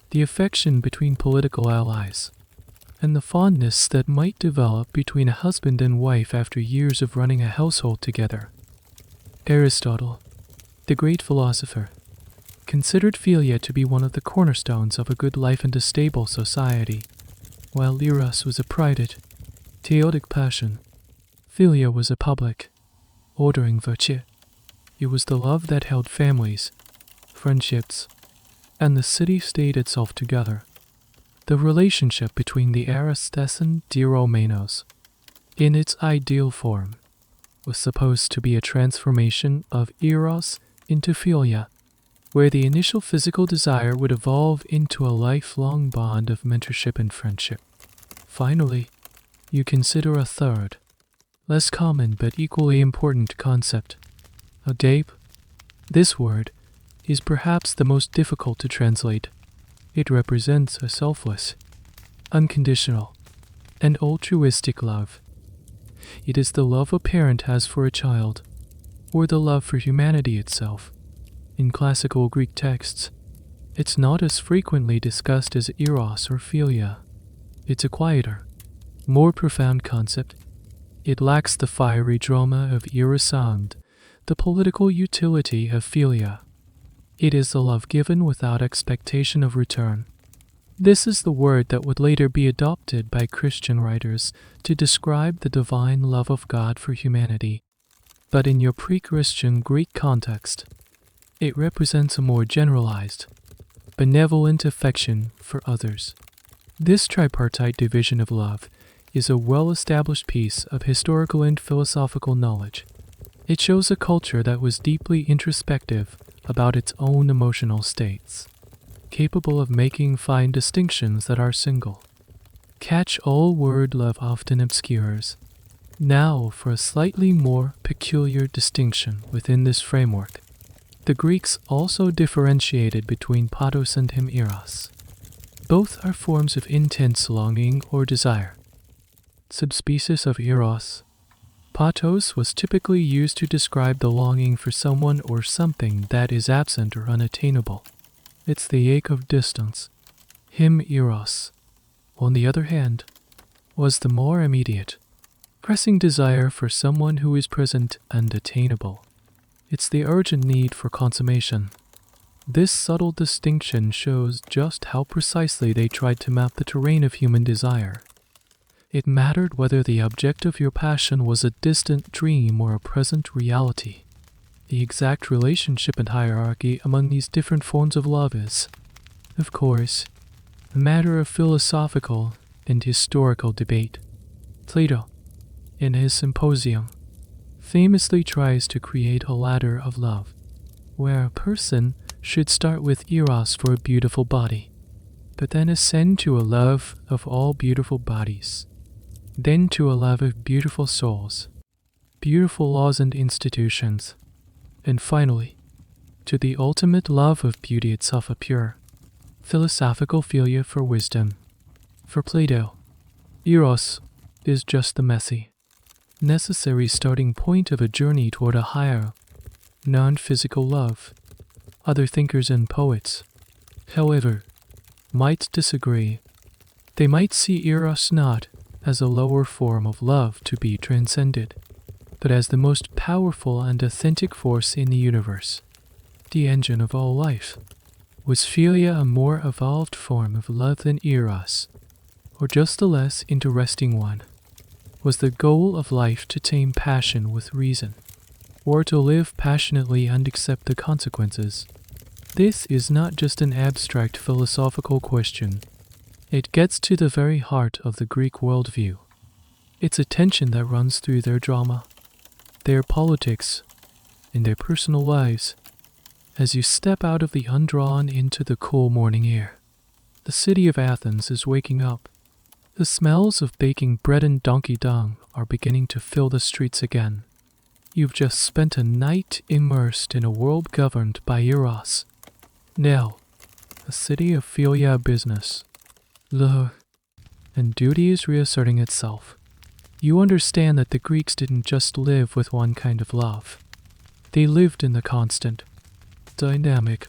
A: the affection between political allies, and the fondness that might develop between a husband and wife after years of running a household together. Aristotle, the great philosopher, considered philia to be one of the cornerstones of a good life and a stable society. While eros was a private, chaotic passion, philia was a public, ordering virtue. It was the love that held families, friendships, and the city-state itself together. The relationship between the Aristes and Diomenos, in its ideal form, was supposed to be a transformation of eros into philia, where the initial physical desire would evolve into a lifelong bond of mentorship and friendship. Finally, you consider a third, less common but equally important concept, agape. This word is perhaps the most difficult to translate. It represents a selfless, unconditional, and altruistic love. It is the love a parent has for a child, or the love for humanity itself. In classical Greek texts, it's not as frequently discussed as eros or philia. It's a quieter, more profound concept. It lacks the fiery drama of eros and the political utility of philia. It is the love given without expectation of return. This is the word that would later be adopted by Christian writers to describe the divine love of God for humanity. But in your pre-Christian Greek context, it represents a more generalized, benevolent affection for others. This tripartite division of love is a well-established piece of historical and philosophical knowledge. It shows a culture that was deeply introspective about its own emotional states, capable of making fine distinctions that are single. Catch-all word love often obscures. Now for a slightly more peculiar distinction within this framework. The Greeks also differentiated between pathos and eros. Both are forms of intense longing or desire. Subspecies of eros, pathos was typically used to describe the longing for someone or something that is absent or unattainable. It's the ache of distance. Eros, on the other hand, was the more immediate, pressing desire for someone who is present and attainable. It's the urgent need for consummation. This subtle distinction shows just how precisely they tried to map the terrain of human desire. It mattered whether the object of your passion was a distant dream or a present reality. The exact relationship and hierarchy among these different forms of love is, of course, a matter of philosophical and historical debate. Plato, in his Symposium, famously tries to create a ladder of love, where a person should start with eros for a beautiful body, but then ascend to a love of all beautiful bodies, then to a love of beautiful souls, beautiful laws and institutions, and finally, to the ultimate love of beauty itself, a pure, philosophical philia for wisdom. For Plato, eros is just the messy, necessary starting point of a journey toward a higher, non-physical love. Other thinkers and poets, however, might disagree. They might see eros not as a lower form of love to be transcended, but as the most powerful and authentic force in the universe, the engine of all life. Was philia a more evolved form of love than eros, or just a less interesting one? Was the goal of life to tame passion with reason, or to live passionately and accept the consequences? This is not just an abstract philosophical question. It gets to the very heart of the Greek worldview. It's a tension that runs through their drama, their politics, and their personal lives. As you step out of the undrawn into the cool morning air, the city of Athens is waking up. The smells of baking bread and donkey dung are beginning to fill the streets again. You've just spent a night immersed in a world governed by eros. Now, a city of philia business, love, and duty is reasserting itself. You understand that the Greeks didn't just live with one kind of love. They lived in the constant, dynamic,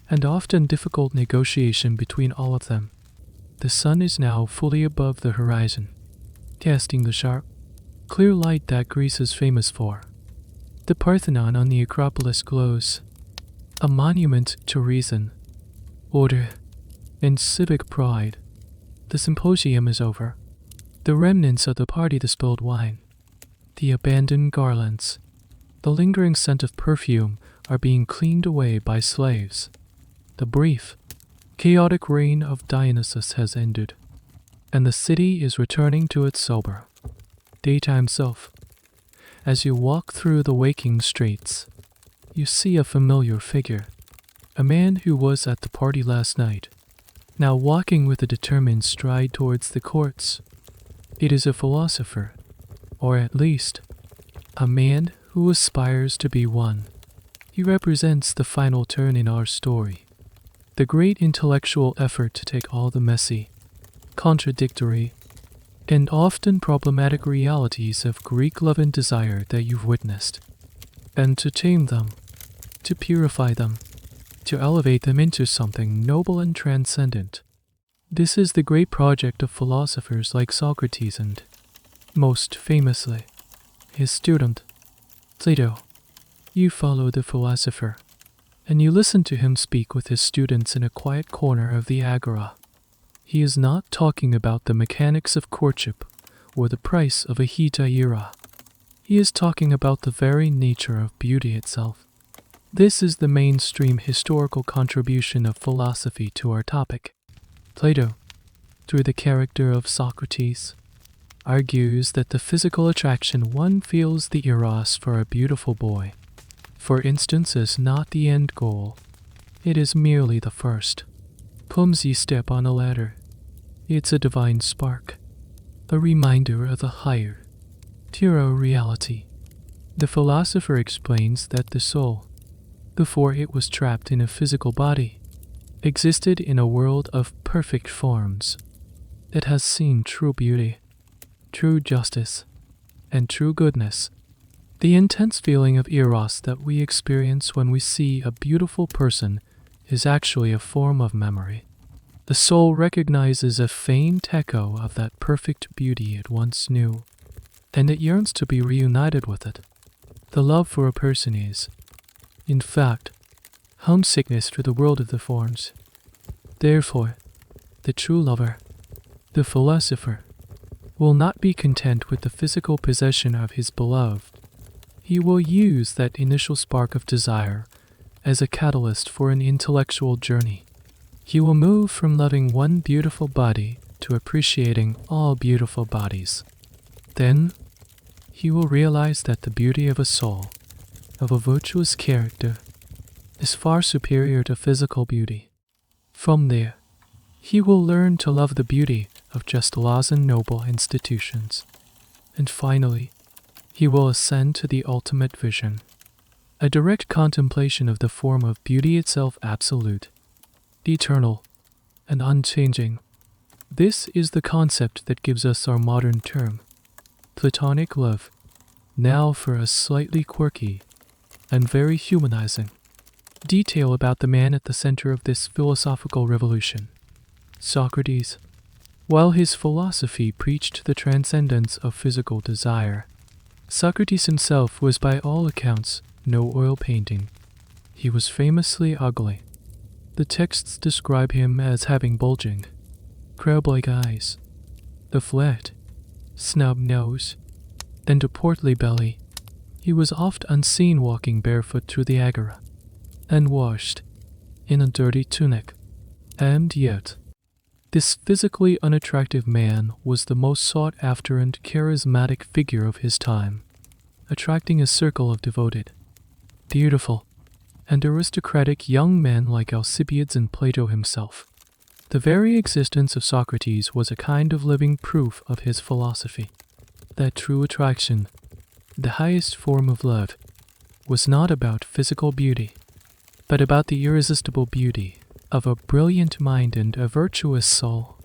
A: and often difficult negotiation between all of them. The sun is now fully above the horizon, casting the sharp, clear light that Greece is famous for. The Parthenon on the Acropolis glows, a monument to reason, order, and civic pride. The symposium is over. The remnants of the party, the spilled wine, the abandoned garlands, the lingering scent of perfume are being cleaned away by slaves. The brief, chaotic reign of Dionysus has ended, and the city is returning to its sober, daytime self. As you walk through the waking streets, you see a familiar figure, a man who was at the party last night, now walking with a determined stride towards the courts. It is a philosopher, or at least, a man who aspires to be one. He represents the final turn in our story, the great intellectual effort to take all the messy, contradictory, and often problematic realities of Greek love and desire that you've witnessed, and to tame them, to purify them, to elevate them into something noble and transcendent. This is the great project of philosophers like Socrates and, most famously, his student, Plato. You follow the philosopher, and you listen to him speak with his students in a quiet corner of the Agora. He is not talking about the mechanics of courtship or the price of a hetaira. He is talking about the very nature of beauty itself. This is the mainstream historical contribution of philosophy to our topic. Plato, through the character of Socrates, argues that the physical attraction one feels the eros for a beautiful boy, for instance, is not the end goal. It is merely the first, clumsy step on a ladder. It's a divine spark, a reminder of a higher, purer reality. The philosopher explains that the soul, before it was trapped in a physical body, existed in a world of perfect forms. It has seen true beauty, true justice, and true goodness. The intense feeling of eros that we experience when we see a beautiful person is actually a form of memory. The soul recognizes a faint echo of that perfect beauty it once knew, and it yearns to be reunited with it. The love for a person is, in fact, homesickness for the world of the forms. Therefore, the true lover, the philosopher, will not be content with the physical possession of his beloved. He will use that initial spark of desire as a catalyst for an intellectual journey. He will move from loving one beautiful body to appreciating all beautiful bodies. Then, he will realize that the beauty of a soul, of a virtuous character, is far superior to physical beauty. From there, he will learn to love the beauty of just laws and noble institutions. And finally, he will ascend to the ultimate vision, a direct contemplation of the form of beauty itself absolute, eternal, and unchanging. This is the concept that gives us our modern term, Platonic love, now for a slightly quirky and very humanizing detail about the man at the center of this philosophical revolution, Socrates. While his philosophy preached the transcendence of physical desire, Socrates himself was by all accounts no oil painting. He was famously ugly. The texts describe him as having bulging, crab-like eyes, a flat, snub nose, and a portly belly. He was oft unseen walking barefoot through the Agora, unwashed, in a dirty tunic. And yet, this physically unattractive man was the most sought-after and charismatic figure of his time, attracting a circle of devoted, beautiful, and aristocratic young men like Alcibiades and Plato himself. The very existence of Socrates was a kind of living proof of his philosophy, that true attraction, the highest form of love, was not about physical beauty, but about the irresistible beauty of a brilliant mind and a virtuous soul.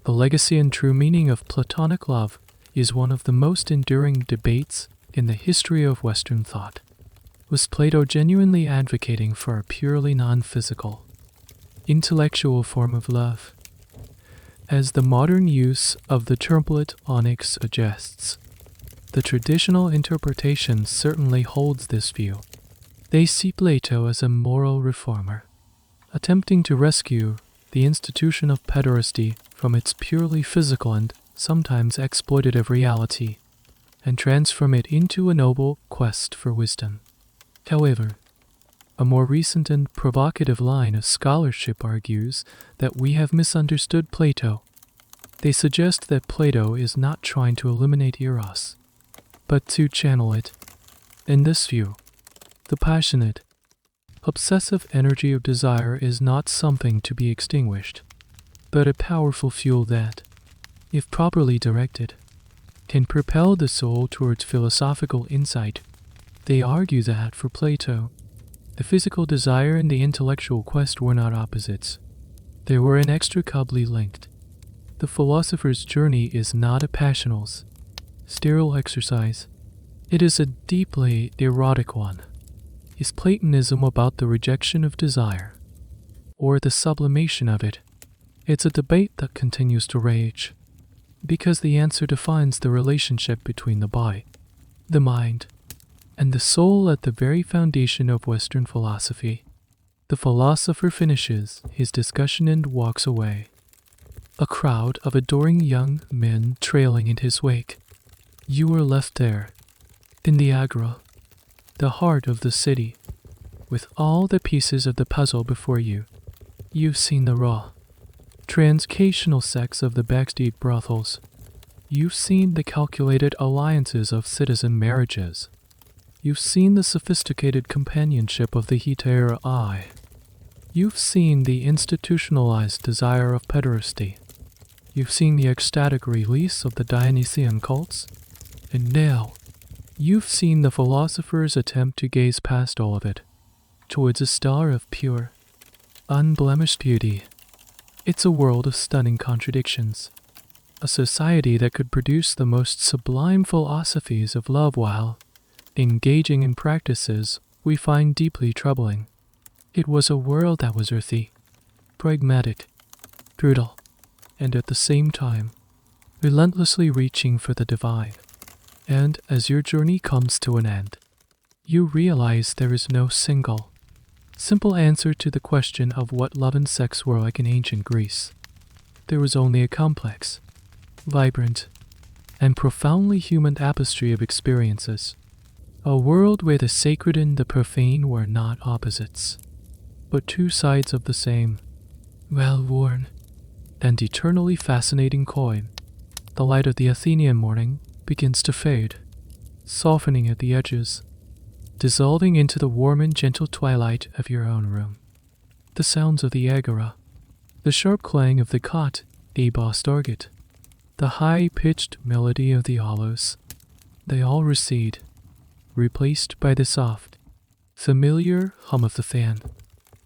A: The legacy and true meaning of Platonic love is one of the most enduring debates in the history of Western thought. Was Plato genuinely advocating for a purely non-physical, intellectual form of love? As the modern use of the template onyx suggests, the traditional interpretation certainly holds this view. They see Plato as a moral reformer, attempting to rescue the institution of pederasty from its purely physical and sometimes exploitative reality, and transform it into a noble quest for wisdom. However, a more recent and provocative line of scholarship argues that we have misunderstood Plato. They suggest that Plato is not trying to eliminate eros, but to channel it. In this view, the passionate, obsessive energy of desire is not something to be extinguished, but a powerful fuel that, if properly directed, can propel the soul towards philosophical insight. They argue that, for Plato, the physical desire and the intellectual quest were not opposites. They were inextricably linked. The philosopher's journey is not a passional, sterile exercise. It is a deeply erotic one. Is Platonism about the rejection of desire, or the sublimation of it? It's a debate that continues to rage, because the answer defines the relationship between the body, the mind, and the soul at the very foundation of Western philosophy. The philosopher finishes his discussion and walks away, a crowd of adoring young men trailing in his wake. You are left there, in the Agora, the heart of the city, with all the pieces of the puzzle before you. You've seen the raw, transcational sex of the backstage brothels. You've seen the calculated alliances of citizen marriages. You've seen the sophisticated companionship of the hetero. You've seen the institutionalized desire of pederasty. You've seen the ecstatic release of the Dionysian cults. And now, you've seen the philosopher's attempt to gaze past all of it, towards a star of pure, unblemished beauty. It's a world of stunning contradictions, a society that could produce the most sublime philosophies of love while engaging in practices we find deeply troubling. It was a world that was earthy, pragmatic, brutal, and at the same time, relentlessly reaching for the divine. And as your journey comes to an end, you realize there is no single, simple answer to the question of what love and sex were like in ancient Greece. There was only a complex, vibrant, and profoundly human tapestry of experiences. A world where the sacred and the profane were not opposites, but two sides of the same, well-worn, and eternally fascinating coin. The light of the Athenian morning begins to fade, softening at the edges, dissolving into the warm and gentle twilight of your own room. The sounds of the Agora, the sharp clang of the cot, a bass target, the high-pitched melody of the hollows, they all recede, replaced by the soft, familiar hum of the fan,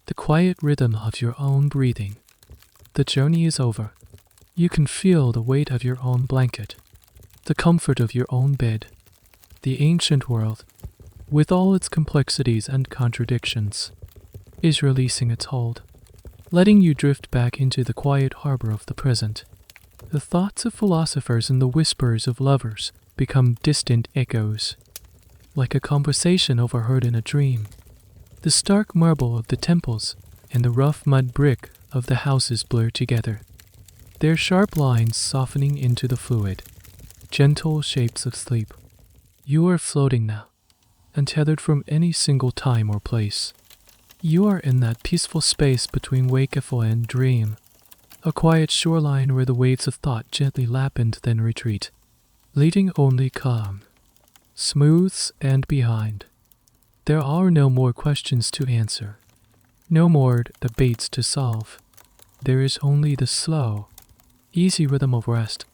A: the quiet rhythm of your own breathing. The journey is over. You can feel the weight of your own blanket, the comfort of your own bed. The ancient world, with all its complexities and contradictions, is releasing its hold, letting you drift back into the quiet harbor of the present. The thoughts of philosophers and the whispers of lovers become distant echoes, like a conversation overheard in a dream. The stark marble of the temples and the rough mud brick of the houses blur together, their sharp lines softening into the fluid, gentle shapes of sleep. You are floating now, untethered from any single time or place. You are in that peaceful space between wakeful and dream, a quiet shoreline where the waves of thought gently lap and then retreat, leading only calm, smooths and behind. There are no more questions to answer, no more debates to solve. There is only the slow, easy rhythm of rest,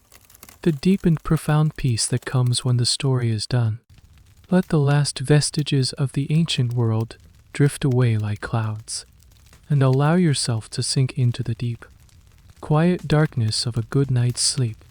A: the deep and profound peace that comes when the story is done. Let the last vestiges of the ancient world drift away like clouds, and allow yourself to sink into the deep, quiet darkness of a good night's sleep.